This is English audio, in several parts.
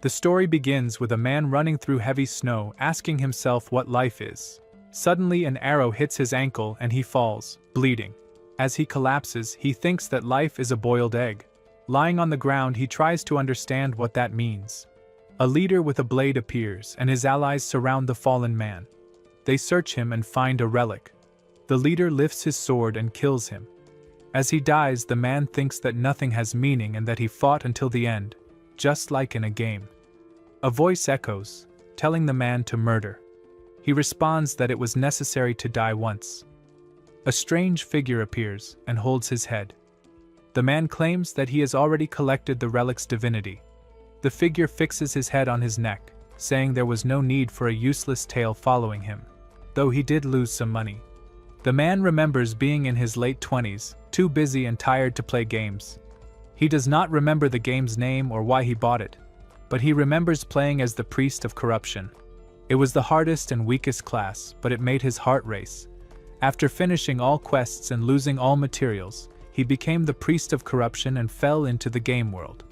The story begins with a man running through heavy snow asking himself what life is. Suddenly an arrow hits his ankle and he falls, bleeding. As he collapses, he thinks that life is a boiled egg. Lying on the ground, he tries to understand what that means. A leader with a blade appears and his allies surround the fallen man. They search him and find a relic. The leader lifts his sword and kills him. As he dies, the man thinks that nothing has meaning and that he fought until the end, just like in a game. A voice echoes, telling the man to murder. He responds that it was necessary to die once. A strange figure appears and holds his head. The man claims that he has already collected the relic's divinity. The figure fixes his head on his neck, saying there was no need for a useless tale following him, though he did lose some money. The man remembers being in his late 20s, too busy and tired to play games. He does not remember the game's name or why he bought it, but he remembers playing as the priest of corruption. It was the hardest and weakest class, but it made his heart race. After finishing all quests and losing all materials, he became the priest of corruption and fell into the game world.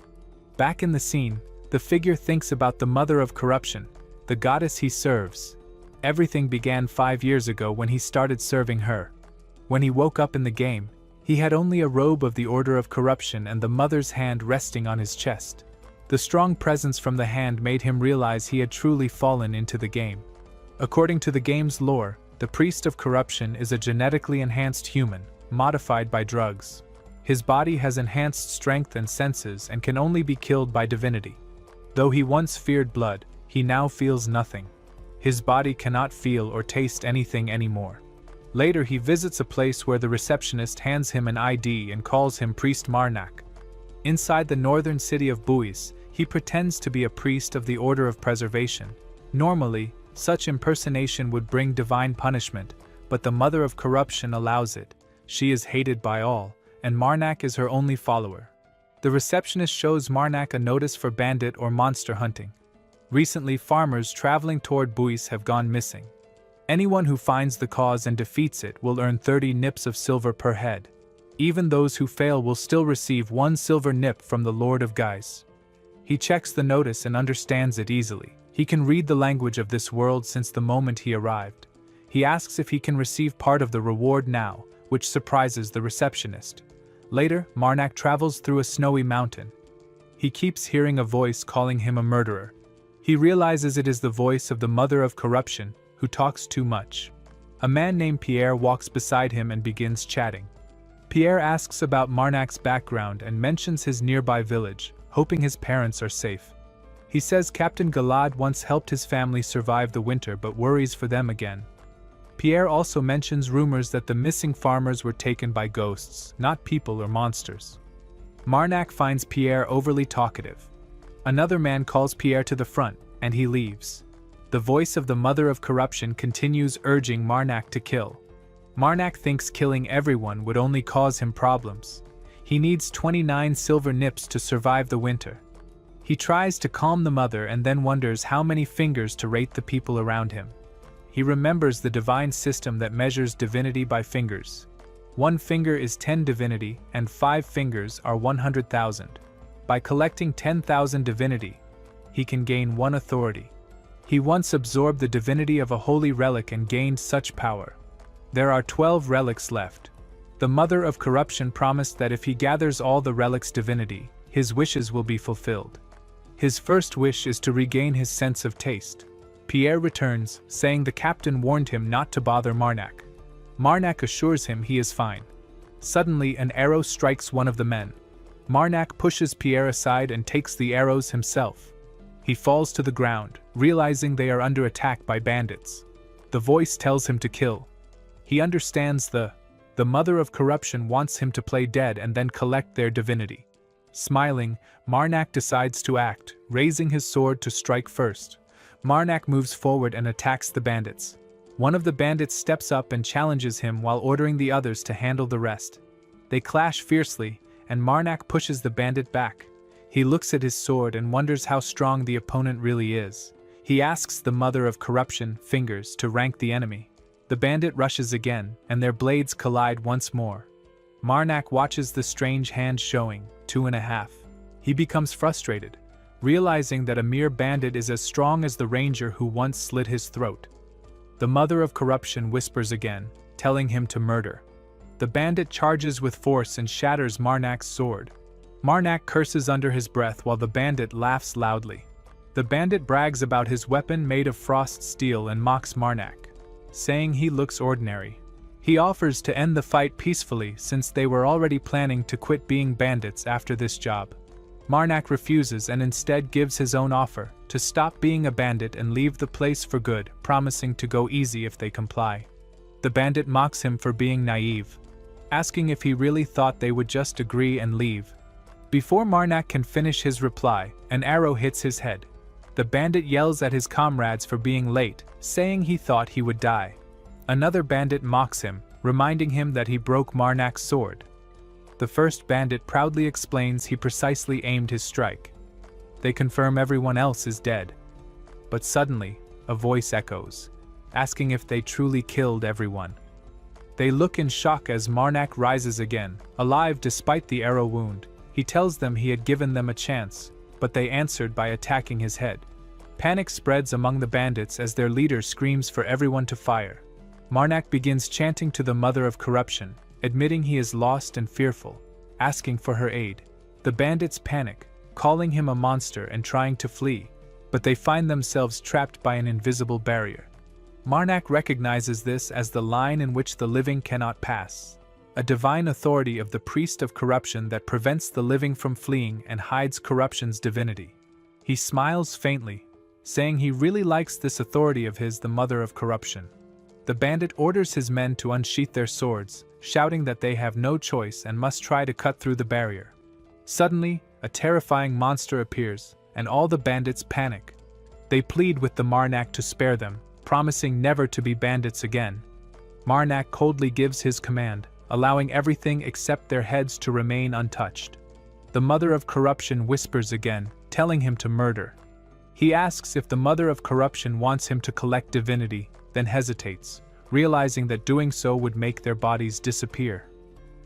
Back in the scene, the figure thinks about the mother of corruption, the goddess he serves. Everything began 5 years ago when he started serving her. When he woke up in the game, he had only a robe of the Order of Corruption and the mother's hand resting on his chest. The strong presence from the hand made him realize he had truly fallen into the game. According to the game's lore, the priest of corruption is a genetically enhanced human, modified by drugs. His body has enhanced strength and senses and can only be killed by divinity. Though he once feared blood, he now feels nothing. His body cannot feel or taste anything anymore. Later he visits a place where the receptionist hands him an ID and calls him Priest Marnak. Inside the northern city of Buis, he pretends to be a priest of the Order of Preservation. Normally, such impersonation would bring divine punishment, but the mother of corruption allows it. She is hated by all, and Marnak is her only follower. The receptionist shows Marnak a notice for bandit or monster hunting. Recently, farmers traveling toward Buis have gone missing. Anyone who finds the cause and defeats it will earn 30 nips of silver per head. Even those who fail will still receive 1 silver nip from the Lord of Guys. He checks the notice and understands it easily. He can read the language of this world since the moment he arrived. He asks if he can receive part of the reward now, which surprises the receptionist. Later, Marnak travels through a snowy mountain. He keeps hearing a voice calling him a murderer. He realizes it is the voice of the mother of corruption, who talks too much. A man named Pierre walks beside him and begins chatting. Pierre asks about Marnak's background and mentions his nearby village, hoping his parents are safe. He says Captain Galad once helped his family survive the winter but worries for them again. Pierre also mentions rumors that the missing farmers were taken by ghosts, not people or monsters. Marnak finds Pierre overly talkative. Another man calls Pierre to the front, and he leaves. The voice of the mother of corruption continues urging Marnak to kill. Marnak thinks killing everyone would only cause him problems. He needs 29 silver nips to survive the winter. He tries to calm the mother and then wonders how many fingers to rate the people around him. He remembers the divine system that measures divinity by fingers. 1 finger is 10 divinity, and 5 fingers are 100,000. By collecting 10,000 divinity, he can gain 1 authority. He once absorbed the divinity of a holy relic and gained such power. There are 12 relics left. The mother of corruption promised that if he gathers all the relic's divinity, his wishes will be fulfilled. His first wish is to regain his sense of taste. Pierre returns, saying the captain warned him not to bother Marnak. Marnak assures him he is fine. Suddenly, an arrow strikes one of the men. Marnak pushes Pierre aside and takes the arrows himself. He falls to the ground, realizing they are under attack by bandits. The voice tells him to kill. He understands the mother of corruption wants him to play dead and then collect their divinity. Smiling, Marnak decides to act, raising his sword to strike first. Marnak moves forward and attacks the bandits. One of the bandits steps up and challenges him while ordering the others to handle the rest. They clash fiercely, and Marnak pushes the bandit back. He looks at his sword and wonders how strong the opponent really is. He asks the mother of corruption, Fingers, to rank the enemy. The bandit rushes again, and their blades collide once more. Marnak watches the strange hand showing, 2.5. He becomes frustrated. realizing that a mere bandit is as strong as the ranger who once slit his throat. The mother of corruption whispers again, telling him to murder. The bandit charges with force and shatters Marnak's sword. Marnak curses under his breath while the bandit laughs loudly. The bandit brags about his weapon made of frost steel and mocks Marnak, saying he looks ordinary. He offers to end the fight peacefully since they were already planning to quit being bandits after this job. Marnak refuses and instead gives his own offer, to stop being a bandit and leave the place for good, promising to go easy if they comply. The bandit mocks him for being naive, asking if he really thought they would just agree and leave. Before Marnak can finish his reply, an arrow hits his head. The bandit yells at his comrades for being late, saying he thought he would die. Another bandit mocks him, reminding him that he broke Marnak's sword. The first bandit proudly explains he precisely aimed his strike. They confirm everyone else is dead. But suddenly, a voice echoes, asking if they truly killed everyone. They look in shock as Marnak rises again, alive despite the arrow wound. He tells them he had given them a chance, but they answered by attacking his head. Panic spreads among the bandits as their leader screams for everyone to fire. Marnak begins chanting to the mother of corruption, admitting he is lost and fearful, asking for her aid. The bandits panic, calling him a monster and trying to flee, but they find themselves trapped by an invisible barrier. Marnak recognizes this as the line in which the living cannot pass, a divine authority of the priest of corruption that prevents the living from fleeing and hides corruption's divinity. He smiles faintly, saying he really likes this authority of his, the mother of corruption. The bandit orders his men to unsheath their swords, shouting that they have no choice and must try to cut through the barrier. Suddenly, a terrifying monster appears, and all the bandits panic. They plead with the Marnak to spare them, promising never to be bandits again. Marnak coldly gives his command, allowing everything except their heads to remain untouched. The mother of corruption whispers again, telling him to murder. He asks if the mother of corruption wants him to collect divinity, then hesitates, realizing that doing so would make their bodies disappear.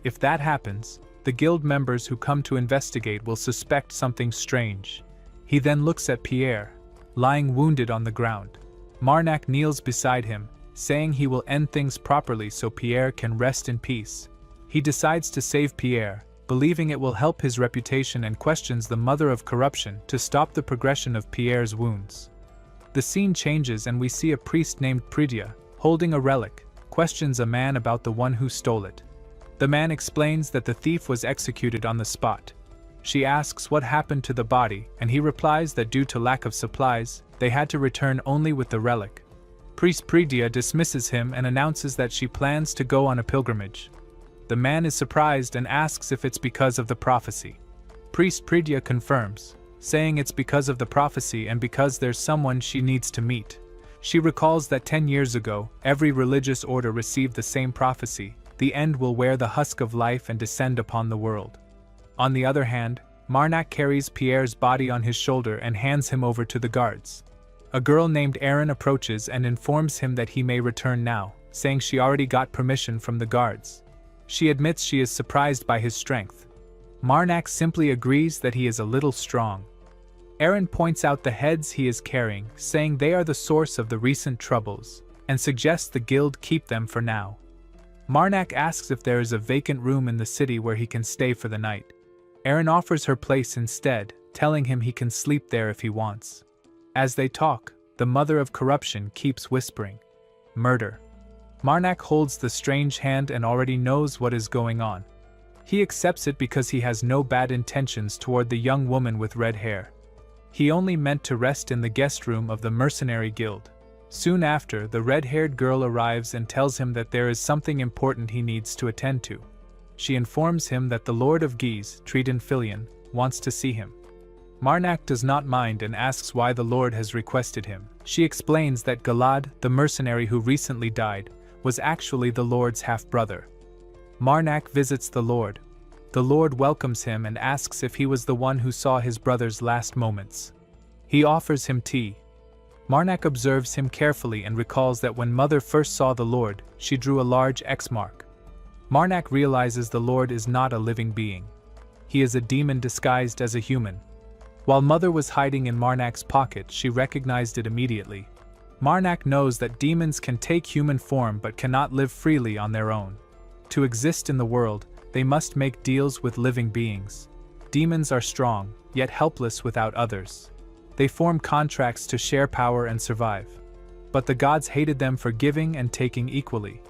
If that happens, the guild members who come to investigate will suspect something strange. He then looks at Pierre, lying wounded on the ground. Marnak kneels beside him, saying he will end things properly so Pierre can rest in peace. He decides to save Pierre, believing it will help his reputation, and questions the mother of corruption to stop the progression of Pierre's wounds. The scene changes and we see a priest named Pridya, holding a relic, questions a man about the one who stole it. The man explains that the thief was executed on the spot. She asks what happened to the body, and he replies that due to lack of supplies, they had to return only with the relic. Priest Pridya dismisses him and announces that she plans to go on a pilgrimage. The man is surprised and asks if it's because of the prophecy. Priest Pridya confirms, saying it's because of the prophecy and because there's someone she needs to meet. She recalls that 10 years ago, every religious order received the same prophecy: the end will wear the husk of life and descend upon the world. On the other hand, Marnak carries Pierre's body on his shoulder and hands him over to the guards. A girl named Erin approaches and informs him that he may return now, saying she already got permission from the guards. She admits she is surprised by his strength. Marnak simply agrees that he is a little strong. Erin points out the heads he is carrying, saying they are the source of the recent troubles, and suggests the guild keep them for now. Marnak asks if there is a vacant room in the city where he can stay for the night. Erin offers her place instead, telling him he can sleep there if he wants. As they talk, the mother of corruption keeps whispering, "Murder." Marnak holds the strange hand and already knows what is going on. He accepts it because he has no bad intentions toward the young woman with red hair. He only meant to rest in the guest room of the mercenary guild. Soon after, the red-haired girl arrives and tells him that there is something important he needs to attend to. She informs him that the Lord of Guise, Tridon Filion, wants to see him. Marnak does not mind and asks why the Lord has requested him. She explains that Galad, the mercenary who recently died, was actually the Lord's half-brother. Marnak visits the Lord. The Lord welcomes him and asks if he was the one who saw his brother's last moments. He offers him tea. Marnak observes him carefully and recalls that when Mother first saw the Lord, she drew a large X mark. Marnak realizes the Lord is not a living being. He is a demon disguised as a human. While Mother was hiding in Marnak's pocket, she recognized it immediately. Marnak knows that demons can take human form but cannot live freely on their own. To exist in the world, they must make deals with living beings. Demons are strong, yet helpless without others. They form contracts to share power and survive. But the gods hated them for giving and taking equally.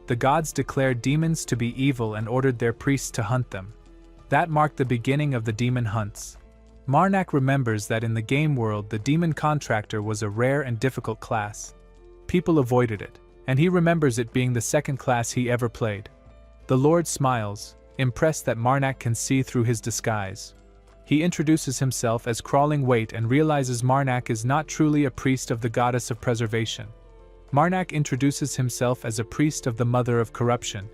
The gods declared demons to be evil and ordered their priests to hunt them. That marked the beginning of the demon hunts. Marnak remembers that in the game world the demon contractor was a rare and difficult class. People avoided it, and he remembers it being the second class he ever played. The Lord smiles, impressed that Marnak can see through his disguise. He introduces himself as Crawling Weight and realizes Marnak is not truly a priest of the goddess of preservation. Marnak introduces himself as a priest of the Mother of Corruption.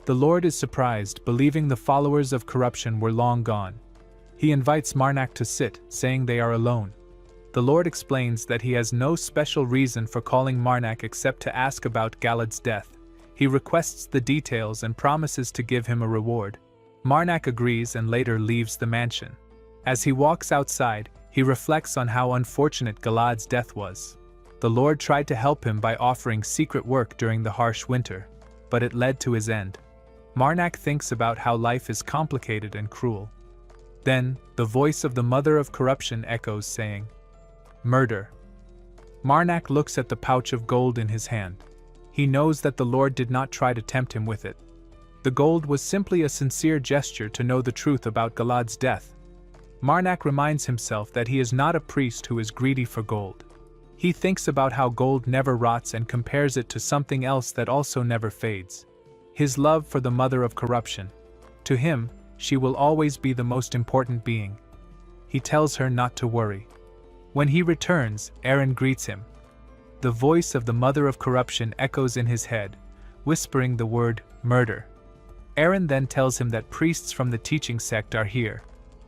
The Lord is surprised, believing the followers of corruption were long gone. He invites Marnak to sit, saying they are alone. The Lord explains that he has no special reason for calling Marnak except to ask about Galad's death. He requests the details and promises to give him a reward. Marnak agrees and later leaves the mansion. As he walks outside, he reflects on how unfortunate Galad's death was. The Lord tried to help him by offering secret work during the harsh winter, but it led to his end. Marnak thinks about how life is complicated and cruel. Then, the voice of the Mother of Corruption echoes, saying, "Murder." Marnak looks at the pouch of gold in his hand. He knows that the Lord did not try to tempt him with it. The gold was simply a sincere gesture to know the truth about Galad's death. Marnak reminds himself that he is not a priest who is greedy for gold. He thinks about how gold never rots and compares it to something else that also never fades. His love for the Mother of Corruption. To him, she will always be the most important being. He tells her not to worry. When he returns, Aaron greets him. The voice of the Mother of Corruption echoes in his head, whispering the word, "murder." Aaron then tells him that priests from the teaching sect are here.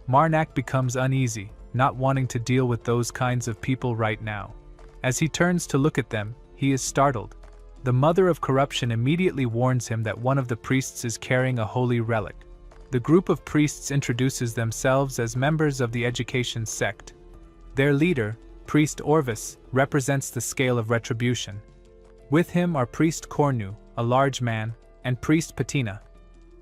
Marnak becomes uneasy, not wanting to deal with those kinds of people right now. As he turns to look at them, he is startled. The Mother of Corruption immediately warns him that one of the priests is carrying a holy relic. The group of priests introduces themselves as members of the education sect. Their leader, Priest Orvis, represents the scale of retribution. With him are Priest Cornu, a large man, and Priest Patina.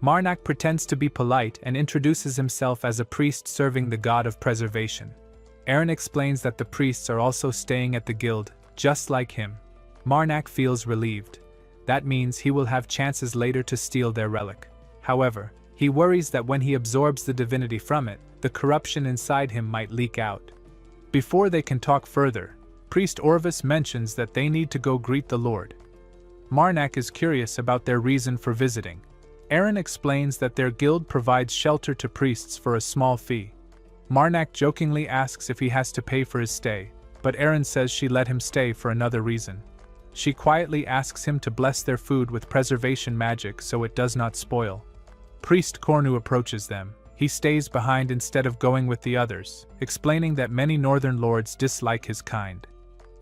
Marnak pretends to be polite and introduces himself as a priest serving the god of preservation. Aaron explains that the priests are also staying at the guild, just like him. Marnak feels relieved. That means he will have chances later to steal their relic. However, he worries that when he absorbs the divinity from it, the corruption inside him might leak out. Before they can talk further, Priest Orvis mentions that they need to go greet the Lord. Marnak is curious about their reason for visiting. Aaron explains that their guild provides shelter to priests for a small fee. Marnak jokingly asks if he has to pay for his stay, but Aaron says she let him stay for another reason. She quietly asks him to bless their food with preservation magic so it does not spoil. Priest Cornu approaches them. He stays behind instead of going with the others, explaining that many northern lords dislike his kind.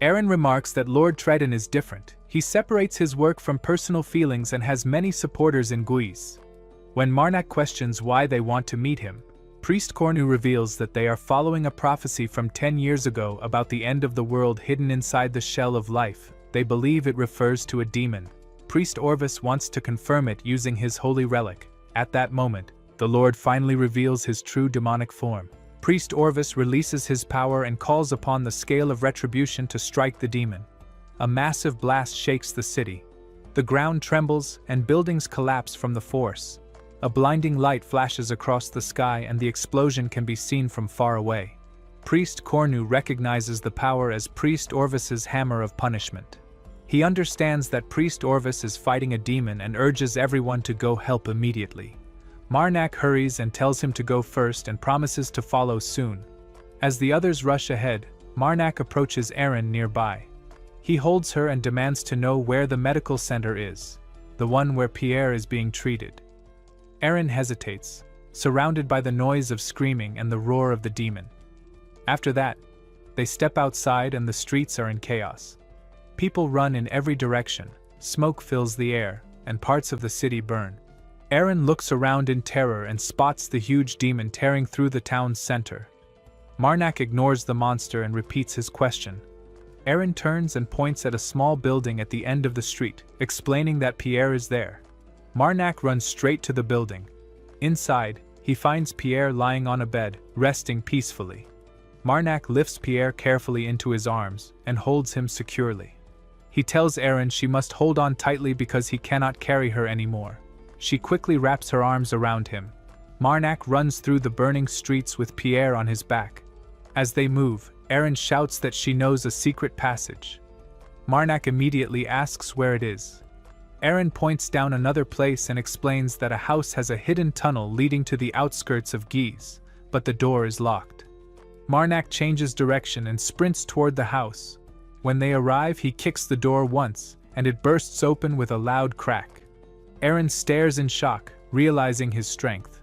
Aaron remarks that Lord Tredin is different. He separates his work from personal feelings and has many supporters in Guise. When Marnak questions why they want to meet him, Priest Cornu reveals that they are following a prophecy from 10 years ago about the end of the world hidden inside the shell of life. They believe it refers to a demon. Priest Orvis wants to confirm it using his holy relic. At that moment, the Lord finally reveals his true demonic form. Priest Orvis releases his power and calls upon the scale of retribution to strike the demon. A massive blast shakes the city. The ground trembles and buildings collapse from the force. A blinding light flashes across the sky and the explosion can be seen from far away. Priest Cornu recognizes the power as Priest Orvis's hammer of punishment. He understands that Priest Orvis is fighting a demon and urges everyone to go help immediately. Marnak hurries and tells him to go first and promises to follow soon. As the others rush ahead, Marnak approaches Aaron nearby. He holds her and demands to know where the medical center is, the one where Pierre is being treated. Aaron hesitates, surrounded by the noise of screaming and the roar of the demon. After that, they step outside and the streets are in chaos. People run in every direction, smoke fills the air, and parts of the city burn. Aaron looks around in terror and spots the huge demon tearing through the town's center. Marnak ignores the monster and repeats his question. Aaron turns and points at a small building at the end of the street, explaining that Pierre is there. Marnak runs straight to the building. Inside, he finds Pierre lying on a bed, resting peacefully. Marnak lifts Pierre carefully into his arms and holds him securely. He tells Aaron she must hold on tightly because he cannot carry her anymore. She quickly wraps her arms around him. Marnak runs through the burning streets with Pierre on his back. As they move, Aaron shouts that she knows a secret passage. Marnak immediately asks where it is. Aaron points down another place and explains that a house has a hidden tunnel leading to the outskirts of Guise, but the door is locked. Marnak changes direction and sprints toward the house. When they arrive, he kicks the door once, and it bursts open with a loud crack. Aaron stares in shock, realizing his strength.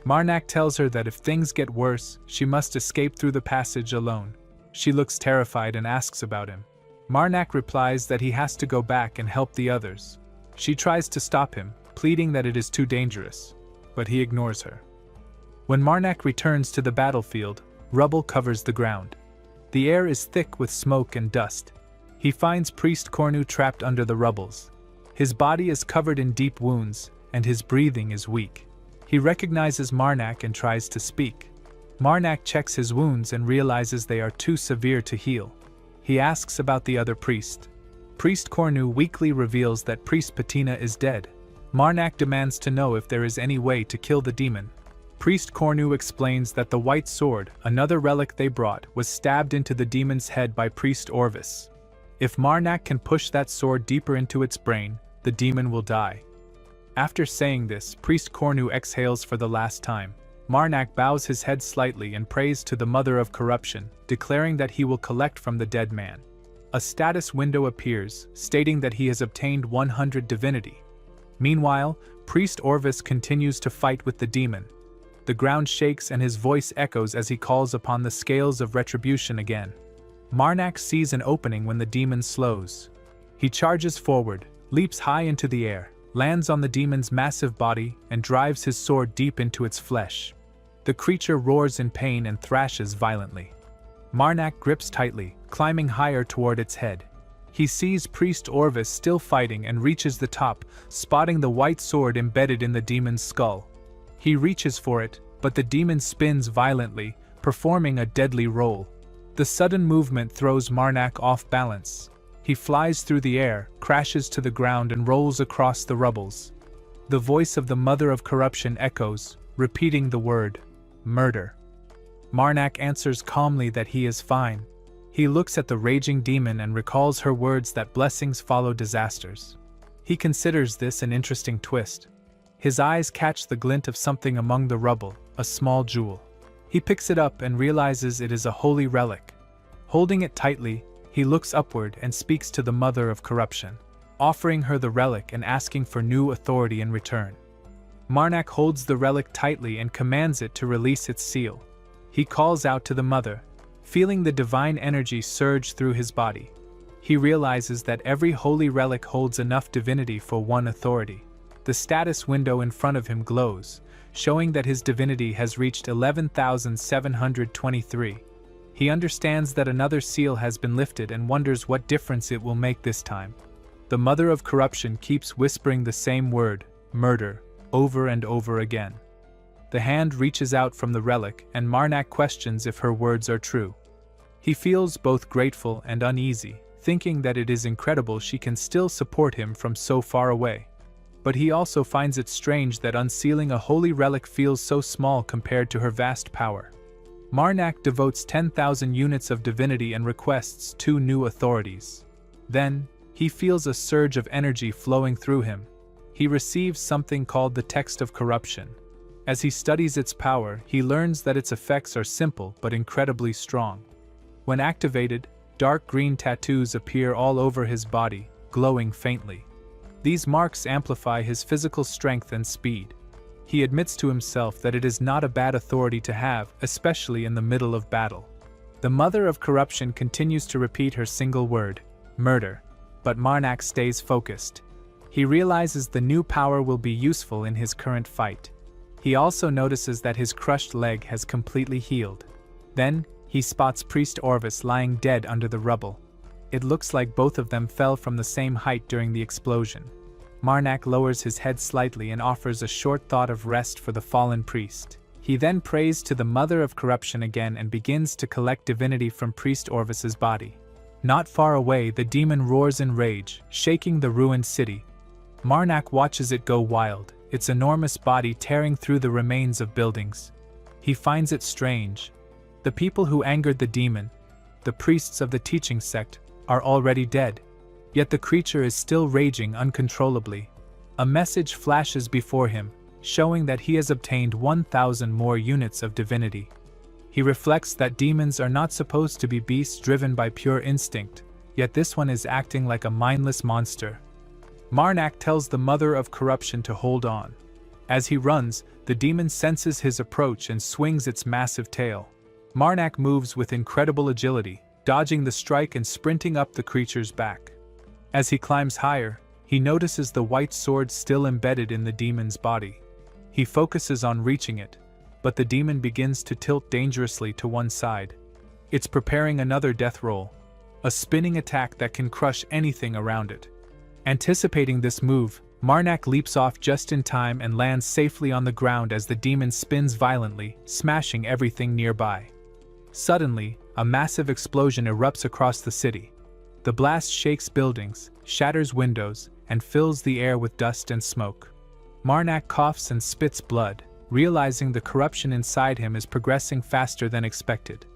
Marnak tells her that if things get worse, she must escape through the passage alone. She looks terrified and asks about him. Marnak replies that he has to go back and help the others. She tries to stop him, pleading that it is too dangerous, but he ignores her. When Marnak returns to the battlefield, rubble covers the ground. The air is thick with smoke and dust. He finds Priest Cornu trapped under the rubbles. His body is covered in deep wounds, and his breathing is weak. He recognizes Marnak and tries to speak. Marnak checks his wounds and realizes they are too severe to heal. He asks about the other priest. Priest Cornu weakly reveals that Priest Patina is dead. Marnak demands to know if there is any way to kill the demon. Priest Cornu explains that the white sword, another relic they brought, was stabbed into the demon's head by Priest Orvis. If Marnak can push that sword deeper into its brain, the demon will die. After saying this, Priest Cornu exhales for the last time. Marnak bows his head slightly and prays to the Mother of Corruption, declaring that he will collect from the dead man. A status window appears, stating that he has obtained 100 divinity. Meanwhile, Priest Orvis continues to fight with the demon. The ground shakes and his voice echoes as he calls upon the scales of retribution again. Marnak sees an opening when the demon slows. He charges forward, leaps high into the air, lands on the demon's massive body, and drives his sword deep into its flesh. The creature roars in pain and thrashes violently. Marnak grips tightly, climbing higher toward its head. He sees Priest Orvis still fighting and reaches the top, spotting the white sword embedded in the demon's skull. He reaches for it, but the demon spins violently, performing a deadly roll. The sudden movement throws Marnak off balance. He flies through the air, crashes to the ground and rolls across the rubbles. The voice of the Mother of Corruption echoes, repeating the word, murder. Marnak answers calmly that he is fine. He looks at the raging demon and recalls her words that blessings follow disasters. He considers this an interesting twist. His eyes catch the glint of something among the rubble, a small jewel. He picks it up and realizes it is a holy relic. Holding it tightly, he looks upward and speaks to the Mother of Corruption, offering her the relic and asking for new authority in return. Marnak holds the relic tightly and commands it to release its seal. He calls out to the Mother, feeling the divine energy surge through his body. He realizes that every holy relic holds enough divinity for one authority. The status window in front of him glows, showing that his divinity has reached 11,723. He understands that another seal has been lifted and wonders what difference it will make this time. The Mother of Corruption keeps whispering the same word, murder, over and over again. The hand reaches out from the relic and Marnak questions if her words are true. He feels both grateful and uneasy, thinking that it is incredible she can still support him from so far away. But he also finds it strange that unsealing a holy relic feels so small compared to her vast power. Marnak devotes 10,000 units of divinity and requests 2 new authorities. Then, he feels a surge of energy flowing through him. He receives something called the Text of Corruption. As he studies its power, he learns that its effects are simple but incredibly strong. When activated, dark green tattoos appear all over his body, glowing faintly. These marks amplify his physical strength and speed. He admits to himself that it is not a bad authority to have, especially in the middle of battle. The Mother of Corruption continues to repeat her single word, murder, but Marnak stays focused. He realizes the new power will be useful in his current fight. He also notices that his crushed leg has completely healed. Then, He spots Priest Orvis lying dead under the rubble. It looks like both of them fell from the same height during the explosion. Marnak lowers his head slightly and offers a short thought of rest for the fallen priest. He then prays to the Mother of Corruption again and begins to collect divinity from Priest Orvis's body. Not far away, the demon roars in rage, shaking the ruined city. Marnak watches it go wild, its enormous body tearing through the remains of buildings. He finds it strange. The people who angered the demon, the priests of the teaching sect, are already dead. Yet the creature is still raging uncontrollably. A message flashes before him, showing that he has obtained 1,000 more units of divinity. He reflects that demons are not supposed to be beasts driven by pure instinct, yet this one is acting like a mindless monster. Marnak tells the Mother of Corruption to hold on. As he runs, the demon senses his approach and swings its massive tail. Marnak moves with incredible agility, dodging the strike and sprinting up the creature's back. As he climbs higher, he notices the white sword still embedded in the demon's body. He focuses on reaching it, but the demon begins to tilt dangerously to one side. It's preparing another death roll, a spinning attack that can crush anything around it. Anticipating this move, Marnak leaps off just in time and lands safely on the ground as the demon spins violently, smashing everything nearby. Suddenly, a massive explosion erupts across the city. The blast shakes buildings, shatters windows, and fills the air with dust and smoke. Marnak coughs and spits blood, realizing the corruption inside him is progressing faster than expected.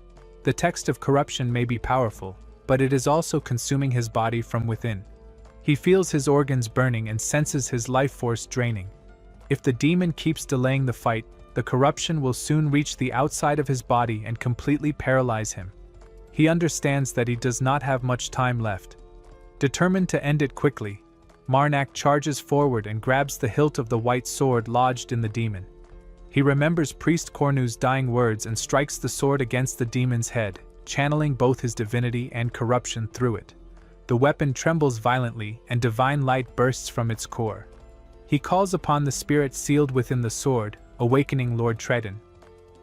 The text of corruption may be powerful, but it is also consuming his body from within. He feels his organs burning and senses his life force draining. If the demon keeps delaying the fight, the corruption will soon reach the outside of his body and completely paralyze him. He understands that he does not have much time left. Determined to end it quickly, Marnak charges forward and grabs the hilt of the white sword lodged in the demon. He remembers Priest Cornu's dying words and strikes the sword against the demon's head, channeling both his divinity and corruption through it. The weapon trembles violently and divine light bursts from its core. He calls upon the spirit sealed within the sword, awakening Lord Tredin.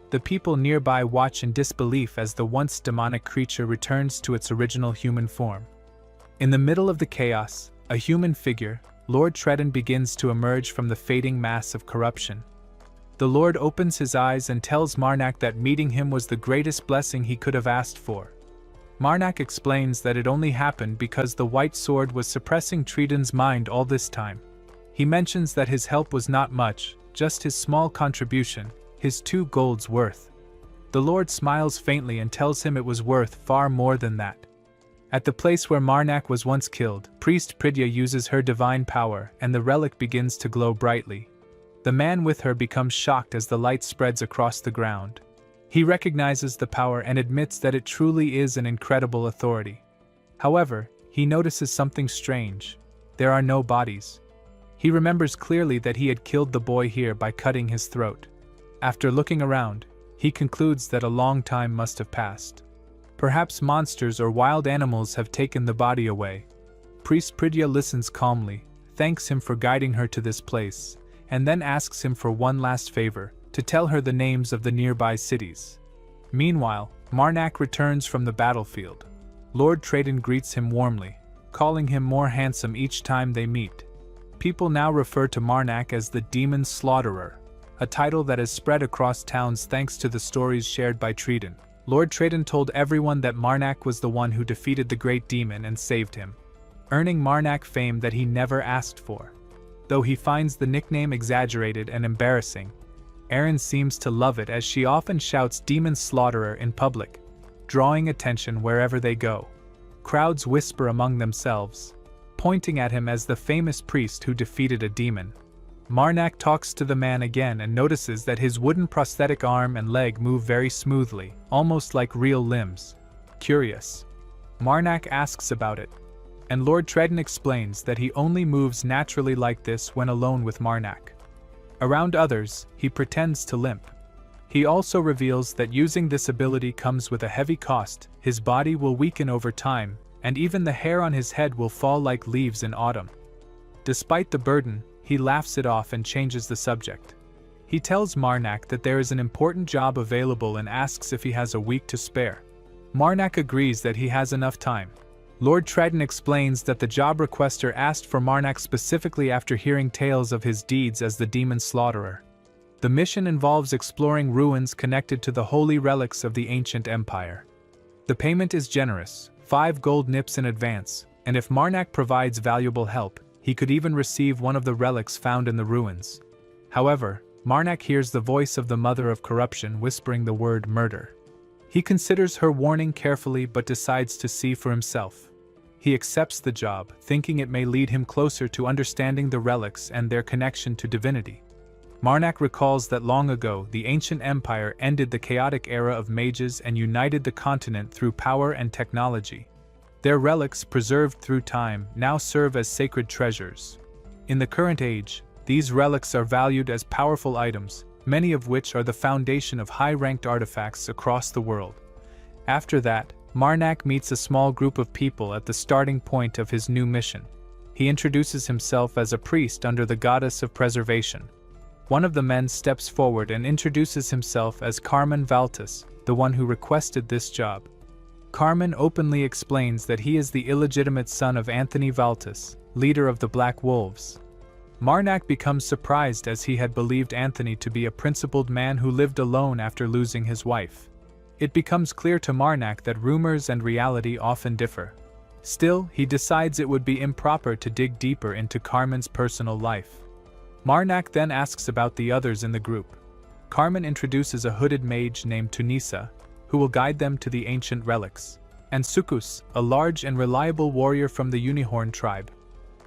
The people nearby watch in disbelief as the once demonic creature returns to its original human form. In the middle of the chaos, a human figure, Lord Tredin, begins to emerge from the fading mass of corruption. The Lord opens his eyes and tells Marnak that meeting him was the greatest blessing he could have asked for. Marnak explains that it only happened because the white sword was suppressing Tredin's mind all this time. He mentions that his help was not much, just his small contribution, his 2 golds worth. The Lord smiles faintly and tells him it was worth far more than that. At the place where Marnak was once killed, Priest Pridya uses her divine power and the relic begins to glow brightly. The man with her becomes shocked as the light spreads across the ground. He recognizes the power and admits that it truly is an incredible authority. However, he notices something strange. There are no bodies. He remembers clearly that he had killed the boy here by cutting his throat. After looking around, he concludes that a long time must have passed. Perhaps monsters or wild animals have taken the body away. Priest Pridya listens calmly, thanks him for guiding her to this place, and then asks him for one last favor, to tell her the names of the nearby cities. Meanwhile, Marnak returns from the battlefield. Lord Tredin greets him warmly, calling him more handsome each time they meet. People now refer to Marnak as the Demon Slaughterer, a title that has spread across towns thanks to the stories shared by Tredin. Lord Tredin told everyone that Marnak was the one who defeated the great demon and saved him, earning Marnak fame that he never asked for. Though he finds the nickname exaggerated and embarrassing, Erin seems to love it as she often shouts Demon Slaughterer in public, drawing attention wherever they go. Crowds whisper among themselves, pointing at him as the famous priest who defeated a demon. Marnak talks to the man again and notices that his wooden prosthetic arm and leg move very smoothly, almost like real limbs. Curious, Marnak asks about it, and Lord Tredin explains that he only moves naturally like this when alone with Marnak. Around others, he pretends to limp. He also reveals that using this ability comes with a heavy cost. His body will weaken over time, and even the hair on his head will fall like leaves in autumn. Despite the burden, he laughs it off and changes the subject. He tells Marnak that there is an important job available and asks if he has a week to spare. Marnak agrees that he has enough time. Lord Tredden explains that the job requester asked for Marnak specifically after hearing tales of his deeds as the demon slaughterer. The mission involves exploring ruins connected to the holy relics of the ancient empire. The payment is generous, 5 gold nips in advance, and if Marnak provides valuable help, he could even receive one of the relics found in the ruins. However, Marnak hears the voice of the mother of corruption whispering the word murder. He considers her warning carefully but decides to see for himself. He accepts the job, thinking it may lead him closer to understanding the relics and their connection to divinity. Marnak recalls that long ago the ancient empire ended the chaotic era of mages and united the continent through power and technology. Their relics, preserved through time, now serve as sacred treasures. In the current age, these relics are valued as powerful items, many of which are the foundation of high-ranked artifacts across the world. After that, Marnak meets a small group of people at the starting point of his new mission. He introduces himself as a priest under the goddess of preservation. One of the men steps forward and introduces himself as Carmen Valtis, the one who requested this job. Carmen openly explains that he is the illegitimate son of Anthony Valtis, leader of the Black Wolves. Marnak becomes surprised as he had believed Anthony to be a principled man who lived alone after losing his wife. It becomes clear to Marnak that rumors and reality often differ. Still, he decides it would be improper to dig deeper into Carmen's personal life. Marnak then asks about the others in the group. Carmen introduces a hooded mage named Tunisa, who will guide them to the ancient relics, and Sukus, a large and reliable warrior from the Unicorn tribe.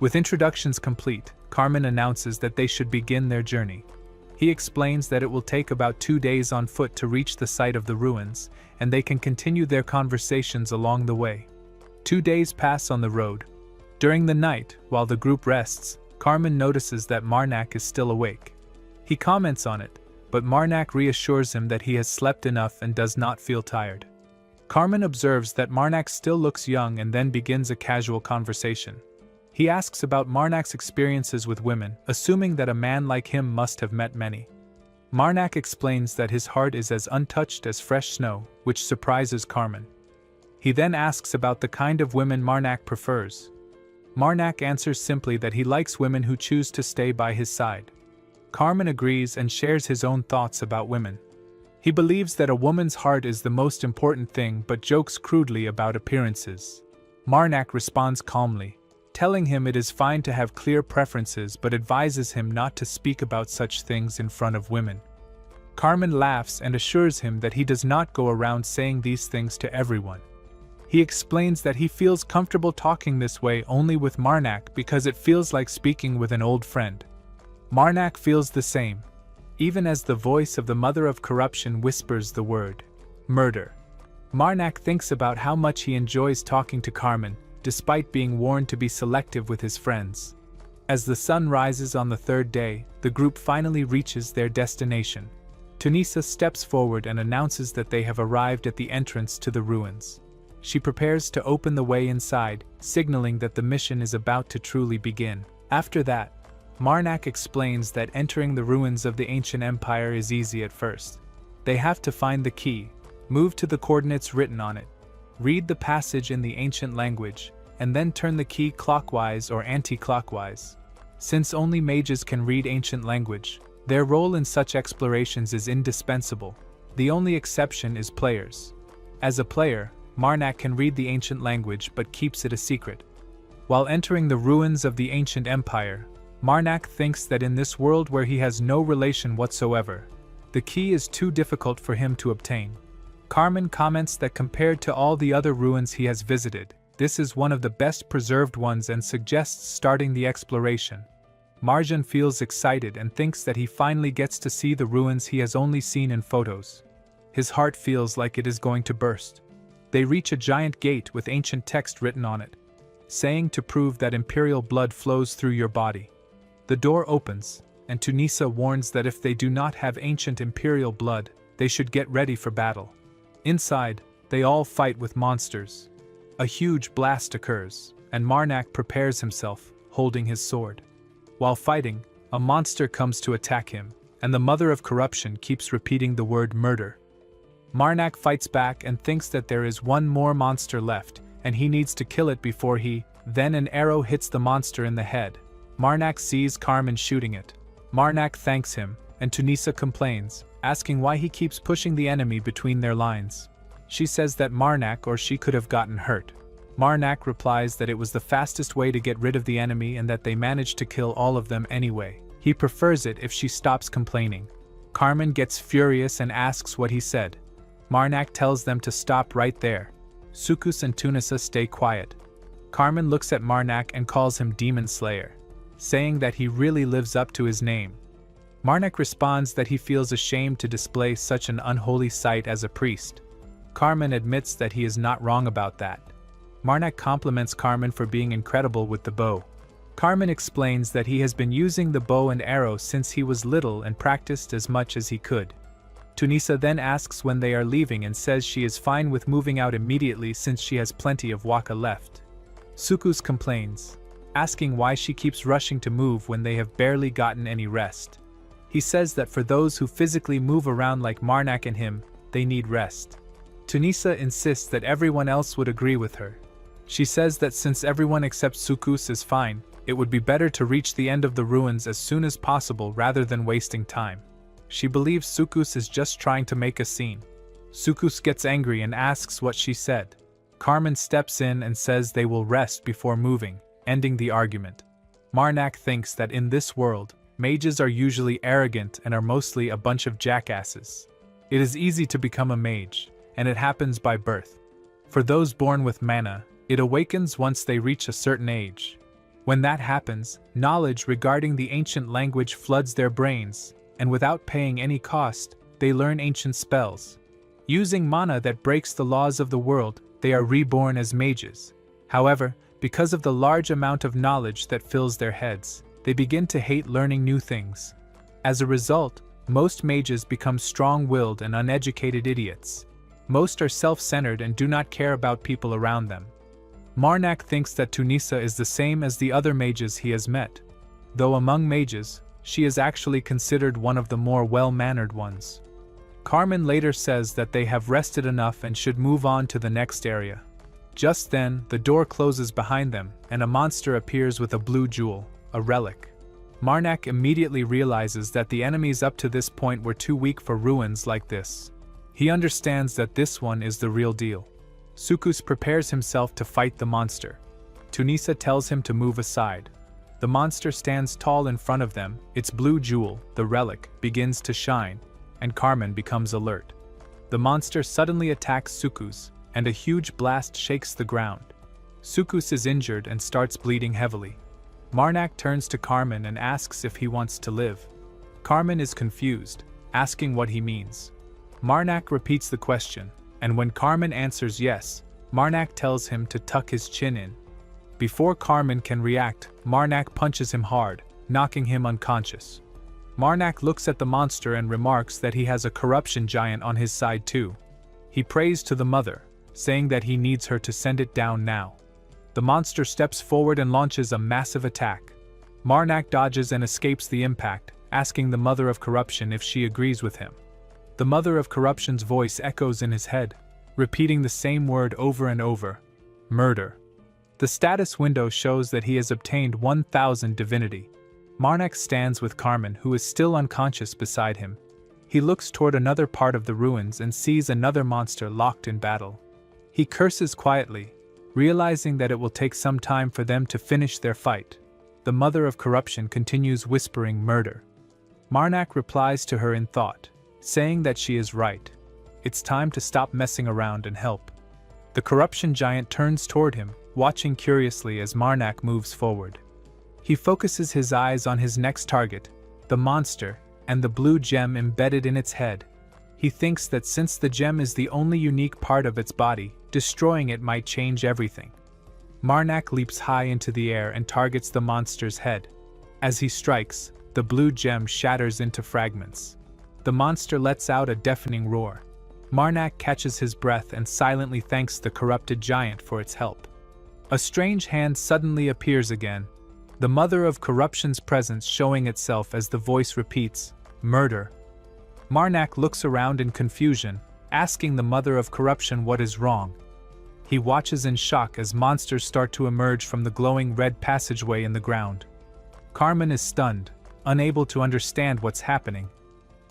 With introductions complete, Carmen announces that they should begin their journey. He explains that it will take about 2 days on foot to reach the site of the ruins, and they can continue their conversations along the way. 2 days pass on the road. During the night, while the group rests, Carmen notices that Marnak is still awake. He comments on it, but Marnak reassures him that he has slept enough and does not feel tired. Carmen observes that Marnak still looks young and then begins a casual conversation. He asks about Marnak's experiences with women, assuming that a man like him must have met many. Marnak explains that his heart is as untouched as fresh snow, which surprises Carmen. He then asks about the kind of women Marnak prefers. Marnak answers simply that he likes women who choose to stay by his side. Carmen agrees and shares his own thoughts about women. He believes that a woman's heart is the most important thing but jokes crudely about appearances. Marnak responds calmly, telling him it is fine to have clear preferences but advises him not to speak about such things in front of women. Carmen laughs and assures him that he does not go around saying these things to everyone. He explains that he feels comfortable talking this way only with Marnak because it feels like speaking with an old friend. Marnak feels the same, even as the voice of the mother of corruption whispers the word murder. Marnak thinks about how much he enjoys talking to Carmen, despite being warned to be selective with his friends. As the sun rises on the 3rd day, the group finally reaches their destination. Tunisa steps forward and announces that they have arrived at the entrance to the ruins. She prepares to open the way inside, signaling that the mission is about to truly begin. After that, Marnak explains that entering the ruins of the ancient empire is easy at first. They have to find the key, move to the coordinates written on it, read the passage in the ancient language, and then turn the key clockwise or anti-clockwise. Since only mages can read ancient language, their role in such explorations is indispensable. The only exception is players. As a player, Marnak can read the ancient language but keeps it a secret. While entering the ruins of the ancient empire, Marnak thinks that in this world where he has no relation whatsoever, the key is too difficult for him to obtain. Carmen comments that compared to all the other ruins he has visited, this is one of the best preserved ones and suggests starting the exploration. Marjan feels excited and thinks that he finally gets to see the ruins he has only seen in photos. His heart feels like it is going to burst. They reach a giant gate with ancient text written on it, saying to prove that imperial blood flows through your body. The door opens, and Tunisa warns that if they do not have ancient imperial blood, they should get ready for battle. Inside, they all fight with monsters. A huge blast occurs, and Marnak prepares himself, holding his sword. While fighting, a monster comes to attack him, and the mother of corruption keeps repeating the word murder. Marnak fights back and thinks that there is one more monster left, and he needs to kill it before then an arrow hits the monster in the head. Marnak sees Carmen shooting it. Marnak thanks him, and Tunisia complains, asking why he keeps pushing the enemy between their lines. She says that Marnak or she could have gotten hurt. Marnak replies that it was the fastest way to get rid of the enemy and that they managed to kill all of them anyway. He prefers it if she stops complaining. Carmen gets furious and asks what he said. Marnak tells them to stop right there. Sukus and Tunisia stay quiet. Carmen looks at Marnak and calls him Demon Slayer, saying that he really lives up to his name. Marnak responds that he feels ashamed to display such an unholy sight as a priest. Carmen admits that he is not wrong about that. Marnak compliments Carmen for being incredible with the bow. Carmen explains that he has been using the bow and arrow since he was little and practiced as much as he could. Tunisia then asks when they are leaving and says she is fine with moving out immediately since she has plenty of waka left. Sukus complains, asking why she keeps rushing to move when they have barely gotten any rest. He says that for those who physically move around like Marnak and him, they need rest. Tunisia insists that everyone else would agree with her. She says that since everyone except Sukus is fine, it would be better to reach the end of the ruins as soon as possible rather than wasting time. She believes Sukus is just trying to make a scene. Sukus gets angry and asks what she said. Carmen steps in and says they will rest before moving, ending the argument. Marnak thinks that in this world, mages are usually arrogant and are mostly a bunch of jackasses. It is easy to become a mage, and it happens by birth. For those born with mana, it awakens once they reach a certain age. When that happens, knowledge regarding the ancient language floods their brains, and without paying any cost, they learn ancient spells. Using mana that breaks the laws of the world, they are reborn as mages. However, because of the large amount of knowledge that fills their heads, they begin to hate learning new things. As a result, most mages become strong-willed and uneducated idiots. Most are self-centered and do not care about people around them. Marnak thinks that Tunisia is the same as the other mages he has met. Though among mages, she is actually considered one of the more well-mannered ones. Carmen later says that they have rested enough and should move on to the next area. Just then, the door closes behind them, and a monster appears with a blue jewel, a relic. Marnak immediately realizes that the enemies up to this point were too weak for ruins like this. He understands that this one is the real deal. Sukus prepares himself to fight the monster. Tunisia tells him to move aside. The monster stands tall in front of them, its blue jewel, the relic, begins to shine, and Carmen becomes alert. The monster suddenly attacks Sukus, and a huge blast shakes the ground. Sukus is injured and starts bleeding heavily. Marnak turns to Carmen and asks if he wants to live. Carmen is confused, asking what he means. Marnak repeats the question, and when Carmen answers yes, Marnak tells him to tuck his chin in. Before Carmen can react, Marnak punches him hard, knocking him unconscious. Marnak looks at the monster and remarks that he has a corruption giant on his side too. He prays to the mother, saying that he needs her to send it down now. The monster steps forward and launches a massive attack. Marnak dodges and escapes the impact, asking the Mother of Corruption if she agrees with him. The Mother of Corruption's voice echoes in his head, repeating the same word over and over: murder. The status window shows that he has obtained 1000 divinity. Marnak stands with Carmen, who is still unconscious, beside him. He looks toward another part of the ruins and sees another monster locked in battle. He curses quietly, realizing that it will take some time for them to finish their fight. The Mother of Corruption continues whispering murder. Marnak replies to her in thought, saying that she is right. It's time to stop messing around and help. The corruption giant turns toward him, watching curiously as Marnak moves forward. He focuses his eyes on his next target, the monster, and the blue gem embedded in its head. He thinks that since the gem is the only unique part of its body, destroying it might change everything. Marnak leaps high into the air and targets the monster's head. As he strikes, the blue gem shatters into fragments. The monster lets out a deafening roar. Marnak catches his breath and silently thanks the corrupted giant for its help. A strange hand suddenly appears again, the Mother of Corruption's presence showing itself as the voice repeats, murder. Marnak looks around in confusion, asking the mother of corruption what is wrong. He watches in shock as monsters start to emerge from the glowing red passageway in the ground. Carmen is stunned, unable to understand what's happening.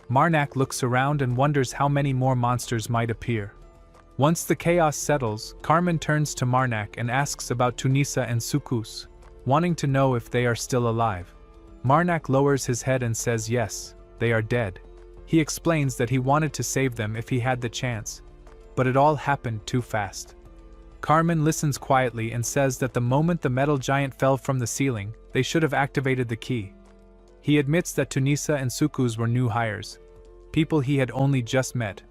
Marnak looks around and wonders how many more monsters might appear. Once the chaos settles, Carmen turns to Marnak and asks about Tunisia and Sukus, wanting to know if they are still alive. Marnak lowers his head and says yes, they are dead. He explains that he wanted to save them if he had the chance, but it all happened too fast. Carmen listens quietly and says that the moment the metal giant fell from the ceiling, they should have activated the key. He admits that Tunisia and Sukus were new hires, people he had only just met,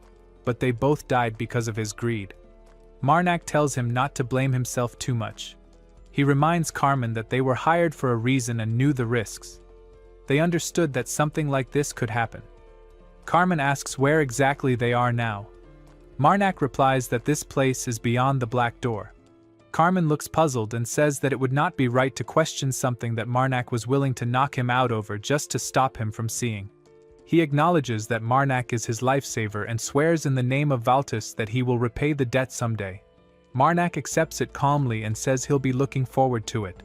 but they both died because of his greed. Marnak tells him not to blame himself too much. He reminds Carmen that they were hired for a reason and knew the risks. They understood that something like this could happen. Carmen asks where exactly they are now. Marnak replies that this place is beyond the black door. Carmen looks puzzled and says that it would not be right to question something that Marnak was willing to knock him out over just to stop him from seeing. He acknowledges that Marnak is his lifesaver and swears in the name of Valtis that he will repay the debt someday. Marnak accepts it calmly and says he'll be looking forward to it.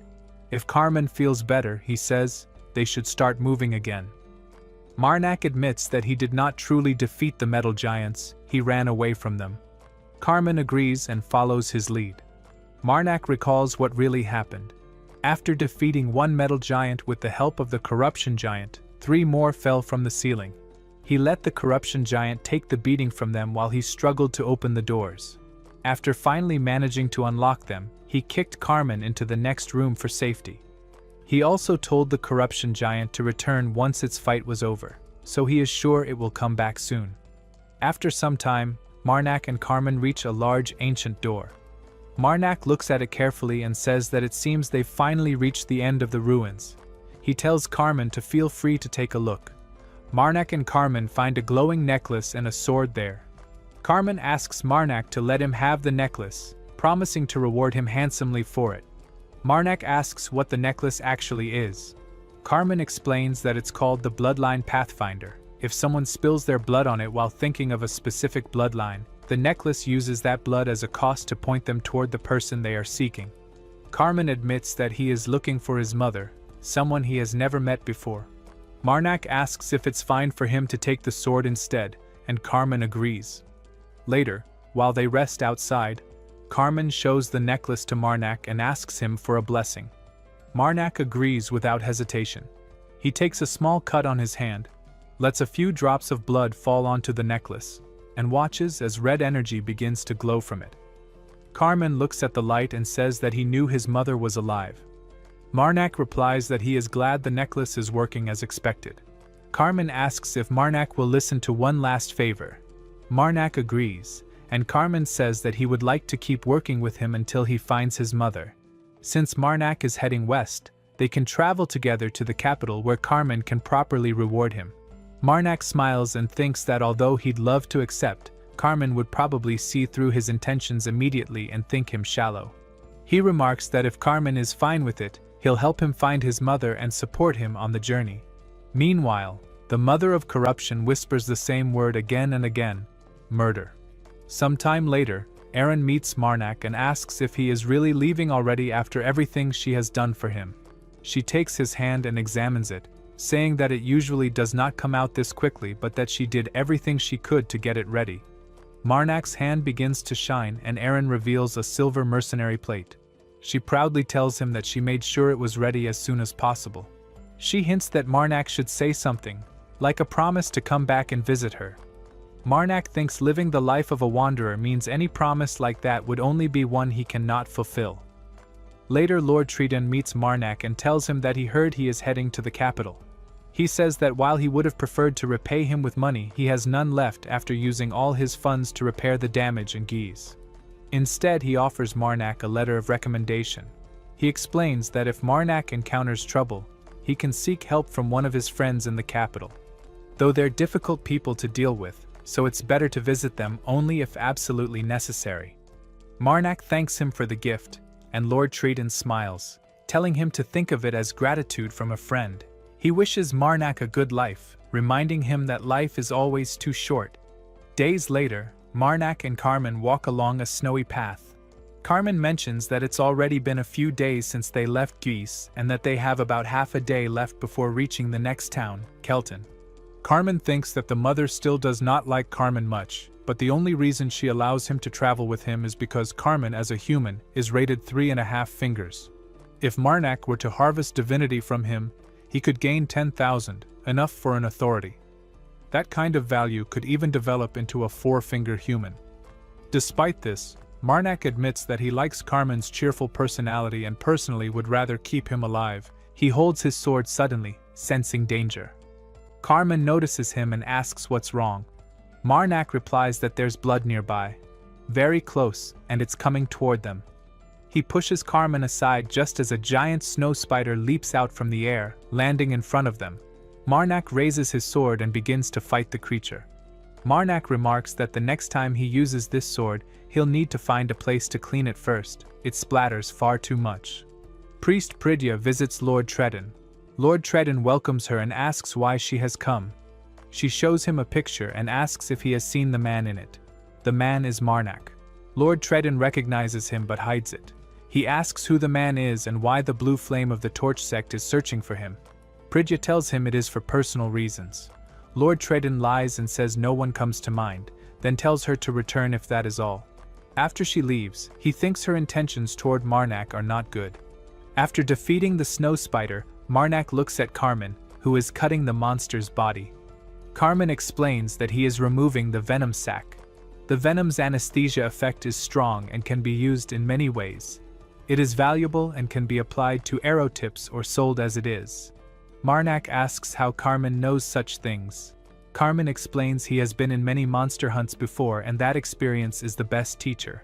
If Carmen feels better, he says, they should start moving again. Marnak admits that he did not truly defeat the metal giants, he ran away from them. Carmen agrees and follows his lead. Marnak recalls what really happened. After defeating one metal giant with the help of the corruption giant, 3 more fell from the ceiling. He let the corruption giant take the beating from them while he struggled to open the doors. After finally managing to unlock them, he kicked Carmen into the next room for safety. He also told the corruption giant to return once its fight was over, so he is sure it will come back soon. After some time, Marnak and Carmen reach a large ancient door. Marnak looks at it carefully and says that it seems they've finally reached the end of the ruins. He tells Carmen to feel free to take a look. Marnak and Carmen find a glowing necklace and a sword there. Carmen asks Marnak to let him have the necklace, promising to reward him handsomely for it. Marnak asks what the necklace actually is. Carmen explains that it's called the Bloodline Pathfinder. If someone spills their blood on it while thinking of a specific bloodline, the necklace uses that blood as a cost to point them toward the person they are seeking. Carmen admits that he is looking for his mother, someone he has never met before. Marnak asks if it's fine for him to take the sword instead, and Carmen agrees. Later, while they rest outside, Carmen shows the necklace to Marnak and asks him for a blessing. Marnak agrees without hesitation. He takes a small cut on his hand, lets a few drops of blood fall onto the necklace, and watches as red energy begins to glow from it. Carmen looks at the light and says that he knew his mother was alive. Marnak replies that he is glad the necklace is working as expected. Carmen asks if Marnak will listen to one last favor. Marnak agrees, and Carmen says that he would like to keep working with him until he finds his mother. Since Marnak is heading west, they can travel together to the capital where Carmen can properly reward him. Marnak smiles and thinks that although he'd love to accept, Carmen would probably see through his intentions immediately and think him shallow. He remarks that if Carmen is fine with it, he'll help him find his mother and support him on the journey. Meanwhile, the mother of corruption whispers the same word again and again: murder. Sometime later, Aaron meets Marnak and asks if he is really leaving already after everything she has done for him. She takes his hand and examines it, saying that it usually does not come out this quickly but that she did everything she could to get it ready. Marnak's hand begins to shine and Aaron reveals a silver mercenary plate. She proudly tells him that she made sure it was ready as soon as possible. She hints that Marnak should say something, like a promise to come back and visit her. Marnak thinks living the life of a wanderer means any promise like that would only be one he cannot fulfill. Later, Lord Triton meets Marnak and tells him that he heard he is heading to the capital. He says that while he would have preferred to repay him with money, he has none left after using all his funds to repair the damage in Geese. Instead, he offers Marnak a letter of recommendation. He explains that if Marnak encounters trouble, he can seek help from one of his friends in the capital. Though they're difficult people to deal with, so it's better to visit them only if absolutely necessary. Marnak thanks him for the gift, and Lord Triton smiles, telling him to think of it as gratitude from a friend. He wishes Marnak a good life, reminding him that life is always too short. Days later, Marnak and Carmen walk along a snowy path. Carmen mentions that it's already been a few days since they left Greece and that they have about half a day left before reaching the next town, Kelton. Carmen thinks that the mother still does not like Carmen much, but the only reason she allows him to travel with him is because Carmen as a human is rated 3.5 fingers. If Marnak were to harvest divinity from him, he could gain 10,000, enough for an authority. That kind of value could even develop into a 4-finger human. Despite this, Marnak admits that he likes Carmen's cheerful personality and personally would rather keep him alive. He holds his sword suddenly, sensing danger. Carmen notices him and asks what's wrong. Marnak replies that there's blood nearby. Very close, and it's coming toward them. He pushes Carmen aside just as a giant snow spider leaps out from the air, landing in front of them. Marnak raises his sword and begins to fight the creature. Marnak remarks that the next time he uses this sword, he'll need to find a place to clean it first. It splatters far too much. Priest Pridya visits Lord Tredin. Lord Tredin welcomes her and asks why she has come. She shows him a picture and asks if he has seen the man in it. The man is Marnak. Lord Tredin recognizes him but hides it. He asks who the man is and why the blue flame of the torch sect is searching for him. Pridya tells him it is for personal reasons. Lord Tredin lies and says no one comes to mind, then tells her to return if that is all. After she leaves, he thinks her intentions toward Marnak are not good. After defeating the snow spider, Marnak looks at Carmen, who is cutting the monster's body. Carmen explains that he is removing the venom sac. The venom's anesthesia effect is strong and can be used in many ways. It is valuable and can be applied to arrow tips or sold as it is. Marnak asks how Carmen knows such things. Carmen explains he has been in many monster hunts before and that experience is the best teacher.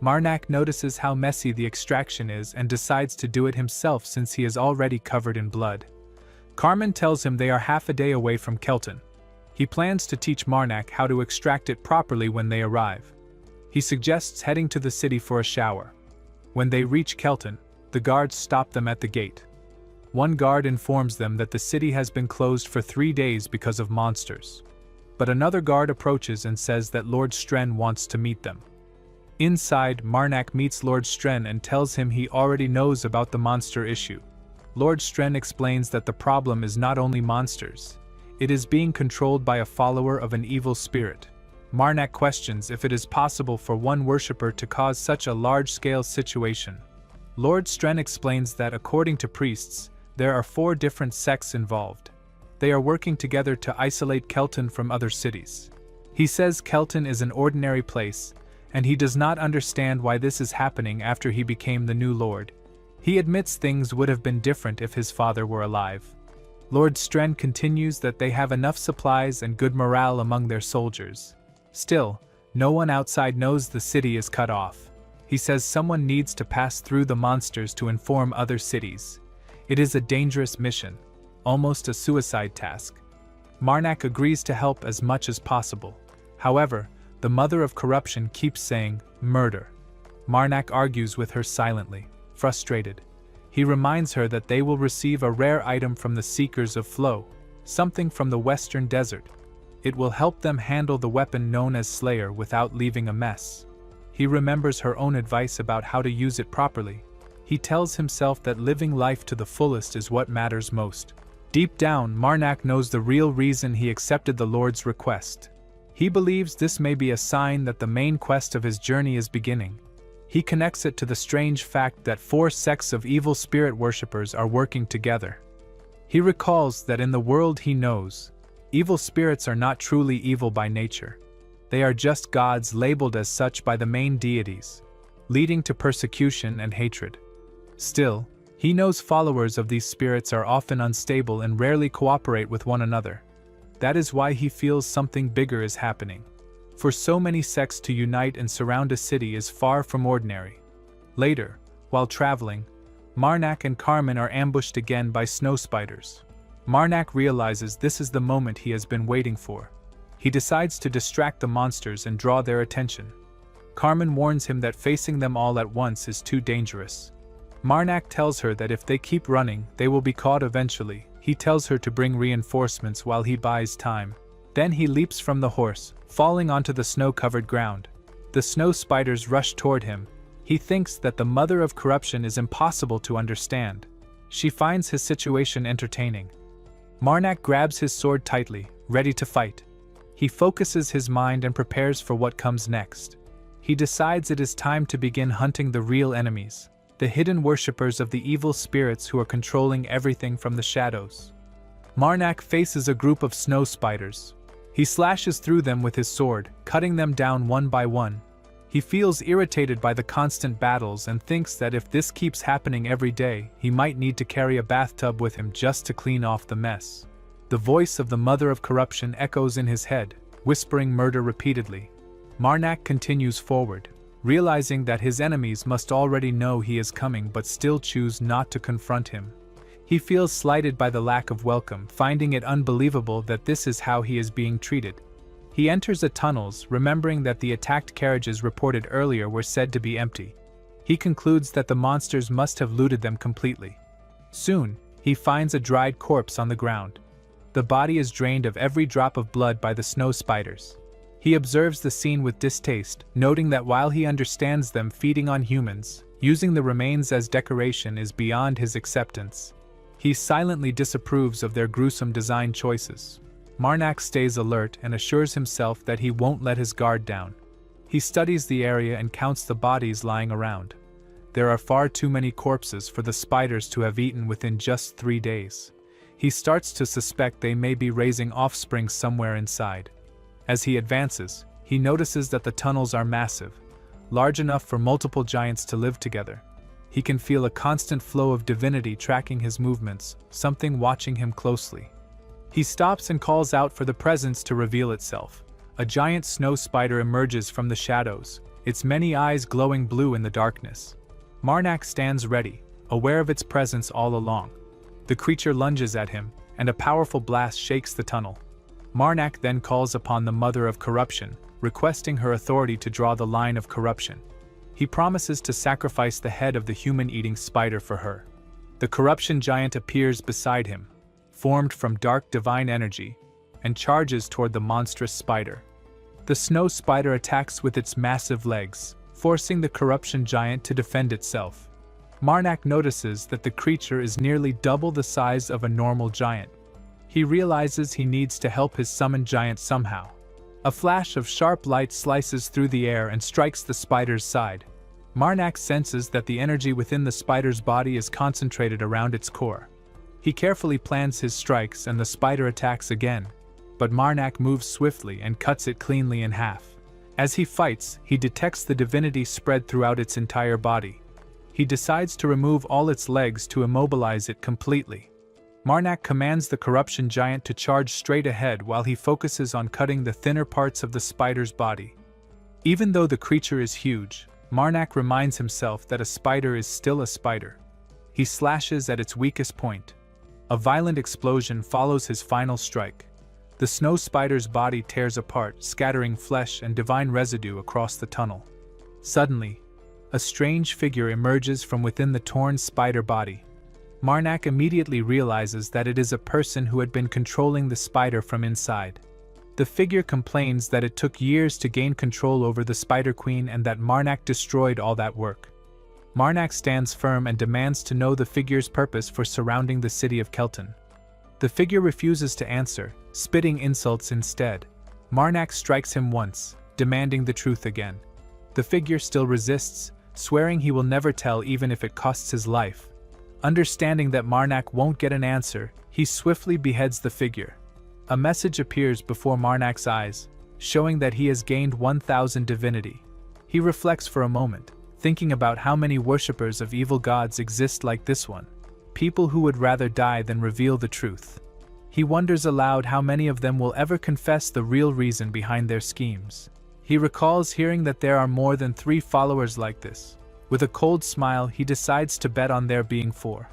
Marnak notices how messy the extraction is and decides to do it himself since he is already covered in blood. Carmen tells him they are half a day away from Kelton. He plans to teach Marnak how to extract it properly when they arrive. He suggests heading to the city for a shower. When they reach Kelton, the guards stop them at the gate. One guard informs them that the city has been closed for 3 days because of monsters. But another guard approaches and says that Lord Stren wants to meet them. Inside, Marnak meets Lord Stren and tells him he already knows about the monster issue. Lord Stren explains that the problem is not only monsters. It is being controlled by a follower of an evil spirit. Marnak questions if it is possible for one worshipper to cause such a large-scale situation. Lord Stren explains that according to priests, there are 4 different sects involved. They are working together to isolate Kelton from other cities. He says Kelton is an ordinary place, and he does not understand why this is happening after he became the new lord. He admits things would have been different if his father were alive. Lord Stren continues that they have enough supplies and good morale among their soldiers. Still, no one outside knows the city is cut off. He says someone needs to pass through the monsters to inform other cities. It is a dangerous mission, almost a suicide task. Marnak agrees to help as much as possible. However, the mother of corruption keeps saying, "Murder." Marnak argues with her silently, frustrated. He reminds her that they will receive a rare item from the Seekers of Flow, something from the Western Desert. It will help them handle the weapon known as Slayer without leaving a mess. He remembers her own advice about how to use it properly. He tells himself that living life to the fullest is what matters most. Deep down, Marnak knows the real reason he accepted the Lord's request. He believes this may be a sign that the main quest of his journey is beginning. He connects it to the strange fact that 4 sects of evil spirit worshippers are working together. He recalls that in the world he knows, evil spirits are not truly evil by nature. They are just gods labeled as such by the main deities, leading to persecution and hatred. Still, he knows followers of these spirits are often unstable and rarely cooperate with one another. That is why he feels something bigger is happening. For so many sects to unite and surround a city is far from ordinary. Later, while traveling, Marnak and Carmen are ambushed again by snow spiders. Marnak realizes this is the moment he has been waiting for. He decides to distract the monsters and draw their attention. Carmen warns him that facing them all at once is too dangerous. Marnak tells her that if they keep running, they will be caught eventually. He tells her to bring reinforcements while he buys time. Then he leaps from the horse, falling onto the snow-covered ground. The snow spiders rush toward him. He thinks that the mother of corruption is impossible to understand. She finds his situation entertaining. Marnak grabs his sword tightly, ready to fight. He focuses his mind and prepares for what comes next. He decides it is time to begin hunting the real enemies, the hidden worshippers of the evil spirits who are controlling everything from the shadows. Marnak faces a group of snow spiders. He slashes through them with his sword, cutting them down one by one. He feels irritated by the constant battles and thinks that if this keeps happening every day, he might need to carry a bathtub with him just to clean off the mess. The voice of the mother of corruption echoes in his head, whispering murder repeatedly. Marnak continues forward, realizing that his enemies must already know he is coming but still choose not to confront him. He feels slighted by the lack of welcome, finding it unbelievable that this is how he is being treated. He enters the tunnels, remembering that the attacked carriages reported earlier were said to be empty. He concludes that the monsters must have looted them completely. Soon, he finds a dried corpse on the ground. The body is drained of every drop of blood by the snow spiders. He observes the scene with distaste, noting that while he understands them feeding on humans, using the remains as decoration is beyond his acceptance. He silently disapproves of their gruesome design choices. Marnak stays alert and assures himself that he won't let his guard down. He studies the area and counts the bodies lying around. There are far too many corpses for the spiders to have eaten within just 3 days. He starts to suspect they may be raising offspring somewhere inside. As he advances, he notices that the tunnels are massive, large enough for multiple giants to live together. He can feel a constant flow of divinity tracking his movements, something watching him closely. He stops and calls out for the presence to reveal itself. A giant snow spider emerges from the shadows, its many eyes glowing blue in the darkness. Marnak stands ready, aware of its presence all along. The creature lunges at him, and a powerful blast shakes the tunnel. Marnak then calls upon the mother of corruption, requesting her authority to draw the line of corruption. He promises to sacrifice the head of the human-eating spider for her. The corruption giant appears beside him, formed from dark divine energy, and charges toward the monstrous spider. The snow spider attacks with its massive legs, forcing the corruption giant to defend itself. Marnak notices that the creature is nearly double the size of a normal giant. He realizes he needs to help his summoned giant somehow. A flash of sharp light slices through the air and strikes the spider's side. Marnak senses that the energy within the spider's body is concentrated around its core. He carefully plans his strikes and the spider attacks again, but Marnak moves swiftly and cuts it cleanly in half. As he fights, he detects the divinity spread throughout its entire body. He decides to remove all its legs to immobilize it completely. Marnak commands the corruption giant to charge straight ahead while he focuses on cutting the thinner parts of the spider's body. Even though the creature is huge, Marnak reminds himself that a spider is still a spider. He slashes at its weakest point. A violent explosion follows his final strike. The snow spider's body tears apart, scattering flesh and divine residue across the tunnel. Suddenly, a strange figure emerges from within the torn spider body. Marnak immediately realizes that it is a person who had been controlling the spider from inside. The figure complains that it took years to gain control over the Spider Queen and that Marnak destroyed all that work. Marnak stands firm and demands to know the figure's purpose for surrounding the city of Kelton. The figure refuses to answer, spitting insults instead. Marnak strikes him once, demanding the truth again. The figure still resists, swearing he will never tell even if it costs his life. Understanding that Marnak won't get an answer, he swiftly beheads the figure. A message appears before Marnak's eyes, showing that he has gained 1,000 divinity. He reflects for a moment, thinking about how many worshippers of evil gods exist like this one, people who would rather die than reveal the truth. He wonders aloud how many of them will ever confess the real reason behind their schemes. He recalls hearing that there are more than 3 followers like this. With a cold smile, he decides to bet on there being 4.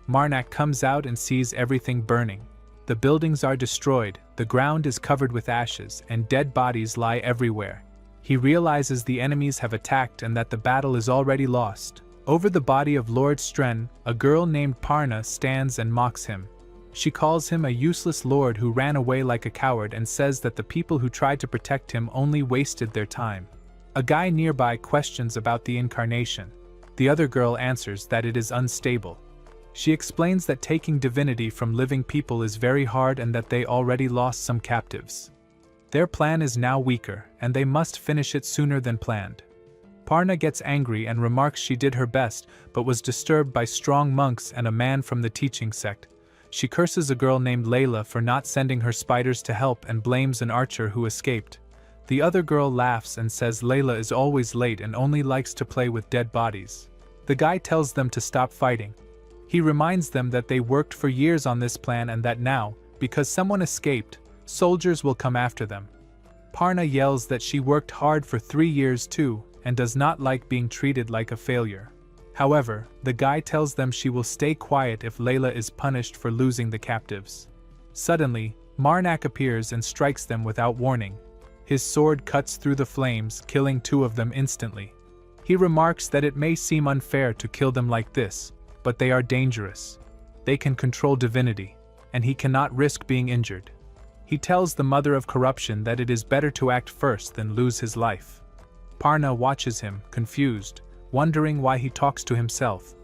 Marnak comes out and sees everything burning. The buildings are destroyed, the ground is covered with ashes, and dead bodies lie everywhere. He realizes the enemies have attacked and that the battle is already lost. Over the body of Lord Stren, a girl named Parna stands and mocks him. She calls him a useless lord who ran away like a coward and says that the people who tried to protect him only wasted their time. A guy nearby questions about the incarnation. The other girl answers that it is unstable. She explains that taking divinity from living people is very hard and that they already lost some captives. Their plan is now weaker, and they must finish it sooner than planned. Parna gets angry and remarks she did her best, but was disturbed by strong monks and a man from the teaching sect. She curses a girl named Layla for not sending her spiders to help and blames an archer who escaped. The other girl laughs and says Layla is always late and only likes to play with dead bodies. The guy tells them to stop fighting. He reminds them that they worked for years on this plan and that now, because someone escaped, soldiers will come after them. Parna yells that she worked hard for 3 years too, and does not like being treated like a failure. However, the guy tells them she will stay quiet if Layla is punished for losing the captives. Suddenly, Marnak appears and strikes them without warning. His sword cuts through the flames, killing 2 of them instantly. He remarks that it may seem unfair to kill them like this, but they are dangerous. They can control divinity, and he cannot risk being injured. He tells the mother of corruption that it is better to act first than lose his life. Parna watches him, confused, wondering why he talks to himself.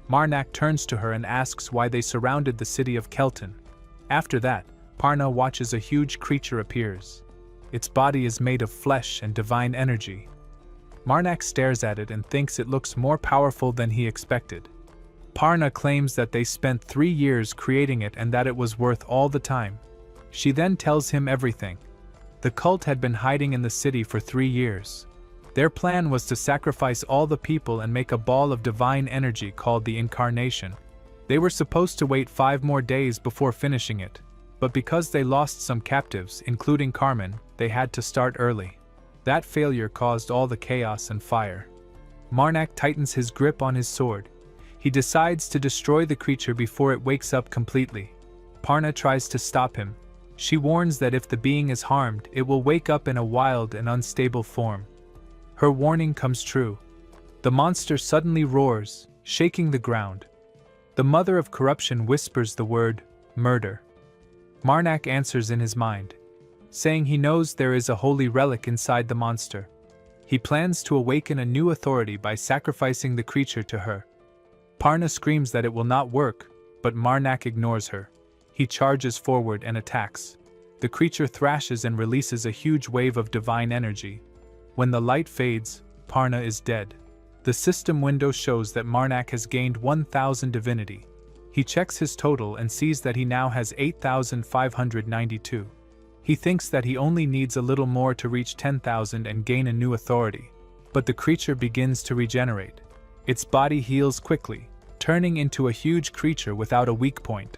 Marnak turns to her and asks why they surrounded the city of Kelton. After that, Parna watches a huge creature appears. Its body is made of flesh and divine energy. Marnak stares at it and thinks it looks more powerful than he expected. Parna claims that they spent 3 years creating it and that it was worth all the time. She then tells him everything. The cult had been hiding in the city for 3 years. Their plan was to sacrifice all the people and make a ball of divine energy called the Incarnation. They were supposed to wait 5 more days before finishing it, but because they lost some captives, including Carmen, they had to start early. That failure caused all the chaos and fire. Marnak tightens his grip on his sword. He decides to destroy the creature before it wakes up completely. Parna tries to stop him. She warns that if the being is harmed, it will wake up in a wild and unstable form. Her warning comes true. The monster suddenly roars, shaking the ground. The mother of corruption whispers the word, murder. Marnak answers in his mind, saying he knows there is a holy relic inside the monster. He plans to awaken a new authority by sacrificing the creature to her. Parna screams that it will not work, but Marnak ignores her. He charges forward and attacks. The creature thrashes and releases a huge wave of divine energy. When the light fades, Parna is dead. The system window shows that Marnak has gained 1,000 divinity. He checks his total and sees that he now has 8,592. He thinks that he only needs a little more to reach 10,000 and gain a new authority. But the creature begins to regenerate. Its body heals quickly, turning into a huge creature without a weak point.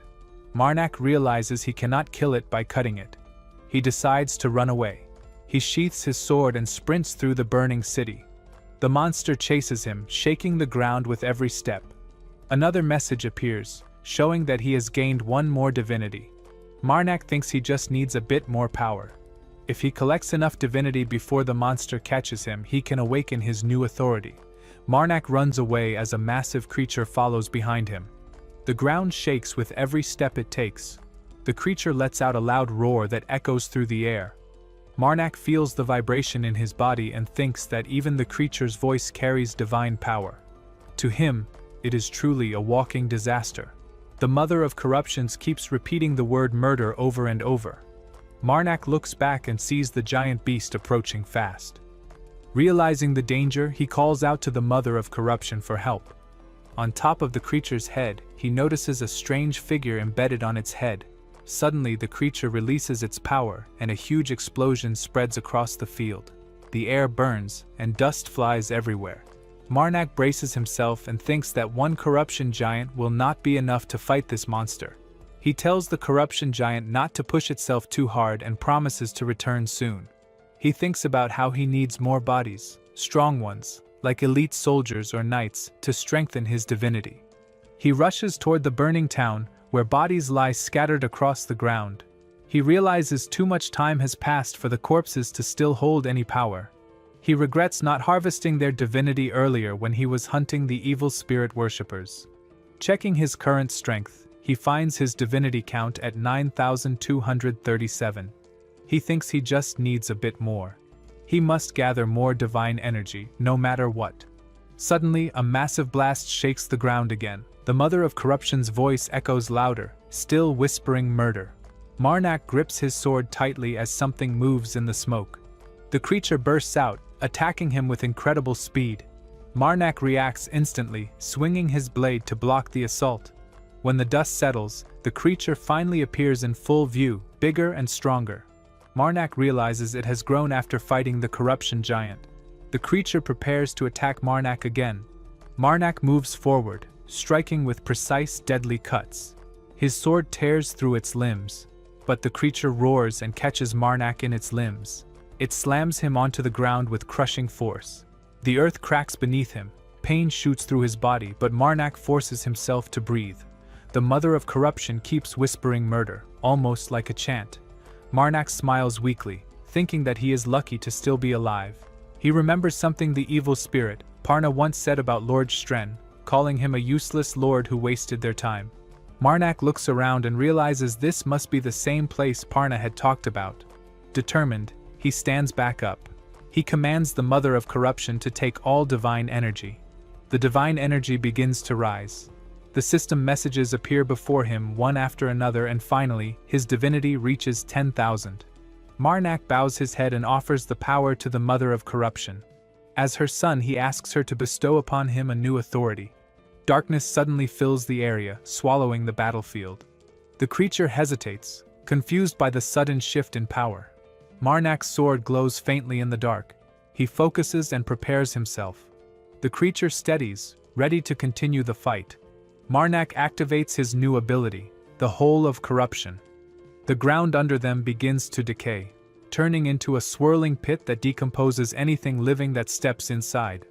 Marnak realizes he cannot kill it by cutting it. He decides to run away. He sheaths his sword and sprints through the burning city. The monster chases him, shaking the ground with every step. Another message appears, showing that he has gained 1 more divinity. Marnak thinks he just needs a bit more power. If he collects enough divinity before the monster catches him, he can awaken his new authority. Marnak runs away as a massive creature follows behind him. The ground shakes with every step it takes. The creature lets out a loud roar that echoes through the air. Marnak feels the vibration in his body and thinks that even the creature's voice carries divine power. To him, it is truly a walking disaster. The mother of corruptions keeps repeating the word murder over and over. Marnak looks back and sees the giant beast approaching fast. Realizing the danger, he calls out to the mother of corruption for help. On top of the creature's head, he notices a strange figure embedded on its head. Suddenly, the creature releases its power, and a huge explosion spreads across the field. The air burns, and dust flies everywhere. Marnak braces himself and thinks that 1 corruption giant will not be enough to fight this monster. He tells the corruption giant not to push itself too hard and promises to return soon. He thinks about how he needs more bodies, strong ones, like elite soldiers or knights, to strengthen his divinity. He rushes toward the burning town, where bodies lie scattered across the ground. He realizes too much time has passed for the corpses to still hold any power. He regrets not harvesting their divinity earlier when he was hunting the evil spirit worshippers. Checking his current strength, he He finds his divinity count at 9,237. He thinks he just needs a bit more. He must gather more divine energy, no matter what. Suddenly, a massive blast shakes the ground again. The mother of corruption's voice echoes louder, still whispering murder. Marnak grips his sword tightly as something moves in the smoke. The creature bursts out, attacking him with incredible speed. Marnak reacts instantly, swinging his blade to block the assault. When the dust settles, the creature finally appears in full view, bigger and stronger. Marnak realizes it has grown after fighting the corruption giant. The creature prepares to attack Marnak again. Marnak moves forward, striking with precise, deadly cuts. His sword tears through its limbs, but the creature roars and catches Marnak in its limbs. It slams him onto the ground with crushing force. The earth cracks beneath him, pain shoots through his body, but Marnak forces himself to breathe. The mother of corruption keeps whispering murder, almost like a chant. Marnak smiles weakly, thinking that he is lucky to still be alive. He remembers something the evil spirit, Parna, once said about Lord Stren, calling him a useless lord who wasted their time. Marnak looks around and realizes this must be the same place Parna had talked about. Determined, he stands back up. He commands the mother of corruption to take all divine energy. The divine energy begins to rise. The system messages appear before him one after another, and finally, his divinity reaches 10,000. Marnak bows his head and offers the power to the mother of corruption. As her son, he asks her to bestow upon him a new authority. Darkness suddenly fills the area, swallowing the battlefield. The creature hesitates, confused by the sudden shift in power. Marnak's sword glows faintly in the dark. He focuses and prepares himself. The creature steadies, ready to continue the fight. Marnak activates his new ability, the Hole of Corruption. The ground under them begins to decay, turning into a swirling pit that decomposes anything living that steps inside.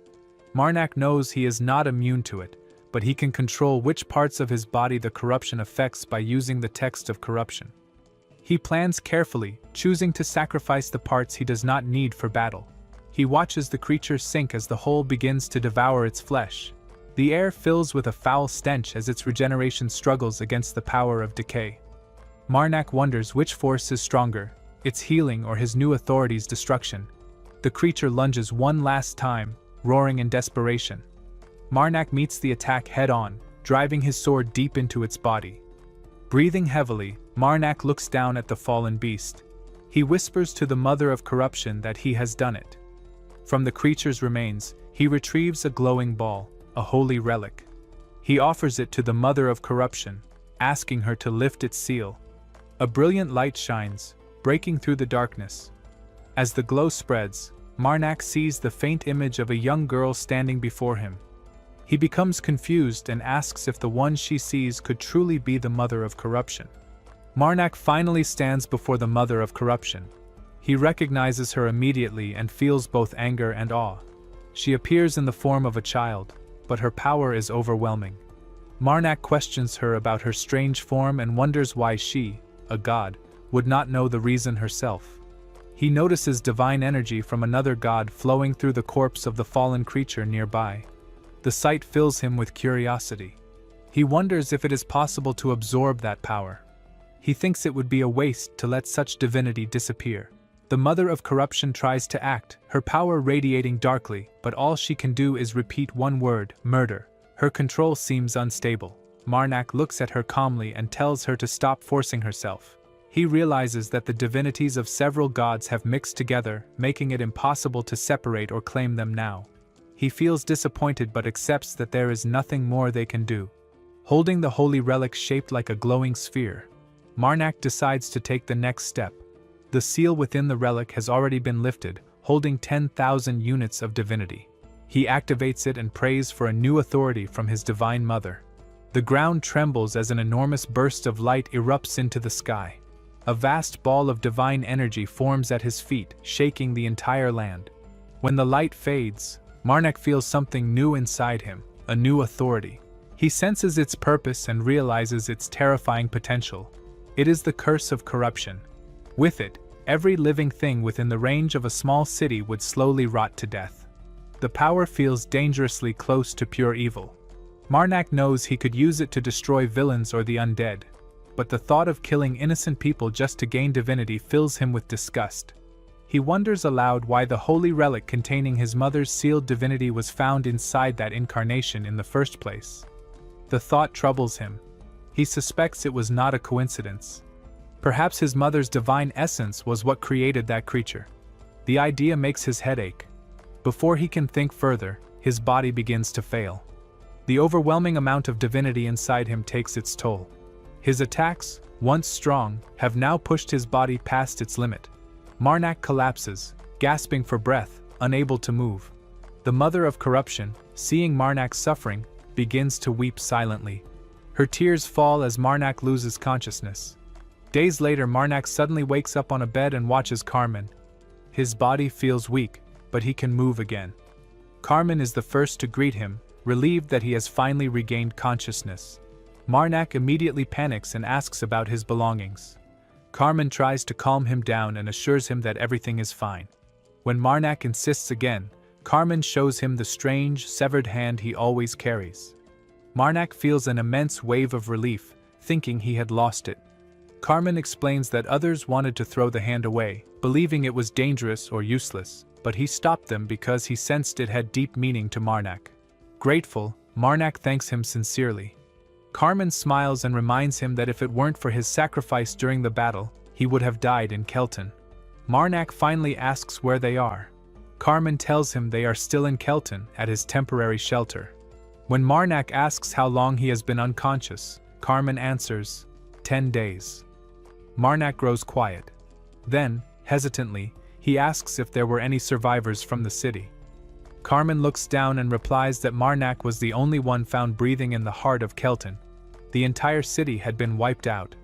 Marnak knows he is not immune to it, but he can control which parts of his body the corruption affects by using the text of corruption. He plans carefully, choosing to sacrifice the parts he does not need for battle. He watches the creature sink as the hole begins to devour its flesh. The air fills with a foul stench as its regeneration struggles against the power of decay. Marnak wonders which force is stronger, its healing or his new authority's destruction. The creature lunges one last time, roaring in desperation. Marnak meets the attack head-on, driving his sword deep into its body. Breathing heavily, Marnak looks down at the fallen beast. He whispers to the mother of corruption that he has done it. From the creature's remains, he retrieves a glowing ball, a holy relic. He offers it to the mother of corruption, asking her to lift its seal. A brilliant light shines, breaking through the darkness. As the glow spreads, Marnak sees the faint image of a young girl standing before him. He becomes confused and asks if the one she sees could truly be the mother of corruption. Marnak finally stands before the mother of corruption. He recognizes her immediately and feels both anger and awe. She appears in the form of a child, but her power is overwhelming. Marnak questions her about her strange form and wonders why she, a god, would not know the reason herself. He notices divine energy from another god flowing through the corpse of the fallen creature nearby. The sight fills him with curiosity. He wonders if it is possible to absorb that power. He thinks it would be a waste to let such divinity disappear. The mother of corruption tries to act, her power radiating darkly, but all she can do is repeat one word, murder. Her control seems unstable. Marnak looks at her calmly and tells her to stop forcing herself. He realizes that the divinities of several gods have mixed together, making it impossible to separate or claim them now. He feels disappointed but accepts that there is nothing more they can do. Holding the holy relic shaped like a glowing sphere, Marnak decides to take the next step. The seal within the relic has already been lifted, holding 10,000 units of divinity. He activates it and prays for a new authority from his divine mother. The ground trembles as an enormous burst of light erupts into the sky. A vast ball of divine energy forms at his feet, shaking the entire land. When the light fades, Marnak feels something new inside him, a new authority. He senses its purpose and realizes its terrifying potential. It is the curse of corruption. With it, every living thing within the range of a small city would slowly rot to death. The power feels dangerously close to pure evil. Marnak knows he could use it to destroy villains or the undead, but the thought of killing innocent people just to gain divinity fills him with disgust. He wonders aloud why the holy relic containing his mother's sealed divinity was found inside that incarnation in the first place. The thought troubles him. He suspects it was not a coincidence. Perhaps his mother's divine essence was what created that creature. The idea makes his head ache. Before he can think further, his body begins to fail. The overwhelming amount of divinity inside him takes its toll. His attacks, once strong, have now pushed his body past its limit. Marnak collapses, gasping for breath, unable to move. The mother of corruption, seeing Marnak's suffering, begins to weep silently. Her tears fall as Marnak loses consciousness. Days later, Marnak suddenly wakes up on a bed and watches Carmen. His body feels weak, but he can move again. Carmen is the first to greet him, relieved that he has finally regained consciousness. Marnak immediately panics and asks about his belongings. Carmen tries to calm him down and assures him that everything is fine. When Marnak insists again, Carmen shows him the strange, severed hand he always carries. Marnak feels an immense wave of relief, thinking he had lost it. Carmen explains that others wanted to throw the hand away, believing it was dangerous or useless, but he stopped them because he sensed it had deep meaning to Marnak. Grateful, Marnak thanks him sincerely. Carmen smiles and reminds him that if it weren't for his sacrifice during the battle, he would have died in Kelton. Marnak finally asks where they are. Carmen tells him they are still in Kelton, at his temporary shelter. When Marnak asks how long he has been unconscious, Carmen answers, 10 days. Marnak grows quiet. Then, hesitantly, he asks if there were any survivors from the city. Carmen looks down and replies that Marnak was the only one found breathing in the heart of Kelton. The entire city had been wiped out.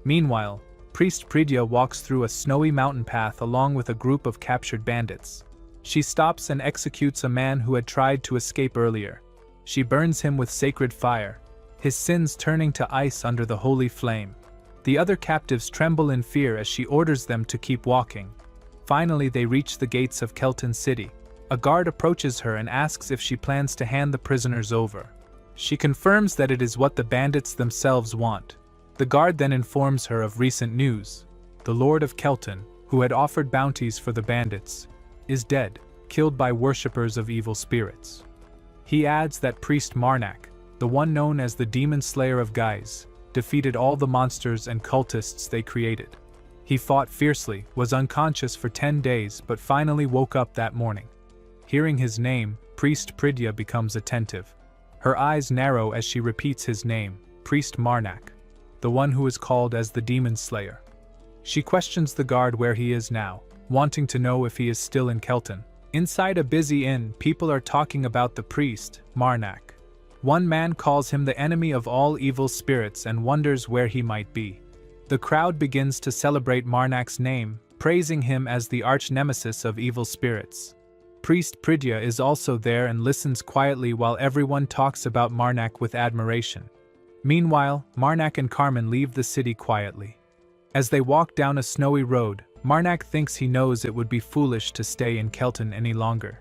Meanwhile, Priest Pridya walks through a snowy mountain path along with a group of captured bandits. She stops and executes a man who had tried to escape earlier. She burns him with sacred fire, his sins turning to ice under the holy flame. The other captives tremble in fear as she orders them to keep walking. Finally, they reach the gates of Kelton City. A guard approaches her and asks if she plans to hand the prisoners over. She confirms that it is what the bandits themselves want. The guard then informs her of recent news. The Lord of Kelton, who had offered bounties for the bandits, is dead, killed by worshippers of evil spirits. He adds that Priest Marnak, the one known as the Demon Slayer of Guise, defeated all the monsters and cultists they created. He fought fiercely, was unconscious for 10 days but finally woke up that morning. Hearing his name, Priest Pridya becomes attentive. Her eyes narrow as she repeats his name, Priest Marnak, the one who is called as the Demon Slayer. She questions the guard where he is now, wanting to know if he is still in Kelton. Inside a busy inn, people are talking about the priest, Marnak. One man calls him the enemy of all evil spirits and wonders where he might be. The crowd begins to celebrate Marnak's name, praising him as the arch-nemesis of evil spirits. Priest Pridya is also there and listens quietly while everyone talks about Marnak with admiration. Meanwhile, Marnak and Carmen leave the city quietly. As they walk down a snowy road, Marnak thinks he knows it would be foolish to stay in Kelton any longer.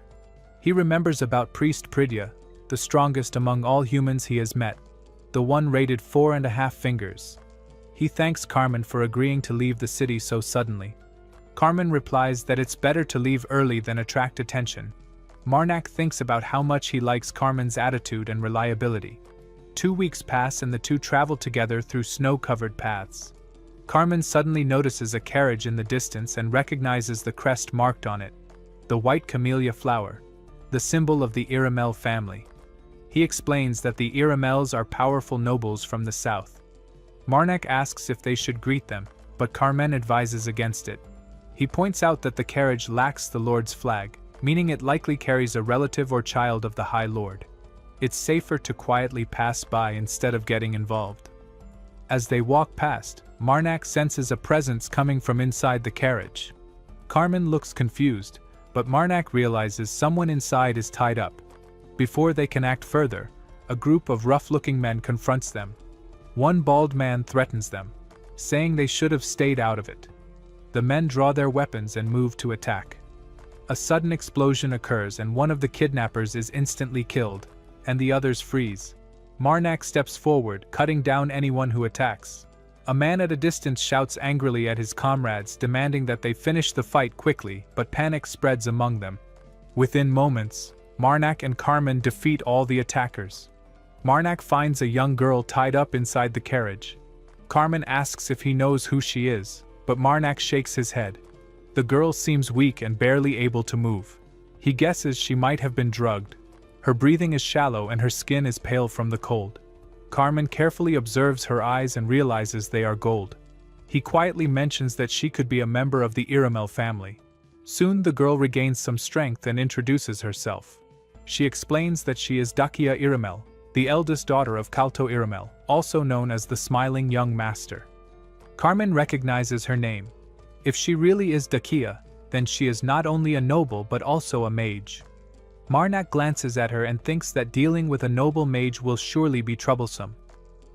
He remembers about Priest Pridya, the strongest among all humans he has met, the one rated 4.5 fingers. He thanks Carmen for agreeing to leave the city so suddenly. Carmen replies that it's better to leave early than attract attention. Marnak thinks about how much he likes Carmen's attitude and reliability. 2 weeks pass and the two travel together through snow-covered paths. Carmen suddenly notices a carriage in the distance and recognizes the crest marked on it, the white camellia flower, the symbol of the Iramel family. He explains that the Iramels are powerful nobles from the south. Marnak asks if they should greet them, but Carmen advises against it. He points out that the carriage lacks the Lord's flag, meaning it likely carries a relative or child of the High Lord. It's safer to quietly pass by instead of getting involved. As they walk past, Marnak senses a presence coming from inside the carriage. Carmen looks confused, but Marnak realizes someone inside is tied up. Before they can act further, a group of rough-looking men confronts them. One bald man threatens them, saying they should have stayed out of it. The men draw their weapons and move to attack. A sudden explosion occurs and one of the kidnappers is instantly killed, and the others freeze. Marnak steps forward, cutting down anyone who attacks. A man at a distance shouts angrily at his comrades, demanding that they finish the fight quickly, but panic spreads among them. Within moments, Marnak and Carmen defeat all the attackers. Marnak finds a young girl tied up inside the carriage. Carmen asks if he knows who she is, but Marnak shakes his head. The girl seems weak and barely able to move. He guesses she might have been drugged. Her breathing is shallow and her skin is pale from the cold. Carmen carefully observes her eyes and realizes they are gold. He quietly mentions that she could be a member of the Iramel family. Soon the girl regains some strength and introduces herself. She explains that she is Dakia Iramel, the eldest daughter of Kalto Iramel, also known as the Smiling Young Master. Carmen recognizes her name. If she really is Dakia, then she is not only a noble but also a mage. Marnak glances at her and thinks that dealing with a noble mage will surely be troublesome.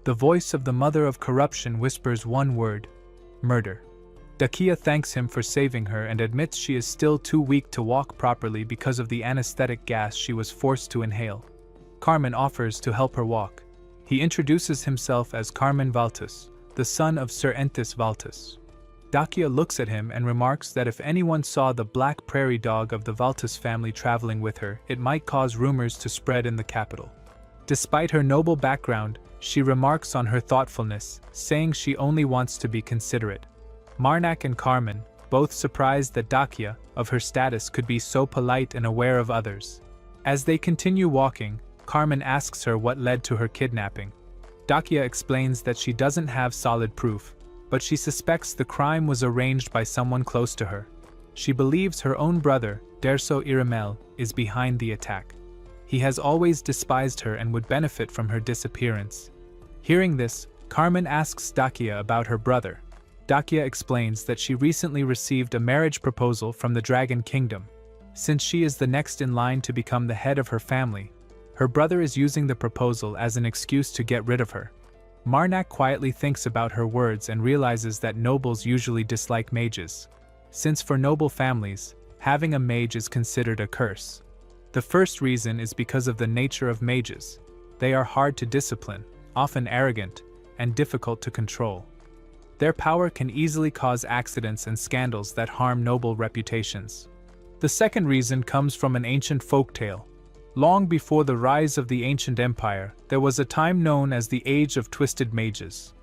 The voice of the mother of corruption whispers one word: murder. Dakia thanks him for saving her and admits she is still too weak to walk properly because of the anesthetic gas she was forced to inhale. Carmen offers to help her walk. He introduces himself as Carmen Valtus, the son of Sir Entis Valtus. Dakia looks at him and remarks that if anyone saw the black prairie dog of the Valtus family traveling with her, it might cause rumors to spread in the capital. Despite her noble background, she remarks on her thoughtfulness, saying she only wants to be considerate. Marnak and Carmen, both surprised that Dakia, of her status, could be so polite and aware of others. As they continue walking, Carmen asks her what led to her kidnapping. Dakia explains that she doesn't have solid proof, but she suspects the crime was arranged by someone close to her. She believes her own brother, Derso Iramel, is behind the attack. He has always despised her and would benefit from her disappearance. Hearing this, Carmen asks Dakia about her brother. Dakia explains that she recently received a marriage proposal from the Dragon Kingdom. Since she is the next in line to become the head of her family, her brother is using the proposal as an excuse to get rid of her. Marnak quietly thinks about her words and realizes that nobles usually dislike mages, since for noble families, having a mage is considered a curse. The first reason is because of the nature of mages. They are hard to discipline, often arrogant, and difficult to control. Their power can easily cause accidents and scandals that harm noble reputations. The second reason comes from an ancient folktale. Long before the rise of the ancient empire, there was a time known as the Age of Twisted Mages.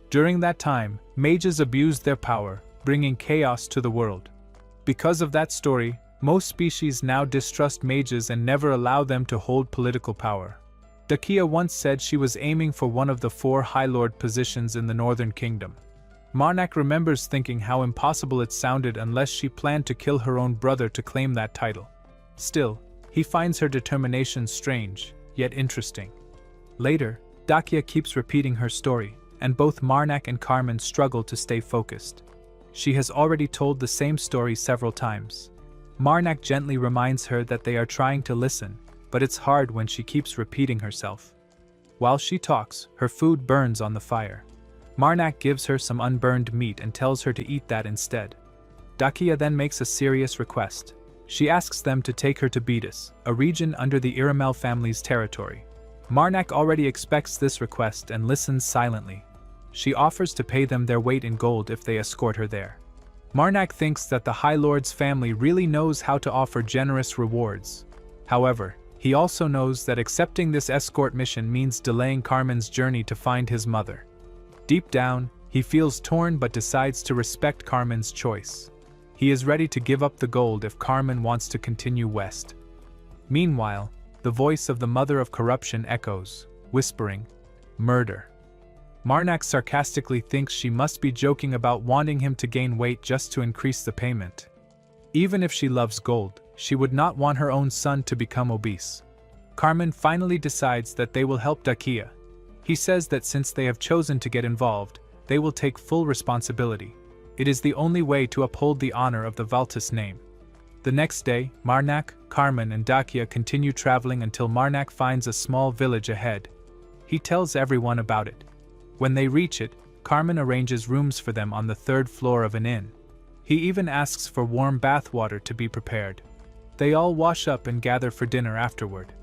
During that time, mages abused their power, bringing chaos to the world. Because of that story, most species now distrust mages and never allow them to hold political power. Dakia once said she was aiming for one of the 4 High Lord positions in the Northern Kingdom. Marnak remembers thinking how impossible it sounded unless she planned to kill her own brother to claim that title. Still, he finds her determination strange, yet interesting. Later, Dakia keeps repeating her story, and both Marnak and Carmen struggle to stay focused. She has already told the same story several times. Marnak gently reminds her that they are trying to listen, but it's hard when she keeps repeating herself. While she talks, her food burns on the fire. Marnak gives her some unburned meat and tells her to eat that instead. Dakia then makes a serious request. She asks them to take her to Betis, a region under the Iramel family's territory. Marnak already expects this request and listens silently. She offers to pay them their weight in gold if they escort her there. Marnak thinks that the High Lord's family really knows how to offer generous rewards. However, he also knows that accepting this escort mission means delaying Carmen's journey to find his mother. Deep down, he feels torn but decides to respect Carmen's choice. He is ready to give up the gold if Carmen wants to continue west. Meanwhile, the voice of the mother of corruption echoes, whispering, "Murder." Marnak sarcastically thinks she must be joking about wanting him to gain weight just to increase the payment. Even if she loves gold, she would not want her own son to become obese. Carmen finally decides that they will help Dakia. He says that since they have chosen to get involved, they will take full responsibility. It is the only way to uphold the honor of the Valtus name. The next day, Marnak, Carmen and Dakia continue traveling until Marnak finds a small village ahead. He tells everyone about it. When they reach it, Carmen arranges rooms for them on the 3rd floor of an inn. He even asks for warm bath water to be prepared. They all wash up and gather for dinner afterward.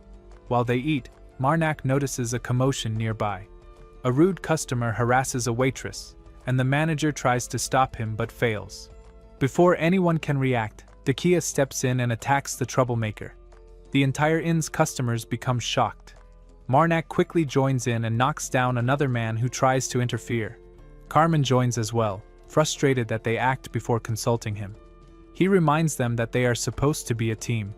While they eat, Marnak notices a commotion nearby. A rude customer harasses a waitress, and the manager tries to stop him but fails. Before anyone can react, Dakia steps in and attacks the troublemaker. The entire inn's customers become shocked. Marnak quickly joins in and knocks down another man who tries to interfere. Carmen joins as well, frustrated that they act before consulting him. He reminds them that they are supposed to be a team.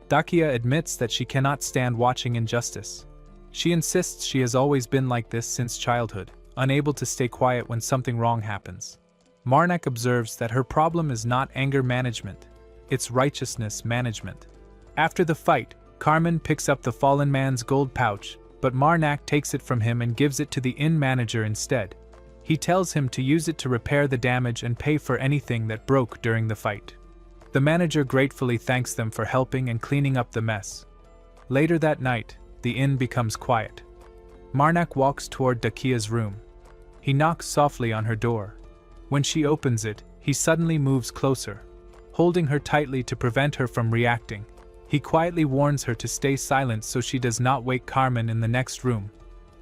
Dakia admits that she cannot stand watching injustice. She insists she has always been like this since childhood, unable to stay quiet when something wrong happens. Marnak observes that her problem is not anger management, it's righteousness management. After the fight, Carmen picks up the fallen man's gold pouch, but Marnak takes it from him and gives it to the inn manager instead. He tells him to use it to repair the damage and pay for anything that broke during the fight. The manager gratefully thanks them for helping and cleaning up the mess. Later that night, the inn becomes quiet. Marnak walks toward Dakia's room. He knocks softly on her door. When she opens it, he suddenly moves closer, holding her tightly to prevent her from reacting. He quietly warns her to stay silent so she does not wake Carmen in the next room.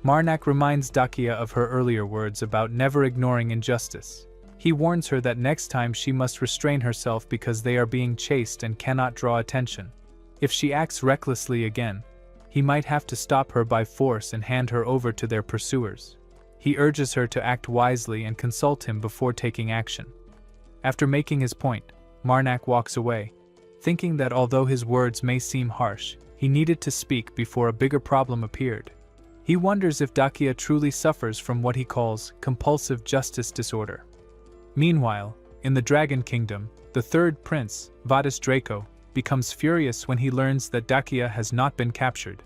Marnak reminds Dakia of her earlier words about never ignoring injustice. He warns her that next time she must restrain herself because they are being chased and cannot draw attention. If she acts recklessly again, he might have to stop her by force and hand her over to their pursuers. He urges her to act wisely and consult him before taking action. After making his point, Marnak walks away, thinking that although his words may seem harsh, he needed to speak before a bigger problem appeared. He wonders if Dakia truly suffers from what he calls compulsive justice disorder. Meanwhile, in the Dragon Kingdom, the third prince, Vadis Draco, becomes furious when he learns that Dakia has not been captured.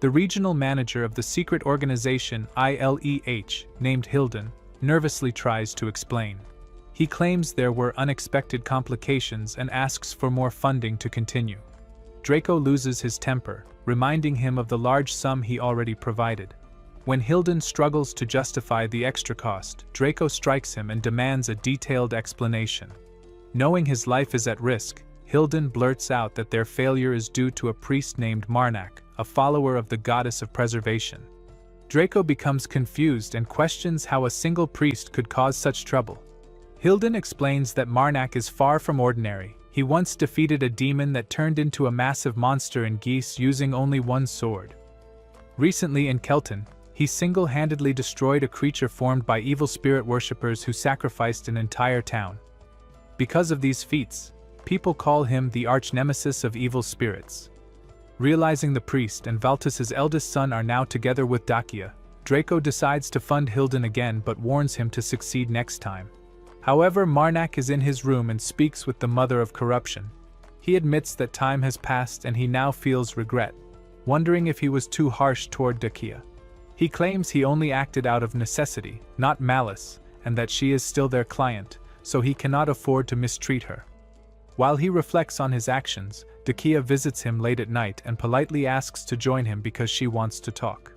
The regional manager of the secret organization ILEH, named Hilden, nervously tries to explain. He claims there were unexpected complications and asks for more funding to continue. Draco loses his temper, reminding him of the large sum he already provided. When Hilden struggles to justify the extra cost, Draco strikes him and demands a detailed explanation. Knowing his life is at risk, Hilden blurts out that their failure is due to a priest named Marnak, a follower of the goddess of preservation. Draco becomes confused and questions how a single priest could cause such trouble. Hilden explains that Marnak is far from ordinary. He once defeated a demon that turned into a massive monster in geese using only one sword. Recently in Kelton, he single-handedly destroyed a creature formed by evil spirit worshippers who sacrificed an entire town. Because of these feats, people call him the arch-nemesis of evil spirits. Realizing the priest and Valtus's eldest son are now together with Dakia, Draco decides to fund Hilden again but warns him to succeed next time. However, Marnak is in his room and speaks with the mother of corruption. He admits that time has passed and he now feels regret, wondering if he was too harsh toward Dakia. He claims he only acted out of necessity, not malice, and that she is still their client, so he cannot afford to mistreat her. While he reflects on his actions, Dakia visits him late at night and politely asks to join him because she wants to talk.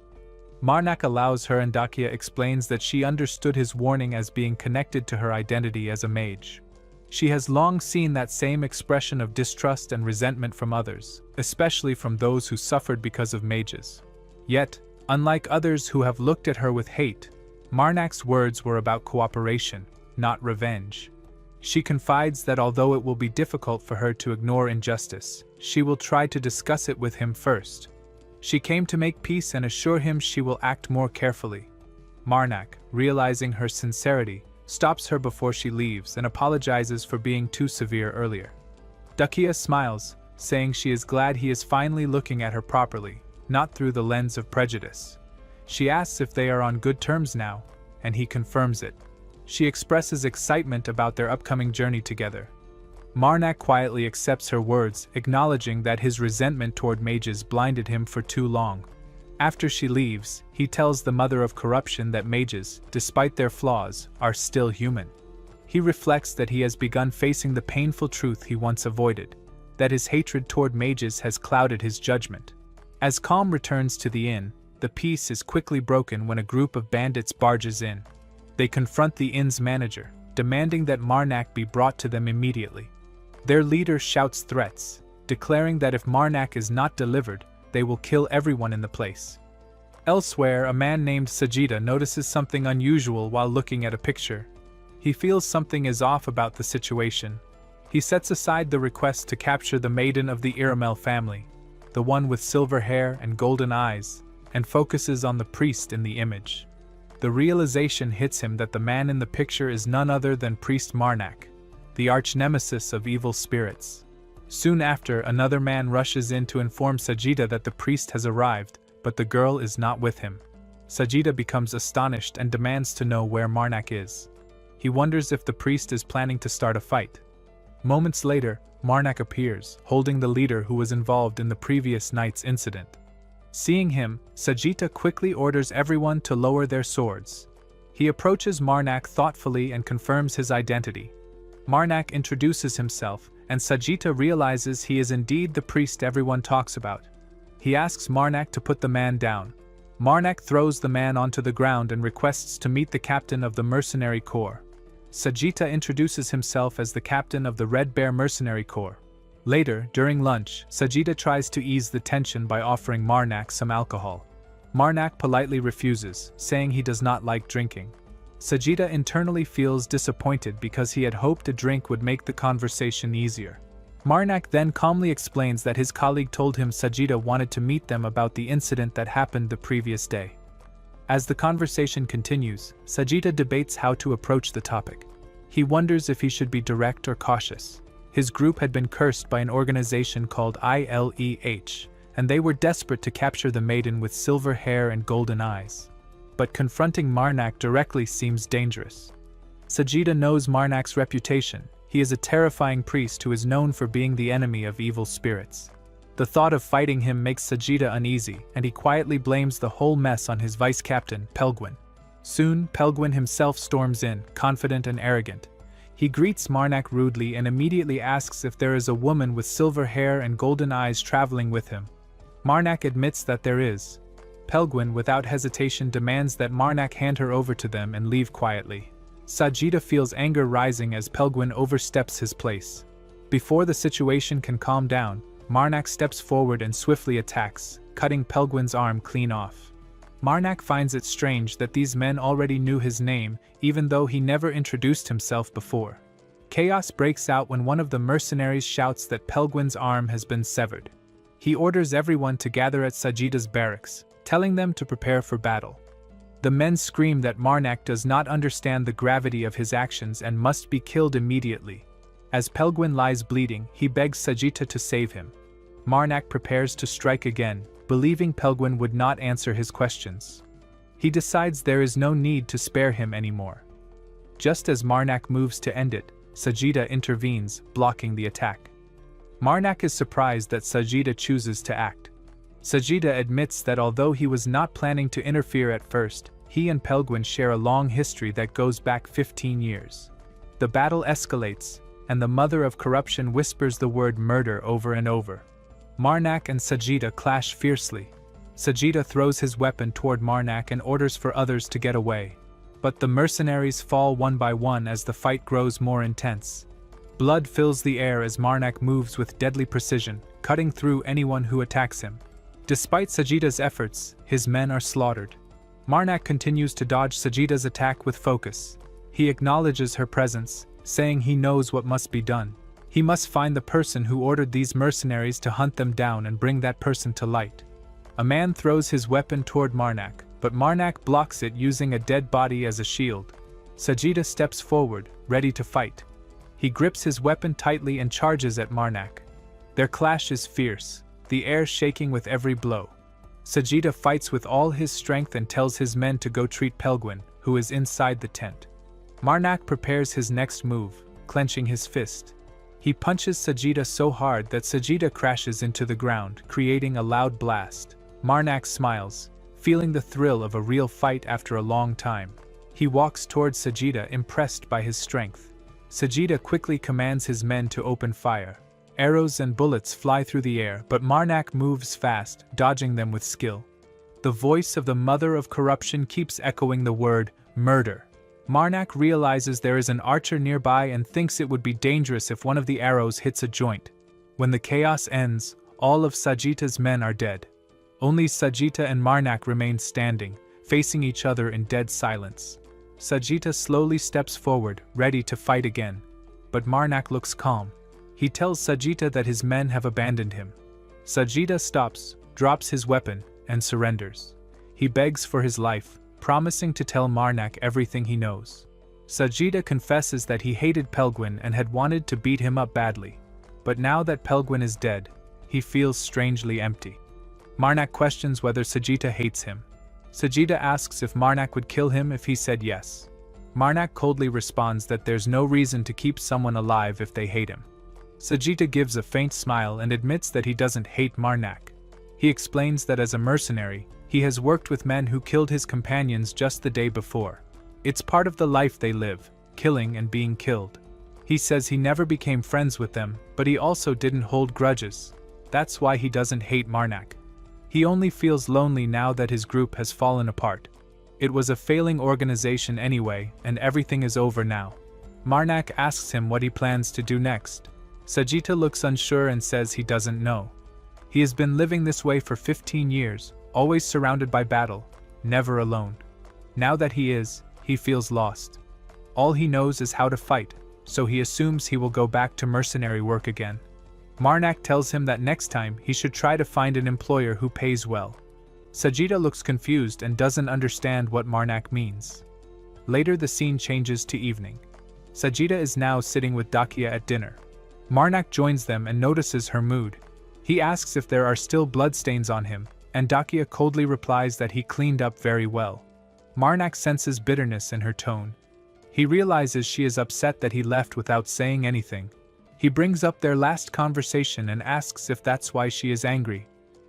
Marnak allows her and Dakia explains that she understood his warning as being connected to her identity as a mage. She has long seen that same expression of distrust and resentment from others, especially from those who suffered because of mages. Yet, unlike others who have looked at her with hate, Marnak's words were about cooperation, not revenge. She confides that although it will be difficult for her to ignore injustice, she will try to discuss it with him first. She came to make peace and assure him she will act more carefully. Marnak, realizing her sincerity, stops her before she leaves and apologizes for being too severe earlier. Dakia smiles, saying she is glad he is finally looking at her properly, not through the lens of prejudice. She asks if they are on good terms now, and he confirms it. She expresses excitement about their upcoming journey together. Marnak quietly accepts her words, acknowledging that his resentment toward mages blinded him for too long. After she leaves, he tells the mother of corruption that mages, despite their flaws, are still human. He reflects that he has begun facing the painful truth he once avoided, that his hatred toward mages has clouded his judgment. As calm returns to the inn, the peace is quickly broken when a group of bandits barges in. They confront the inn's manager, demanding that Marnak be brought to them immediately. Their leader shouts threats, declaring that if Marnak is not delivered, they will kill everyone in the place. Elsewhere, a man named Sajita notices something unusual while looking at a picture. He feels something is off about the situation. He sets aside the request to capture the maiden of the Iramel family, the one with silver hair and golden eyes, and focuses on the priest in the image. The realization hits him that the man in the picture is none other than Priest Marnak, the arch-nemesis of evil spirits. Soon after, another man rushes in to inform Sajita that the priest has arrived, but the girl is not with him. Sajita becomes astonished and demands to know where Marnak is. He wonders if the priest is planning to start a fight. Moments later, Marnak appears, holding the leader who was involved in the previous night's incident. Seeing him, Sajita quickly orders everyone to lower their swords. He approaches Marnak thoughtfully and confirms his identity. Marnak introduces himself, and Sajita realizes he is indeed the priest everyone talks about. He asks Marnak to put the man down. Marnak throws the man onto the ground and requests to meet the captain of the mercenary corps. Sajita introduces himself as the captain of the Red Bear Mercenary Corps. Later, during lunch, Sajita tries to ease the tension by offering Marnak some alcohol. Marnak politely refuses, saying he does not like drinking. Sajita internally feels disappointed because he had hoped a drink would make the conversation easier. Marnak then calmly explains that his colleague told him Sajita wanted to meet them about the incident that happened the previous day. As the conversation continues, Sajita debates how to approach the topic. He wonders if he should be direct or cautious. His group had been cursed by an organization called ILEH, and they were desperate to capture the maiden with silver hair and golden eyes. But confronting Marnak directly seems dangerous. Sajita knows Marnak's reputation. He is a terrifying priest who is known for being the enemy of evil spirits. The thought of fighting him makes Sajita uneasy, and he quietly blames the whole mess on his vice-captain, Pelgwin. Soon, Pelgwin himself storms in, confident and arrogant. He greets Marnak rudely and immediately asks if there is a woman with silver hair and golden eyes traveling with him. Marnak admits that there is. Pelgwin, without hesitation, demands that Marnak hand her over to them and leave quietly. Sajita feels anger rising as Pelgwin oversteps his place. Before the situation can calm down, Marnak steps forward and swiftly attacks, cutting Pelgwin's arm clean off. Marnak finds it strange that these men already knew his name, even though he never introduced himself before. Chaos breaks out when one of the mercenaries shouts that Pelgwin's arm has been severed. He orders everyone to gather at Sajita's barracks, telling them to prepare for battle. The men scream that Marnak does not understand the gravity of his actions and must be killed immediately. As Pelgwin lies bleeding, he begs Sajita to save him. Marnak prepares to strike again, believing Pelgwin would not answer his questions. He decides there is no need to spare him anymore. Just as Marnak moves to end it, Sajita intervenes, blocking the attack. Marnak is surprised that Sajita chooses to act. Sajita admits that although he was not planning to interfere at first, he and Pelgwin share a long history that goes back 15 years. The battle escalates, and the mother of corruption whispers the word murder over and over. Marnak and Sajita clash fiercely. Sajita throws his weapon toward Marnak and orders for others to get away. But the mercenaries fall one by one as the fight grows more intense. Blood fills the air as Marnak moves with deadly precision, cutting through anyone who attacks him. Despite Sajita's efforts, his men are slaughtered. Marnak continues to dodge Sajita's attack with focus. He acknowledges her presence, saying he knows what must be done. He must find the person who ordered these mercenaries to hunt them down and bring that person to light. A man throws his weapon toward Marnak, but Marnak blocks it using a dead body as a shield. Sajita steps forward, ready to fight. He grips his weapon tightly and charges at Marnak. Their clash is fierce, the air shaking with every blow. Sajita fights with all his strength and tells his men to go treat Pelgwin, who is inside the tent. Marnak prepares his next move, clenching his fist. He punches Sajita so hard that Sajita crashes into the ground, creating a loud blast. Marnak smiles, feeling the thrill of a real fight after a long time. He walks towards Sajita, impressed by his strength. Sajita quickly commands his men to open fire. Arrows and bullets fly through the air, but Marnak moves fast, dodging them with skill. The voice of the mother of corruption keeps echoing the word, murder. Marnak realizes there is an archer nearby and thinks it would be dangerous if one of the arrows hits a joint. When the chaos ends, all of Sajita's men are dead. Only Sajita and Marnak remain standing, facing each other in dead silence. Sajita slowly steps forward, ready to fight again. But Marnak looks calm. He tells Sajita that his men have abandoned him. Sajita stops, drops his weapon, and surrenders. He begs for his life, promising to tell Marnak everything he knows. Sajita confesses that he hated Pelguin and had wanted to beat him up badly. But now that Pelguin is dead, he feels strangely empty. Marnak questions whether Sajita hates him. Sajita asks if Marnak would kill him if he said yes. Marnak coldly responds that there's no reason to keep someone alive if they hate him. Sajita gives a faint smile and admits that he doesn't hate Marnak. He explains that as a mercenary, he has worked with men who killed his companions just the day before. It's part of the life they live, killing and being killed. He says he never became friends with them, but he also didn't hold grudges. That's why he doesn't hate Marnak. He only feels lonely now that his group has fallen apart. It was a failing organization anyway, and everything is over now. Marnak asks him what he plans to do next. Sajita looks unsure and says he doesn't know. He has been living this way for 15 years, always surrounded by battle, never alone. Now that he feels lost. All he knows is how to fight, so he assumes he will go back to mercenary work again. Marnak tells him that next time he should try to find an employer who pays well. Sajita looks confused and doesn't understand what Marnak means. Later the scene changes to evening. Sajita is now sitting with Dakia at dinner. Marnak joins them and notices her mood. He asks if there are still bloodstains on him, and Dakia coldly replies that he cleaned up very well. Marnak senses bitterness in her tone. He realizes she is upset that he left without saying anything. He brings up their last conversation and asks if that's why she is angry.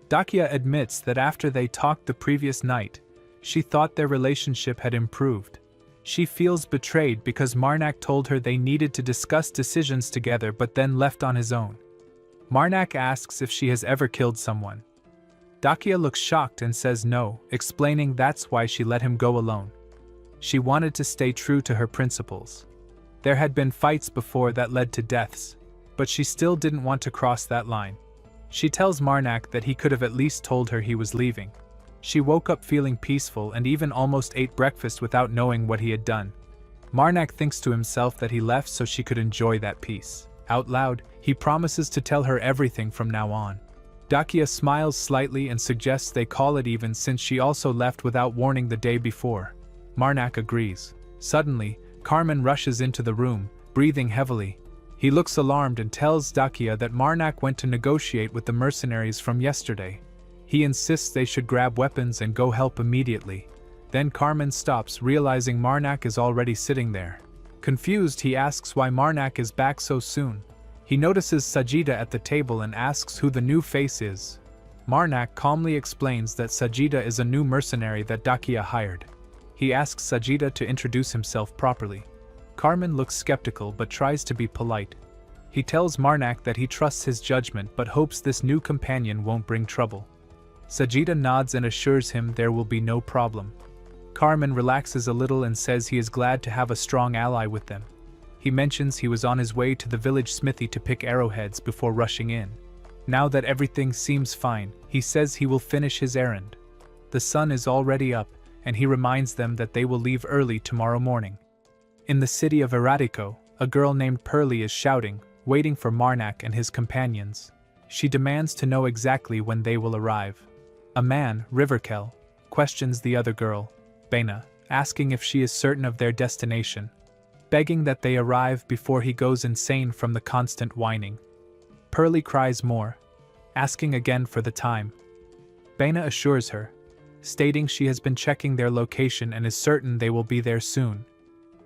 Dakia admits that after they talked the previous night, she thought their relationship had improved. She feels betrayed because Marnak told her they needed to discuss decisions together but then left on his own. Marnak asks if she has ever killed someone. Dakia looks shocked and says no, explaining that's why she let him go alone. She wanted to stay true to her principles. There had been fights before that led to deaths, but she still didn't want to cross that line. She tells Marnak that he could have at least told her he was leaving. She woke up feeling peaceful and even almost ate breakfast without knowing what he had done. Marnak thinks to himself that he left so she could enjoy that peace. Out loud, he promises to tell her everything from now on. Dakia smiles slightly and suggests they call it even since she also left without warning the day before. Marnak agrees. Suddenly, Carmen rushes into the room, breathing heavily. He looks alarmed and tells Dakia that Marnak went to negotiate with the mercenaries from yesterday. He insists they should grab weapons and go help immediately. Then Carmen stops, realizing Marnak is already sitting there. Confused, he asks why Marnak is back so soon. He notices Sajita at the table and asks who the new face is. Marnak calmly explains that Sajita is a new mercenary that Dakia hired. He asks Sajita to introduce himself properly. Carmen looks skeptical but tries to be polite. He tells Marnak that he trusts his judgment but hopes this new companion won't bring trouble. Sajita nods and assures him there will be no problem. Carmen relaxes a little and says he is glad to have a strong ally with them. He mentions he was on his way to the village smithy to pick arrowheads before rushing in. Now that everything seems fine, he says he will finish his errand. The sun is already up, and he reminds them that they will leave early tomorrow morning. In the city of Eratico, a girl named Pearly is shouting, waiting for Marnak and his companions. She demands to know exactly when they will arrive. A man, Riverkel, questions the other girl, Bena, asking if she is certain of their destination, begging that they arrive before he goes insane from the constant whining. Pearly cries more, asking again for the time. Bena assures her, stating she has been checking their location and is certain they will be there soon.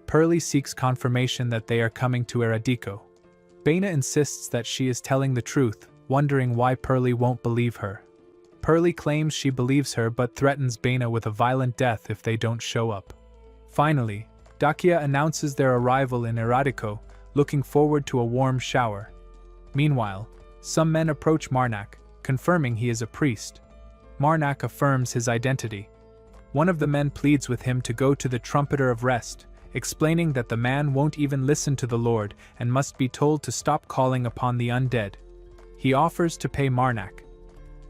Pearly seeks confirmation that they are coming to Eradico. Bena insists that she is telling the truth, wondering why Pearly won't believe her. Pearly claims she believes her but threatens Bena with a violent death if they don't show up. Finally, Dakia announces their arrival in Eradico, looking forward to a warm shower. Meanwhile, some men approach Marnak, confirming he is a priest. Marnak affirms his identity. One of the men pleads with him to go to the Trumpeter of Rest, explaining that the man won't even listen to the Lord and must be told to stop calling upon the undead. He offers to pay Marnak.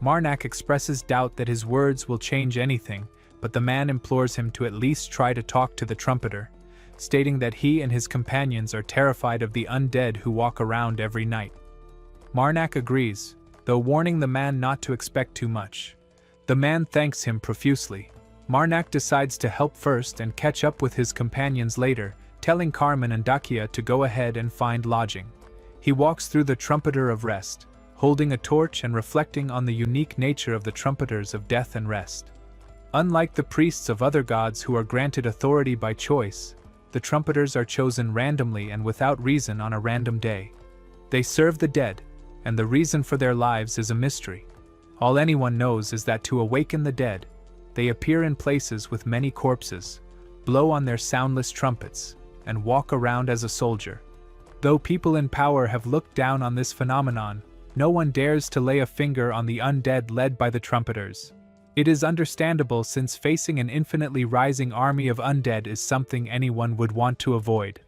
Marnak expresses doubt that his words will change anything, but the man implores him to at least try to talk to the trumpeter, stating that he and his companions are terrified of the undead who walk around every night. Marnak agrees, though warning the man not to expect too much. The man thanks him profusely. Marnak decides to help first and catch up with his companions later, telling Carmen and Dakia to go ahead and find lodging. He walks through the Trumpeter of Rest, holding a torch and reflecting on the unique nature of the Trumpeters of Death and Rest. Unlike the priests of other gods who are granted authority by choice, the Trumpeters are chosen randomly and without reason on a random day. They serve the dead, and the reason for their lives is a mystery. All anyone knows is that to awaken the dead, they appear in places with many corpses, blow on their soundless trumpets, and walk around as a soldier. Though people in power have looked down on this phenomenon, no one dares to lay a finger on the undead led by the Trumpeters. It is understandable since facing an infinitely rising army of undead is something anyone would want to avoid.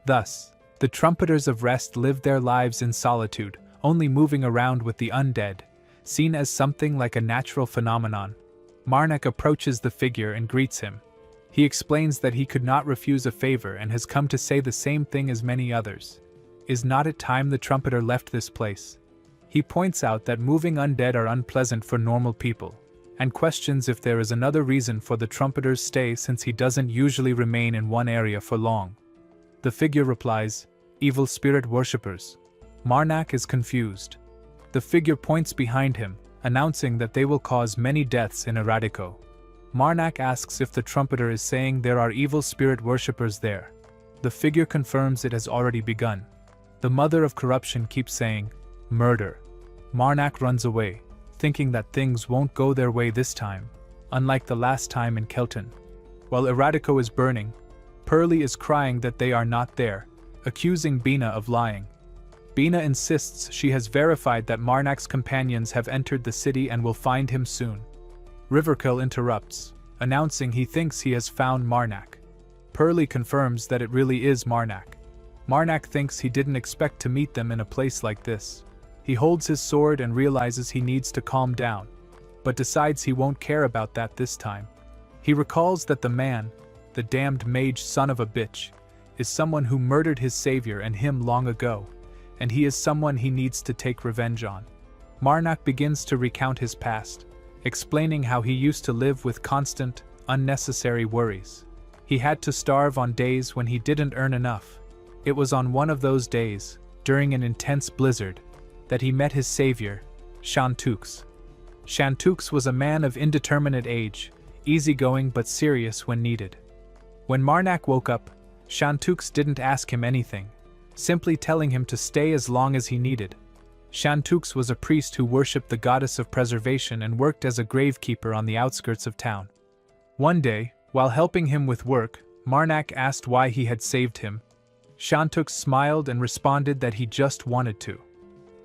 Thus, the Trumpeters of Rest live their lives in solitude, only moving around with the undead, seen as something like a natural phenomenon. Marnak approaches the figure and greets him. He explains that he could not refuse a favor and has come to say the same thing as many others. Is not it time the trumpeter left this place? He points out that moving undead are unpleasant for normal people, and questions if there is another reason for the trumpeter's stay since he doesn't usually remain in one area for long. The figure replies, "Evil spirit worshippers." Marnak is confused. The figure points behind him, announcing that they will cause many deaths in Eradico. Marnak asks if the trumpeter is saying there are evil spirit worshippers there. The figure confirms it has already begun. The mother of corruption keeps saying, "Murder." Marnak runs away, thinking that things won't go their way this time, unlike the last time in Kelton. While Eradico is burning, Pearly is crying that they are not there, accusing Bina of lying. Bina insists she has verified that Marnak's companions have entered the city and will find him soon. Riverkill interrupts, announcing he thinks he has found Marnak. Pearly confirms that it really is Marnak. Marnak thinks he didn't expect to meet them in a place like this. He holds his sword and realizes he needs to calm down, but decides he won't care about that this time. He recalls that the man, the damned mage son of a bitch, is someone who murdered his savior and him long ago, and he is someone he needs to take revenge on. Marnak begins to recount his past, explaining how he used to live with constant, unnecessary worries. He had to starve on days when he didn't earn enough. It was on one of those days, during an intense blizzard, that he met his savior, Shantux. Shantux was a man of indeterminate age, easygoing but serious when needed. When Marnak woke up, Shantux didn't ask him anything, simply telling him to stay as long as he needed. Shantux was a priest who worshipped the goddess of preservation and worked as a gravekeeper on the outskirts of town. One day, while helping him with work, Marnak asked why he had saved him. Shantux smiled and responded that he just wanted to.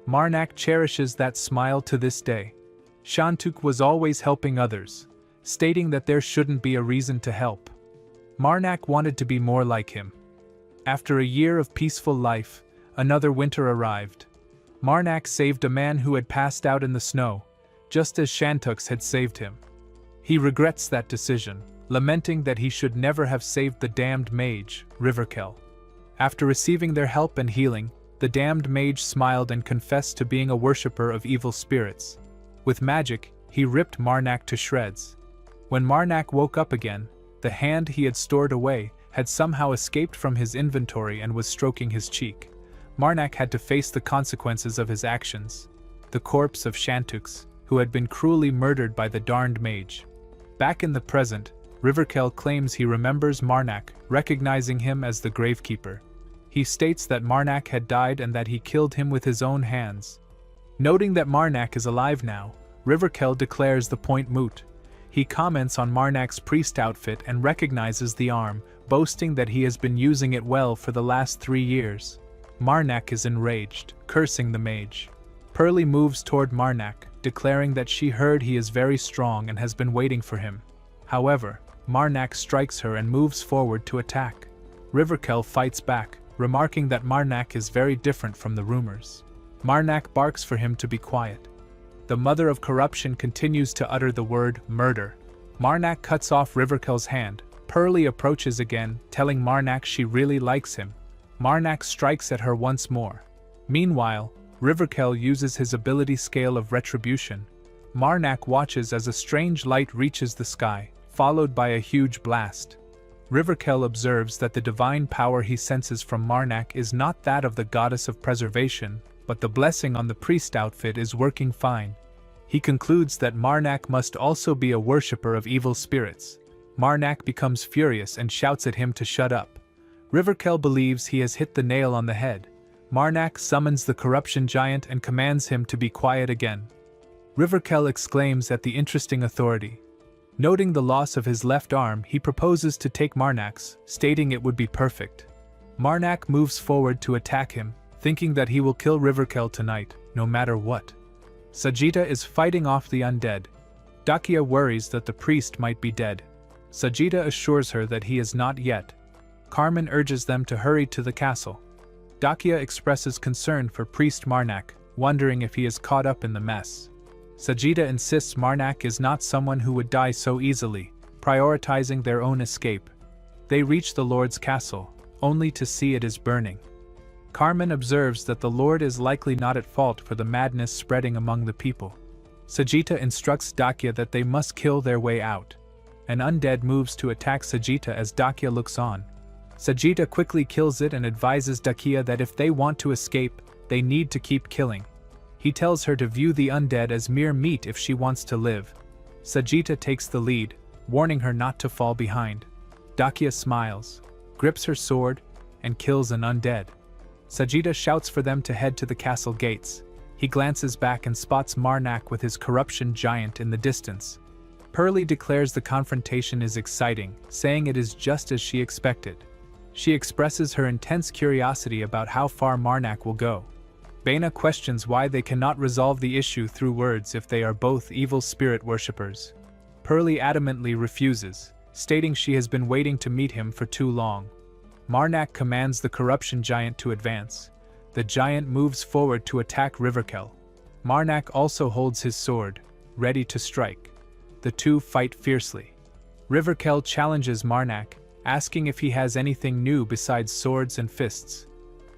Marnak cherishes that smile to this day. Shantux was always helping others, stating that there shouldn't be a reason to help. Marnak wanted to be more like him. After a year of peaceful life, another winter arrived. Marnak saved a man who had passed out in the snow, just as Shantux had saved him. He regrets that decision, lamenting that he should never have saved the damned mage, Riverkill. After receiving their help and healing, the damned mage smiled and confessed to being a worshipper of evil spirits. With magic, he ripped Marnak to shreds. When Marnak woke up again, the hand he had stored away had somehow escaped from his inventory and was stroking his cheek. Marnak had to face the consequences of his actions. The corpse of Shantux, who had been cruelly murdered by the darned mage. Back in the present, Riverkill claims he remembers Marnak, recognizing him as the gravekeeper. He states that Marnak had died and that he killed him with his own hands. Noting that Marnak is alive now, Riverkill declares the point moot. He comments on Marnak's priest outfit and recognizes the arm, boasting that he has been using it well for the last 3 years. Marnak is enraged, cursing the mage. Pearly moves toward Marnak, declaring that she heard he is very strong and has been waiting for him. However, Marnak strikes her and moves forward to attack. Riverkill fights back, remarking that Marnak is very different from the rumors. Marnak barks for him to be quiet. The mother of corruption continues to utter the word murder. Marnak cuts off Riverkel's hand. Pearly approaches again, telling Marnak she really likes him. Marnak strikes at her once more. Meanwhile, Riverkel uses his ability scale of retribution. Marnak watches as a strange light reaches the sky, followed by a huge blast. Riverkel observes that the divine power he senses from Marnak is not that of the goddess of preservation, but the blessing on the priest outfit is working fine. He concludes that Marnak must also be a worshipper of evil spirits. Marnak becomes furious and shouts at him to shut up. Riverkel believes he has hit the nail on the head. Marnak summons the corruption giant and commands him to be quiet again. Riverkel exclaims at the interesting authority. Noting the loss of his left arm, he proposes to take Marnak's, stating it would be perfect. Marnak moves forward to attack him, thinking that he will kill Riverkel tonight, no matter what. Sajita is fighting off the undead. Dakia worries that the priest might be dead. Sajita assures her that he is not yet. Carmen urges them to hurry to the castle. Dakia expresses concern for Priest Marnak, wondering if he is caught up in the mess. Sajita insists Marnak is not someone who would die so easily, prioritizing their own escape. They reach the Lord's castle, only to see it is burning. Carmen observes that the Lord is likely not at fault for the madness spreading among the people. Sajita instructs Dakia that they must kill their way out. An undead moves to attack Sajita as Dakia looks on. Sajita quickly kills it and advises Dakia that if they want to escape, they need to keep killing. He tells her to view the undead as mere meat if she wants to live. Sajita takes the lead, warning her not to fall behind. Dakia smiles, grips her sword, and kills an undead. Sajita shouts for them to head to the castle gates. He glances back and spots Marnak with his corruption giant in the distance. Pearly declares the confrontation is exciting, saying it is just as she expected. She expresses her intense curiosity about how far Marnak will go. Baina questions why they cannot resolve the issue through words if they are both evil spirit worshippers. Pearly adamantly refuses, stating she has been waiting to meet him for too long. Marnak commands the corruption giant to advance. The giant moves forward to attack Riverkel. Marnak also holds his sword, ready to strike. The two fight fiercely. Riverkel challenges Marnak, asking if he has anything new besides swords and fists.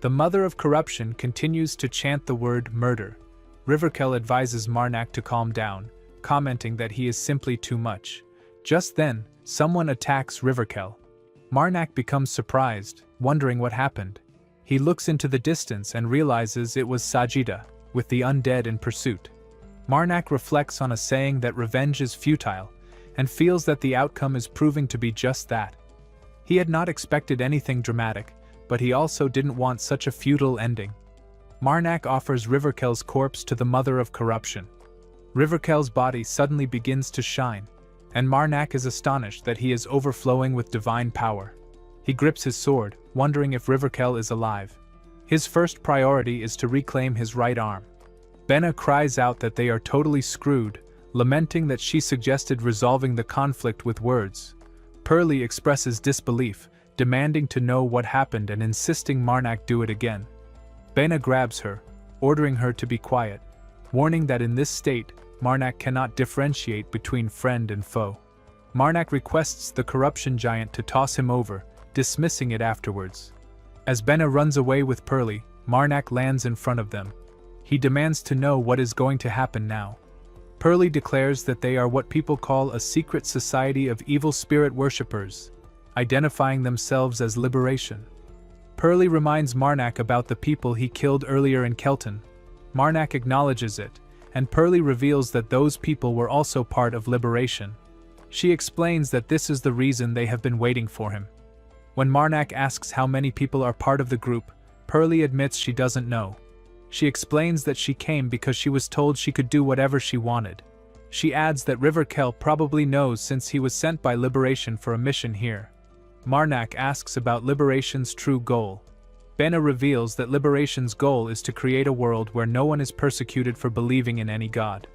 The mother of corruption continues to chant the word murder. Riverkel advises Marnak to calm down, commenting that he is simply too much. Just then, someone attacks Riverkel. Marnak becomes surprised, wondering what happened. He looks into the distance and realizes it was Sajita, with the undead in pursuit. Marnak reflects on a saying that revenge is futile, and feels that the outcome is proving to be just that. He had not expected anything dramatic, but he also didn't want such a futile ending. Marnak offers Riverkel's corpse to the mother of corruption. Riverkel's body suddenly begins to shine, and Marnak is astonished that he is overflowing with divine power. He grips his sword, wondering if Riverkel is alive. His first priority is to reclaim his right arm. Benna cries out that they are totally screwed, lamenting that she suggested resolving the conflict with words. Pearly expresses disbelief, demanding to know what happened and insisting Marnak do it again. Benna grabs her, ordering her to be quiet, warning that in this state, Marnak cannot differentiate between friend and foe. Marnak requests the corruption giant to toss him over, dismissing it afterwards. As Benna runs away with Pearly, Marnak lands in front of them. He demands to know what is going to happen now. Pearly declares that they are what people call a secret society of evil spirit worshippers, identifying themselves as Liberation. Pearly reminds Marnak about the people he killed earlier in Kelton. Marnak acknowledges it, and Pearly reveals that those people were also part of Liberation. She explains that this is the reason they have been waiting for him. When Marnak asks how many people are part of the group, Pearly admits she doesn't know. She explains that she came because she was told she could do whatever she wanted. She adds that Riverkel probably knows since he was sent by Liberation for a mission here. Marnak asks about Liberation's true goal. Benna reveals that Liberation's goal is to create a world where no one is persecuted for believing in any god.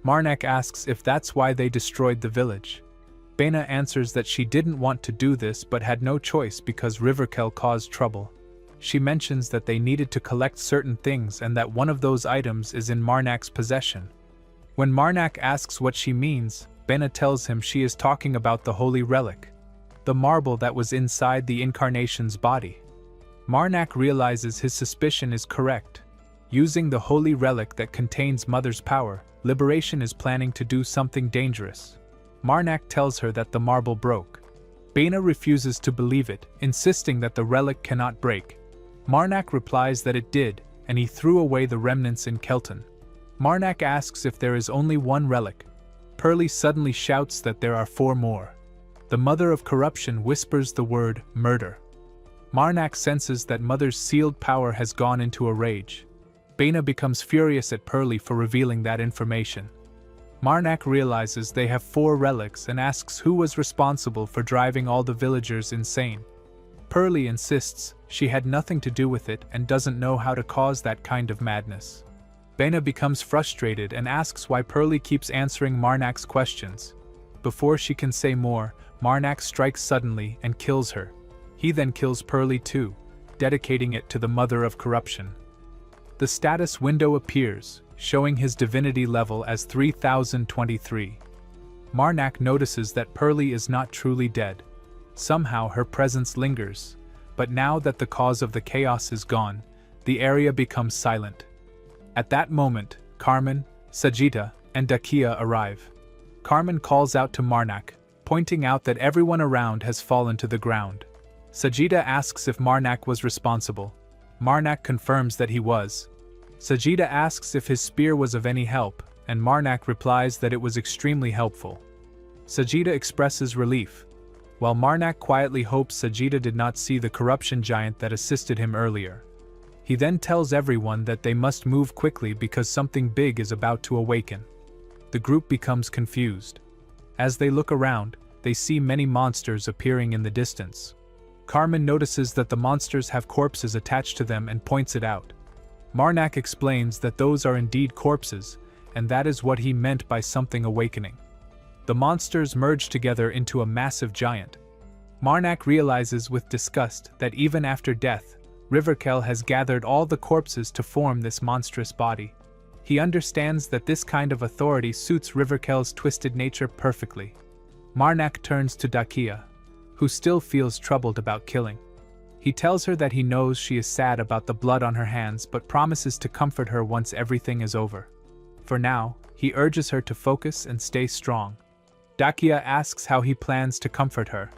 Marnak asks if that's why they destroyed the village. Benna answers that she didn't want to do this but had no choice because Riverkel caused trouble. She mentions that they needed to collect certain things and that one of those items is in Marnak's possession. When Marnak asks what she means, Bena tells him she is talking about the holy relic, the marble that was inside the incarnation's body. Marnak realizes his suspicion is correct. Using the holy relic that contains Mother's power, Liberation is planning to do something dangerous. Marnak tells her that the marble broke. Bena refuses to believe it, insisting that the relic cannot break. Marnak replies that it did, and he threw away the remnants in Kelton. Marnak asks if there is only one relic. Pearlie suddenly shouts that there are 4 more. The Mother of Corruption whispers the word murder. Marnak senses that Mother's sealed power has gone into a rage. Bena becomes furious at Pearlie for revealing that information. Marnak realizes they have 4 relics and asks who was responsible for driving all the villagers insane. Pearlie insists she had nothing to do with it and doesn't know how to cause that kind of madness. Bena becomes frustrated and asks why Pearlie keeps answering Marnak's questions. Before she can say more, Marnak strikes suddenly and kills her. He then kills Pearlie too, dedicating it to the Mother of Corruption. The status window appears, showing his divinity level as 3023. Marnak notices that Pearlie is not truly dead. Somehow her presence lingers, but now that the cause of the chaos is gone, the area becomes silent. At that moment, Carmen, Sajita, and Dakia arrive. Carmen calls out to Marnak, pointing out that everyone around has fallen to the ground. Sajita asks if Marnak was responsible. Marnak confirms that he was. Sajita asks if his spear was of any help, and Marnak replies that it was extremely helpful. Sajita expresses relief, while Marnak quietly hopes Sajita did not see the corruption giant that assisted him earlier. He then tells everyone that they must move quickly because something big is about to awaken. The group becomes confused. As they look around, they see many monsters appearing in the distance. Carmen notices that the monsters have corpses attached to them and points it out. Marnak explains that those are indeed corpses, and that is what he meant by something awakening. The monsters merge together into a massive giant. Marnak realizes with disgust that even after death, Riverkel has gathered all the corpses to form this monstrous body. He understands that this kind of authority suits Riverkel's twisted nature perfectly. Marnak turns to Dakia, who still feels troubled about killing. He tells her that he knows she is sad about the blood on her hands but promises to comfort her once everything is over. For now, he urges her to focus and stay strong. Dakia asks how he plans to comfort her.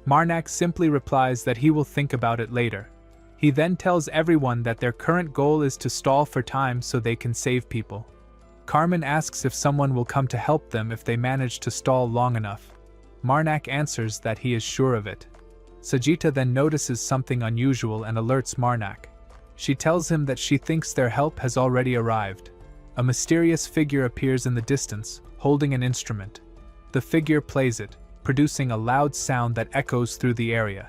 Marnak simply replies that he will think about it later. He then tells everyone that their current goal is to stall for time so they can save people. Carmen asks if someone will come to help them if they manage to stall long enough. Marnak answers that he is sure of it. Sajita then notices something unusual and alerts Marnak. She tells him that she thinks their help has already arrived. A mysterious figure appears in the distance, holding an instrument. The figure plays it, producing a loud sound that echoes through the area.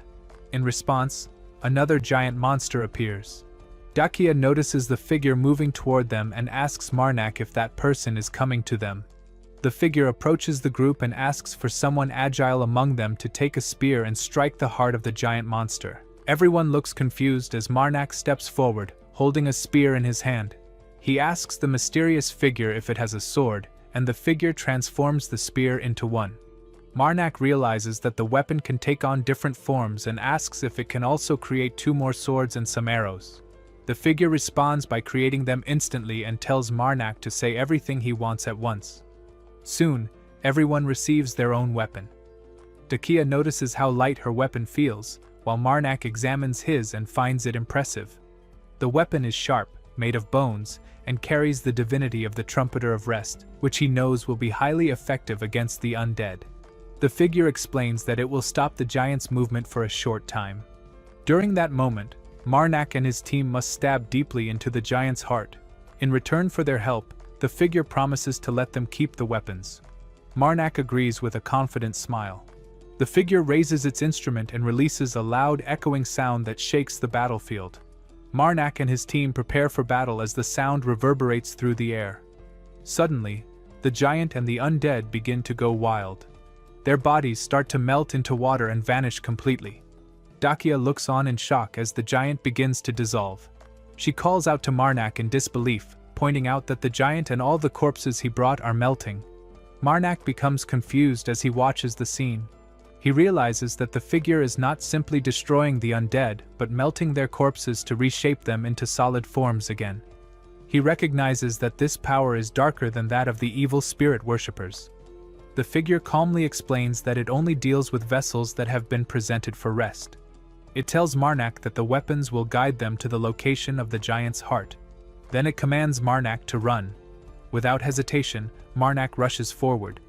In response, another giant monster appears. Dakia notices the figure moving toward them and asks Marnak if that person is coming to them. The figure approaches the group and asks for someone agile among them to take a spear and strike the heart of the giant monster. Everyone looks confused as Marnak steps forward, holding a spear in his hand. He asks the mysterious figure if it has a sword, and the figure transforms the spear into one. Marnak realizes that the weapon can take on different forms and asks if it can also create 2 more swords and some arrows. The figure responds by creating them instantly and tells Marnak to say everything he wants at once. Soon, everyone receives their own weapon. Dakia notices how light her weapon feels, while Marnak examines his and finds it impressive. The weapon is sharp, made of bones, and carries the divinity of the Trumpeter of Rest, which he knows will be highly effective against the undead. The figure explains that it will stop the giant's movement for a short time. During that moment, Marnak and his team must stab deeply into the giant's heart. In return for their help, the figure promises to let them keep the weapons. Marnak agrees with a confident smile. The figure raises its instrument and releases a loud echoing sound that shakes the battlefield. Marnak and his team prepare for battle as the sound reverberates through the air. Suddenly, the giant and the undead begin to go wild. Their bodies start to melt into water and vanish completely. Dakia looks on in shock as the giant begins to dissolve. She calls out to Marnak in disbelief, pointing out that the giant and all the corpses he brought are melting. Marnak becomes confused as he watches the scene. He realizes that the figure is not simply destroying the undead, but melting their corpses to reshape them into solid forms again. He recognizes that this power is darker than that of the evil spirit worshippers. The figure calmly explains that it only deals with vessels that have been presented for rest. It tells Marnak that the weapons will guide them to the location of the giant's heart. Then it commands Marnak to run. Without hesitation, Marnak rushes forward,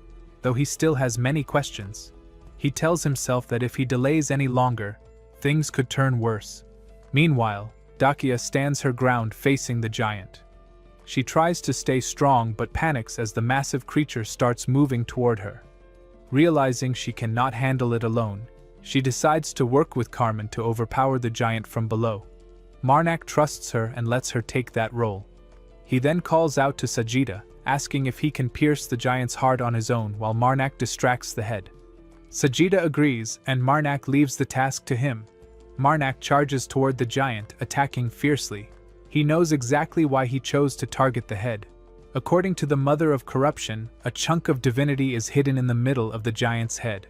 though he still has many questions. He tells himself that if he delays any longer, things could turn worse. Meanwhile, Dakia stands her ground facing the giant. She tries to stay strong but panics as the massive creature starts moving toward her. Realizing she cannot handle it alone, she decides to work with Carmen to overpower the giant from below. Marnak trusts her and lets her take that role. He then calls out to Sajida, asking if he can pierce the giant's heart on his own while Marnak distracts the head. Sajida agrees, and Marnak leaves the task to him. Marnak charges toward the giant, attacking fiercely. He knows exactly why he chose to target the head. According to the Mother of Corruption, a chunk of divinity is hidden in the middle of the giant's head.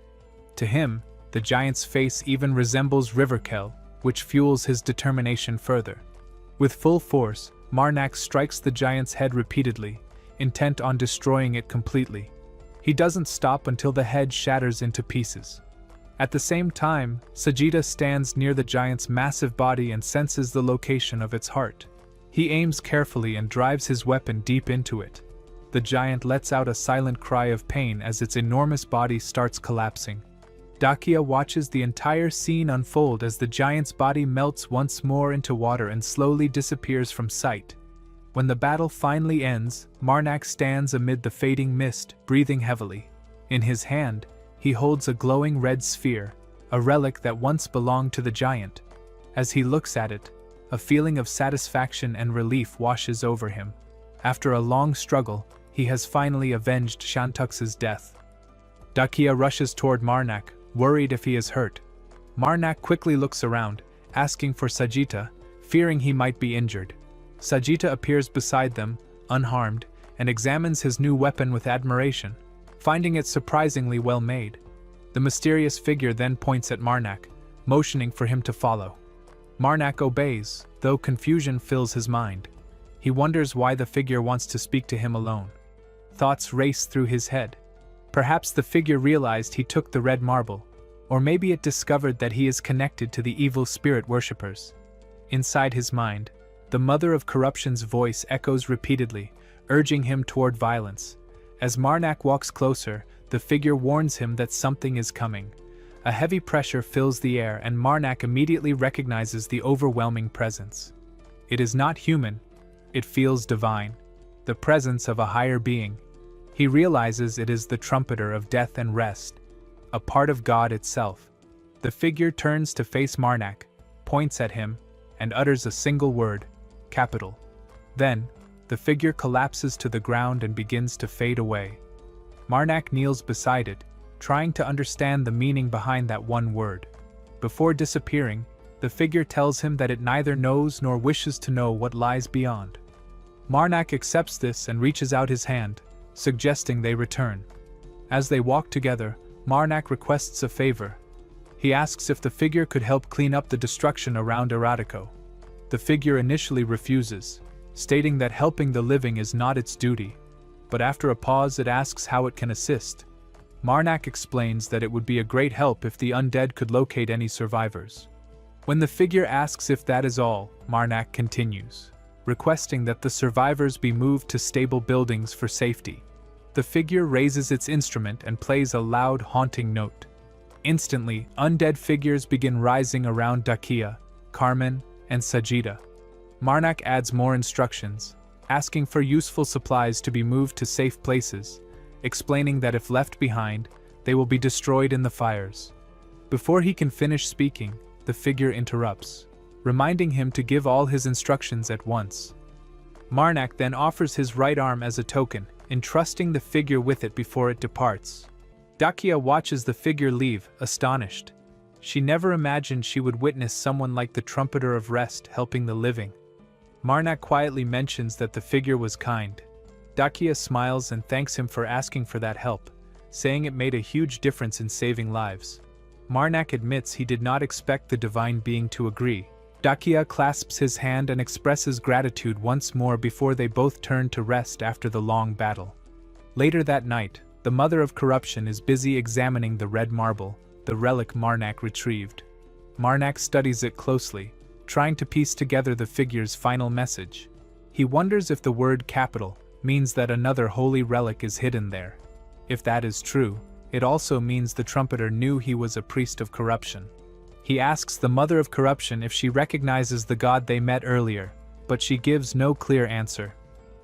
To him, the giant's face even resembles Riverkel, which fuels his determination further. With full force, Marnak strikes the giant's head repeatedly, intent on destroying it completely. He doesn't stop until the head shatters into pieces. At the same time, Sajida stands near the giant's massive body and senses the location of its heart. He aims carefully and drives his weapon deep into it. The giant lets out a silent cry of pain as its enormous body starts collapsing. Dakia watches the entire scene unfold as the giant's body melts once more into water and slowly disappears from sight. When the battle finally ends, Marnak stands amid the fading mist, breathing heavily. In his hand, he holds a glowing red sphere, a relic that once belonged to the giant. As he looks at it, a feeling of satisfaction and relief washes over him. After a long struggle, he has finally avenged Shantux's death. Dakia rushes toward Marnak, worried if he is hurt. Marnak quickly looks around, asking for Sajita, fearing he might be injured. Sajita appears beside them, unharmed, and examines his new weapon with admiration, finding it surprisingly well made. The mysterious figure then points at Marnak, motioning for him to follow. Marnak obeys, though confusion fills his mind. He wonders why the figure wants to speak to him alone. Thoughts race through his head. Perhaps the figure realized he took the red marble, or maybe it discovered that he is connected to the evil spirit worshippers. Inside his mind, the Mother of Corruption's voice echoes repeatedly, urging him toward violence. As Marnak walks closer, the figure warns him that something is coming. A heavy pressure fills the air and Marnak immediately recognizes the overwhelming presence. It is not human, it feels divine, the presence of a higher being. He realizes it is the trumpeter of death and rest, a part of God itself. The figure turns to face Marnak, points at him, and utters a single word, capital. Then, the figure collapses to the ground and begins to fade away. Marnak kneels beside it, trying to understand the meaning behind that one word. Before disappearing, the figure tells him that it neither knows nor wishes to know what lies beyond. Marnak accepts this and reaches out his hand, suggesting they return. As they walk together, Marnak requests a favor. He asks if the figure could help clean up the destruction around Eratico. The figure initially refuses, stating that helping the living is not its duty, but after a pause it asks how it can assist. Marnak explains that it would be a great help if the undead could locate any survivors. When the figure asks if that is all, Marnak continues, requesting that the survivors be moved to stable buildings for safety. The figure raises its instrument and plays a loud, haunting note. Instantly, undead figures begin rising around Dakia, Carmen, and Sajida. Marnak adds more instructions, asking for useful supplies to be moved to safe places, explaining that if left behind, they will be destroyed in the fires. Before he can finish speaking, the figure interrupts, reminding him to give all his instructions at once. Marnak then offers his right arm as a token, entrusting the figure with it before it departs. Dakia watches the figure leave, astonished. She never imagined she would witness someone like the Trumpeter of Rest helping the living. Marnak quietly mentions that the figure was kind. Dakia smiles and thanks him for asking for that help, saying it made a huge difference in saving lives. Marnak admits he did not expect the divine being to agree. Dakia clasps his hand and expresses gratitude once more before they both turn to rest after the long battle. Later that night, the Mother of Corruption is busy examining the red marble, the relic Marnak retrieved. Marnak studies it closely, trying to piece together the figure's final message. He wonders if the word capital means that another holy relic is hidden there. If that is true, it also means the trumpeter knew he was a priest of corruption. He asks the Mother of Corruption if she recognizes the god they met earlier, but she gives no clear answer.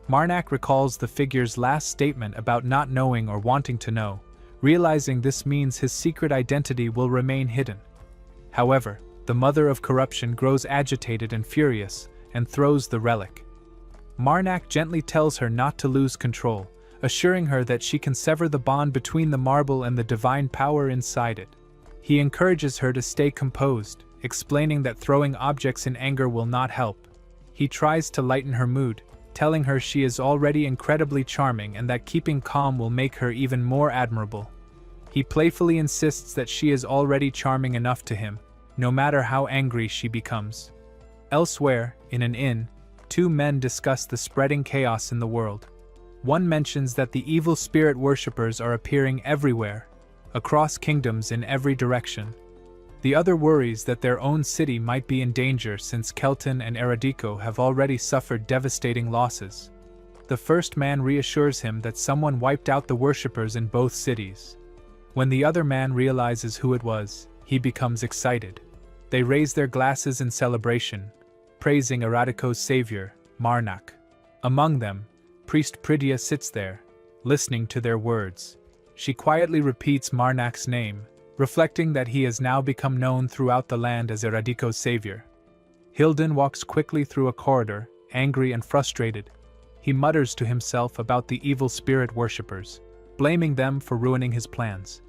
Marnak recalls the figure's last statement about not knowing or wanting to know, realizing this means his secret identity will remain hidden. However, the Mother of Corruption grows agitated and furious, and throws the relic. Marnak gently tells her not to lose control, assuring her that she can sever the bond between the marble and the divine power inside it. He encourages her to stay composed, explaining that throwing objects in anger will not help. He tries to lighten her mood, telling her she is already incredibly charming and that keeping calm will make her even more admirable. He playfully insists that she is already charming enough to him, no matter how angry she becomes. Elsewhere, in an inn, two men discuss the spreading chaos in the world. One mentions that the evil spirit worshippers are appearing everywhere, across kingdoms in every direction. The other worries that their own city might be in danger since Kelton and Eradiko have already suffered devastating losses. The first man reassures him that someone wiped out the worshippers in both cities. When the other man realizes who it was, he becomes excited. They raise their glasses in celebration, praising Eradiko's savior, Marnak. Among them, Priest Pridya sits there, listening to their words. She quietly repeats Marnak's name, reflecting that he has now become known throughout the land as Eradiko's savior. Hilden walks quickly through a corridor, angry and frustrated. He mutters to himself about the evil spirit worshippers, blaming them for ruining his plans.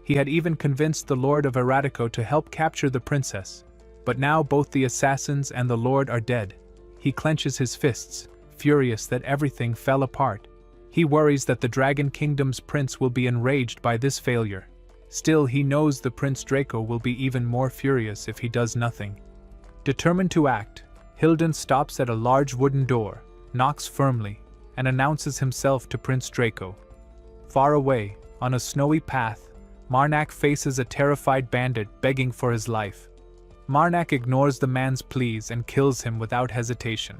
He had even convinced the Lord of Eradiko to help capture the princess, but now both the assassins and the Lord are dead. He clenches his fists, furious that everything fell apart. He worries that the Dragon Kingdom's prince will be enraged by this failure. Still, he knows the Prince Draco will be even more furious if he does nothing. Determined to act, Hilden stops at a large wooden door, knocks firmly, and announces himself to Prince Draco. Far away, on a snowy path, Marnak faces a terrified bandit begging for his life. Marnak ignores the man's pleas and kills him without hesitation.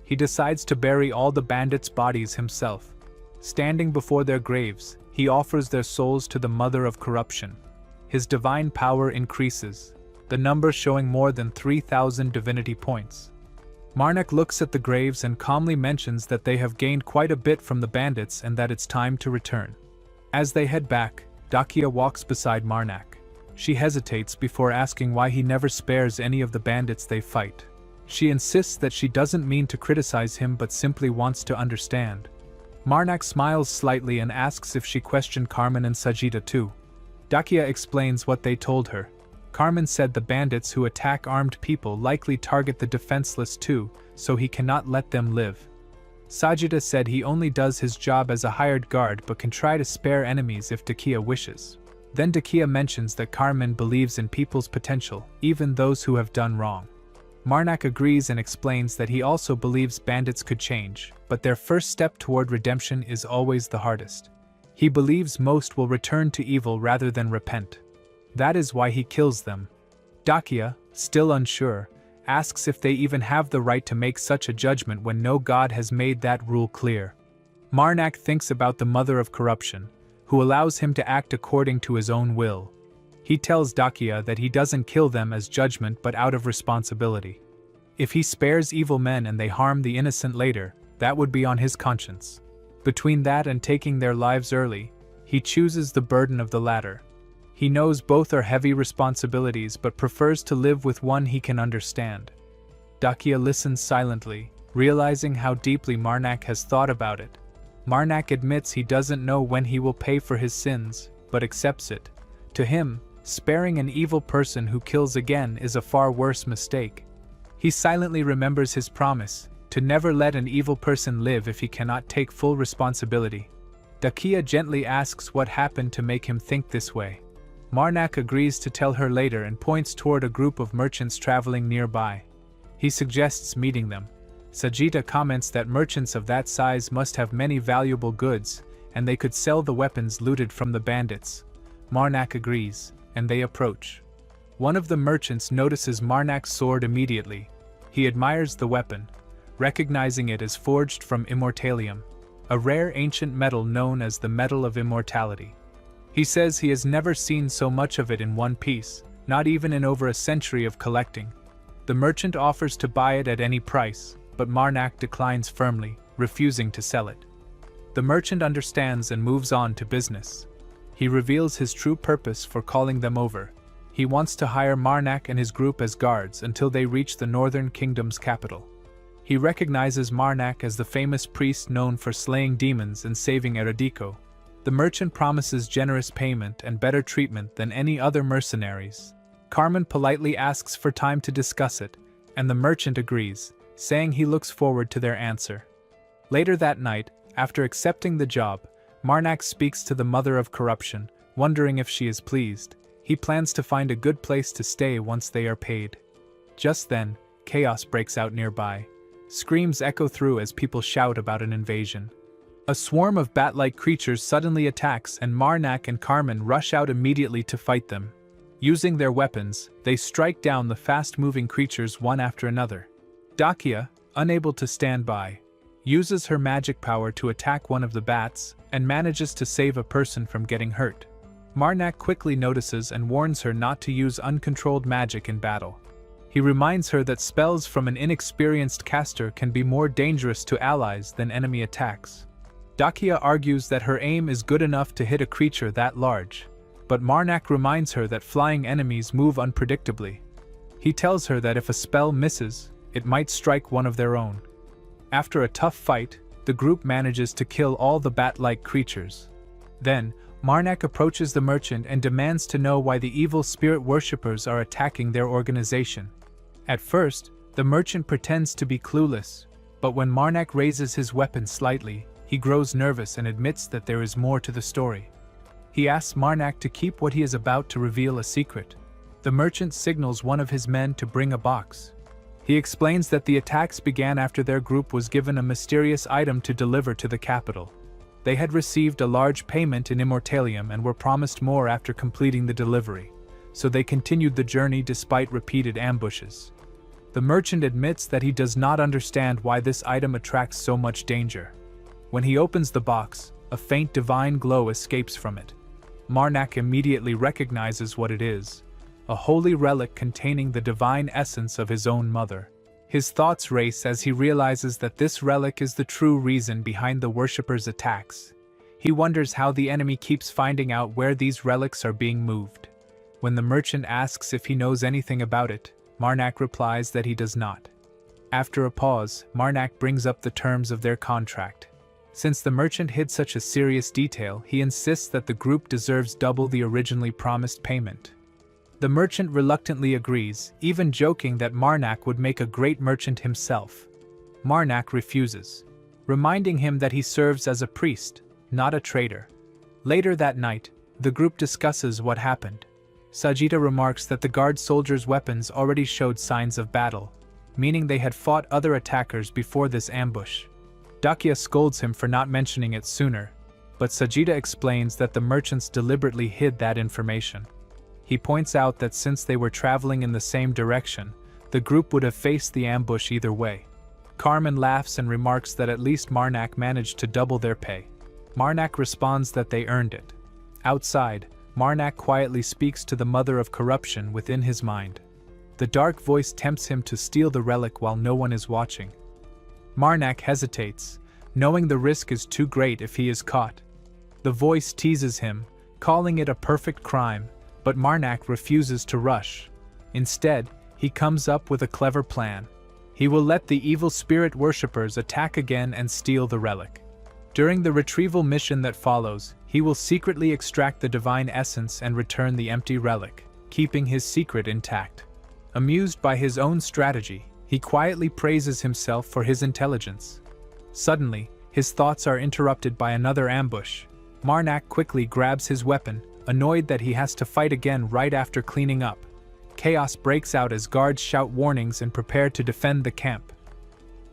He decides to bury all the bandits' bodies himself. Standing before their graves, he offers their souls to the Mother of Corruption. His divine power increases, the number showing more than 3,000 divinity points. Marnak looks at the graves and calmly mentions that they have gained quite a bit from the bandits and that it's time to return. As they head back, Dakia walks beside Marnak. She hesitates before asking why he never spares any of the bandits they fight. She insists that she doesn't mean to criticize him but simply wants to understand. Marnak smiles slightly and asks if she questioned Carmen and Sajida too. Dakia explains what they told her. Carmen said the bandits who attack armed people likely target the defenseless too, so he cannot let them live. Sajida said he only does his job as a hired guard but can try to spare enemies if Dakia wishes. Then Dakia mentions that Carmen believes in people's potential, even those who have done wrong. Marnak agrees and explains that he also believes bandits could change, but their first step toward redemption is always the hardest. He believes most will return to evil rather than repent. That is why he kills them. Dakia, still unsure, asks if they even have the right to make such a judgment when no god has made that rule clear. Marnak thinks about the Mother of Corruption, who allows him to act according to his own will. He tells Dakia that he doesn't kill them as judgment but out of responsibility. If he spares evil men and they harm the innocent later, that would be on his conscience. Between that and taking their lives early, he chooses the burden of the latter. He knows both are heavy responsibilities but prefers to live with one he can understand. Dakia listens silently, realizing how deeply Marnak has thought about it. Marnak admits he doesn't know when he will pay for his sins, but accepts it. To him, sparing an evil person who kills again is a far worse mistake. He silently remembers his promise, to never let an evil person live if he cannot take full responsibility. Dakia gently asks what happened to make him think this way. Marnak agrees to tell her later and points toward a group of merchants traveling nearby. He suggests meeting them. Sajita comments that merchants of that size must have many valuable goods, and they could sell the weapons looted from the bandits. Marnak agrees, and they approach. One of the merchants notices Marnak's sword immediately. He admires the weapon, recognizing it as forged from immortalium, a rare ancient metal known as the Metal of Immortality. He says he has never seen so much of it in one piece, not even in over a century of collecting. The merchant offers to buy it at any price, but Marnak declines firmly, refusing to sell it. The merchant understands and moves on to business. He reveals his true purpose for calling them over. He wants to hire Marnak and his group as guards until they reach the Northern Kingdom's capital. He recognizes Marnak as the famous priest known for slaying demons and saving Erudiko. The merchant promises generous payment and better treatment than any other mercenaries. Carmen politely asks for time to discuss it, and the merchant agrees, saying he looks forward to their answer. Later that night, after accepting the job, Marnak speaks to the mother of corruption, wondering if she is pleased. He plans to find a good place to stay once they are paid. Just then, chaos breaks out nearby. Screams echo through as people shout about an invasion. A swarm of bat-like creatures suddenly attacks and Marnak and Carmen rush out immediately to fight them. Using their weapons, they strike down the fast-moving creatures one after another. Dakia, unable to stand by, uses her magic power to attack one of the bats and manages to save a person from getting hurt. Marnak quickly notices and warns her not to use uncontrolled magic in battle. He reminds her that spells from an inexperienced caster can be more dangerous to allies than enemy attacks. Dakia argues that her aim is good enough to hit a creature that large, but Marnak reminds her that flying enemies move unpredictably. He tells her that if a spell misses, it might strike one of their own. After a tough fight, the group manages to kill all the bat-like creatures. Then, Marnak approaches the merchant and demands to know why the evil spirit worshippers are attacking their organization. At first, the merchant pretends to be clueless, but when Marnak raises his weapon slightly, he grows nervous and admits that there is more to the story. He asks Marnak to keep what he is about to reveal a secret. The merchant signals one of his men to bring a box. He explains that the attacks began after their group was given a mysterious item to deliver to the capital. They had received a large payment in immortalium and were promised more after completing the delivery, so they continued the journey despite repeated ambushes. The merchant admits that he does not understand why this item attracts so much danger. When he opens the box, a faint divine glow escapes from it. Marnak immediately recognizes what it is, a holy relic containing the divine essence of his own mother. His thoughts race as he realizes that this relic is the true reason behind the worshippers' attacks. He wonders how the enemy keeps finding out where these relics are being moved. When the merchant asks if he knows anything about it, Marnak replies that he does not. After a pause, Marnak brings up the terms of their contract. Since the merchant hid such a serious detail, he insists that the group deserves double the originally promised payment. The merchant reluctantly agrees, even joking that Marnak would make a great merchant himself. Marnak refuses, reminding him that he serves as a priest, not a trader. Later that night, the group discusses what happened. Sajita remarks that the guard soldiers' weapons already showed signs of battle, meaning they had fought other attackers before this ambush. Dakia scolds him for not mentioning it sooner, but Sajita explains that the merchants deliberately hid that information. He points out that since they were traveling in the same direction, the group would have faced the ambush either way. Carmen laughs and remarks that at least Marnak managed to double their pay. Marnak responds that they earned it. Outside, Marnak quietly speaks to the mother of corruption within his mind. The dark voice tempts him to steal the relic while no one is watching. Marnak hesitates, knowing the risk is too great if he is caught. The voice teases him, calling it a perfect crime, but Marnak refuses to rush. Instead, he comes up with a clever plan. He will let the evil spirit worshippers attack again and steal the relic. During the retrieval mission that follows, he will secretly extract the divine essence and return the empty relic, keeping his secret intact. Amused by his own strategy, he He quietly praises himself for his intelligence. Suddenly, his thoughts are interrupted by another ambush. Marnak quickly grabs his weapon, annoyed that he has to fight again right after cleaning up. Chaos breaks out as guards shout warnings and prepare to defend the camp.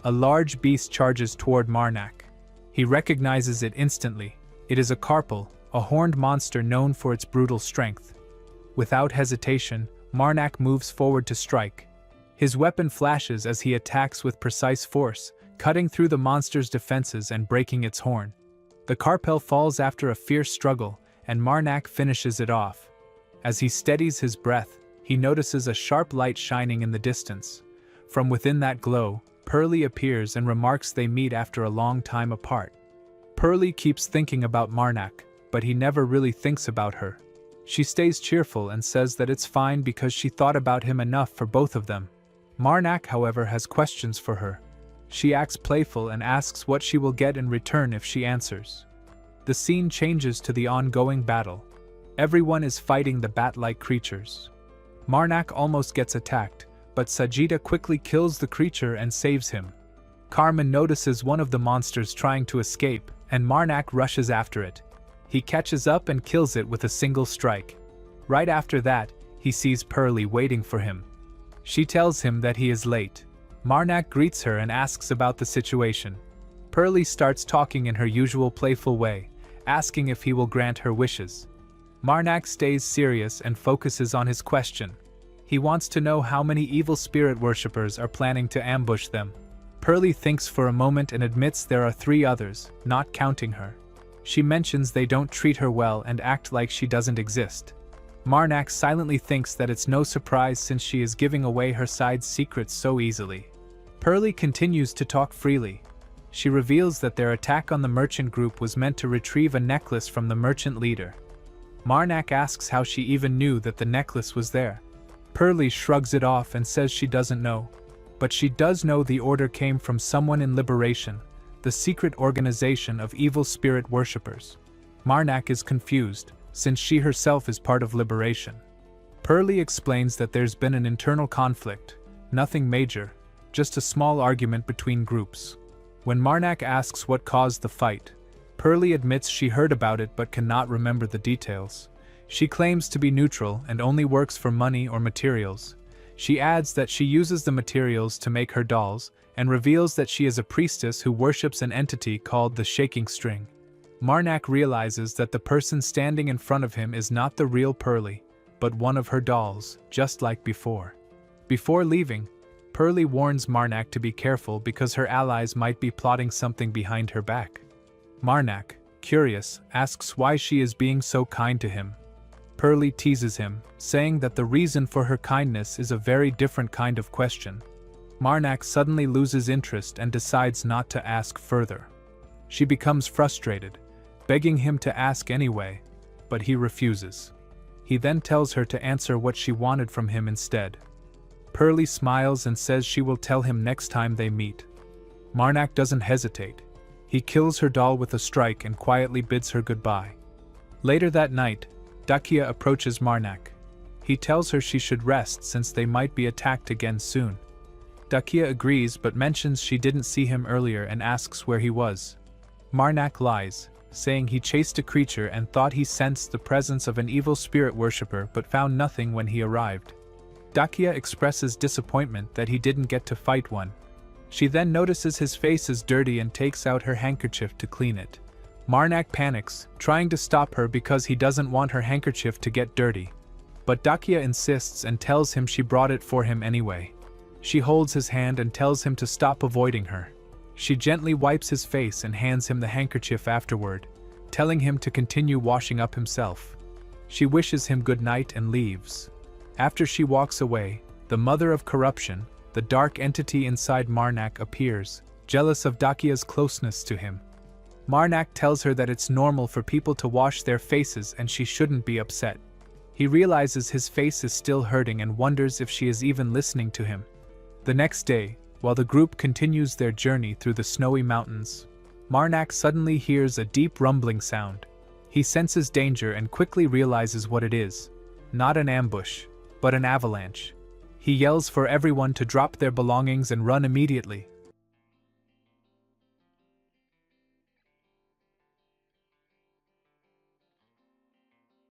A large beast charges toward Marnak. He recognizes it instantly. It is a Karpal, a horned monster known for its brutal strength. Without hesitation, Marnak moves forward to strike. His weapon flashes as he attacks with precise force, cutting through the monster's defenses and breaking its horn. The Karpal falls after a fierce struggle, and Marnak finishes it off. As he steadies his breath, he notices a sharp light shining in the distance. From within that glow, Pearly appears and remarks they meet after a long time apart. Pearly keeps thinking about Marnak, but he never really thinks about her. She stays cheerful and says that it's fine because she thought about him enough for both of them. Marnak, however, has questions for her. She acts playful and asks what she will get in return if she answers. The scene changes to the ongoing battle. Everyone is fighting the bat-like creatures. Marnak almost gets attacked, but Sajida quickly kills the creature and saves him. Carmen notices one of the monsters trying to escape, and Marnak rushes after it. He catches up and kills it with a single strike. Right after that, he sees Pearly waiting for him. She tells him that he is late. Marnak greets her and asks about the situation. Pearly starts talking in her usual playful way, asking if he will grant her wishes. Marnak stays serious and focuses on his question. He wants to know how many evil spirit worshippers are planning to ambush them. Pearly thinks for a moment and admits there are 3 others, not counting her. She mentions they don't treat her well and act like she doesn't exist. Marnak silently thinks that it's no surprise since she is giving away her side's secrets so easily. Pearly continues to talk freely. She reveals that their attack on the merchant group was meant to retrieve a necklace from the merchant leader. Marnak asks how she even knew that the necklace was there. Pearly shrugs it off and says she doesn't know. But she does know the order came from someone in Liberation, the secret organization of evil spirit worshippers. Marnak is confused, since she herself is part of Liberation. Pearly explains that there's been an internal conflict, nothing major, just a small argument between groups. When Marnak asks what caused the fight, Pearly admits she heard about it but cannot remember the details. She claims to be neutral and only works for money or materials. She adds that she uses the materials to make her dolls, and reveals that she is a priestess who worships an entity called the Shaking String. Marnak realizes that the person standing in front of him is not the real Pearly, but one of her dolls, just like before. Before leaving, Pearly warns Marnak to be careful because her allies might be plotting something behind her back. Marnak, curious, asks why she is being so kind to him. Pearly teases him, saying that the reason for her kindness is a very different kind of question. Marnak suddenly loses interest and decides not to ask further. She becomes frustrated, begging him to ask anyway, but he refuses. He then tells her to answer what she wanted from him instead. Pearly smiles and says she will tell him next time they meet. Marnak doesn't hesitate. He kills her doll with a strike and quietly bids her goodbye. Later that night, Dakia approaches Marnak. He tells her she should rest since they might be attacked again soon. Dakia agrees but mentions she didn't see him earlier and asks where he was. Marnak lies, saying he chased a creature and thought he sensed the presence of an evil spirit worshipper but found nothing when he arrived. Dakia expresses disappointment that he didn't get to fight one. She then notices his face is dirty and takes out her handkerchief to clean it. Marnak panics, trying to stop her because he doesn't want her handkerchief to get dirty. But Dakia insists and tells him she brought it for him anyway. She holds his hand and tells him to stop avoiding her. She gently wipes his face and hands him the handkerchief afterward, telling him to continue washing up himself. She wishes him good night and leaves. After she walks away, the mother of corruption, the dark entity inside Marnak, appears, jealous of Dakia's closeness to him. Marnak tells her that it's normal for people to wash their faces and she shouldn't be upset. He realizes his face is still hurting and wonders if she is even listening to him. The next day, while the group continues their journey through the snowy mountains, Marnak suddenly hears a deep rumbling sound. He senses danger and quickly realizes what it is. Not an ambush, but an avalanche. He yells for everyone to drop their belongings and run immediately.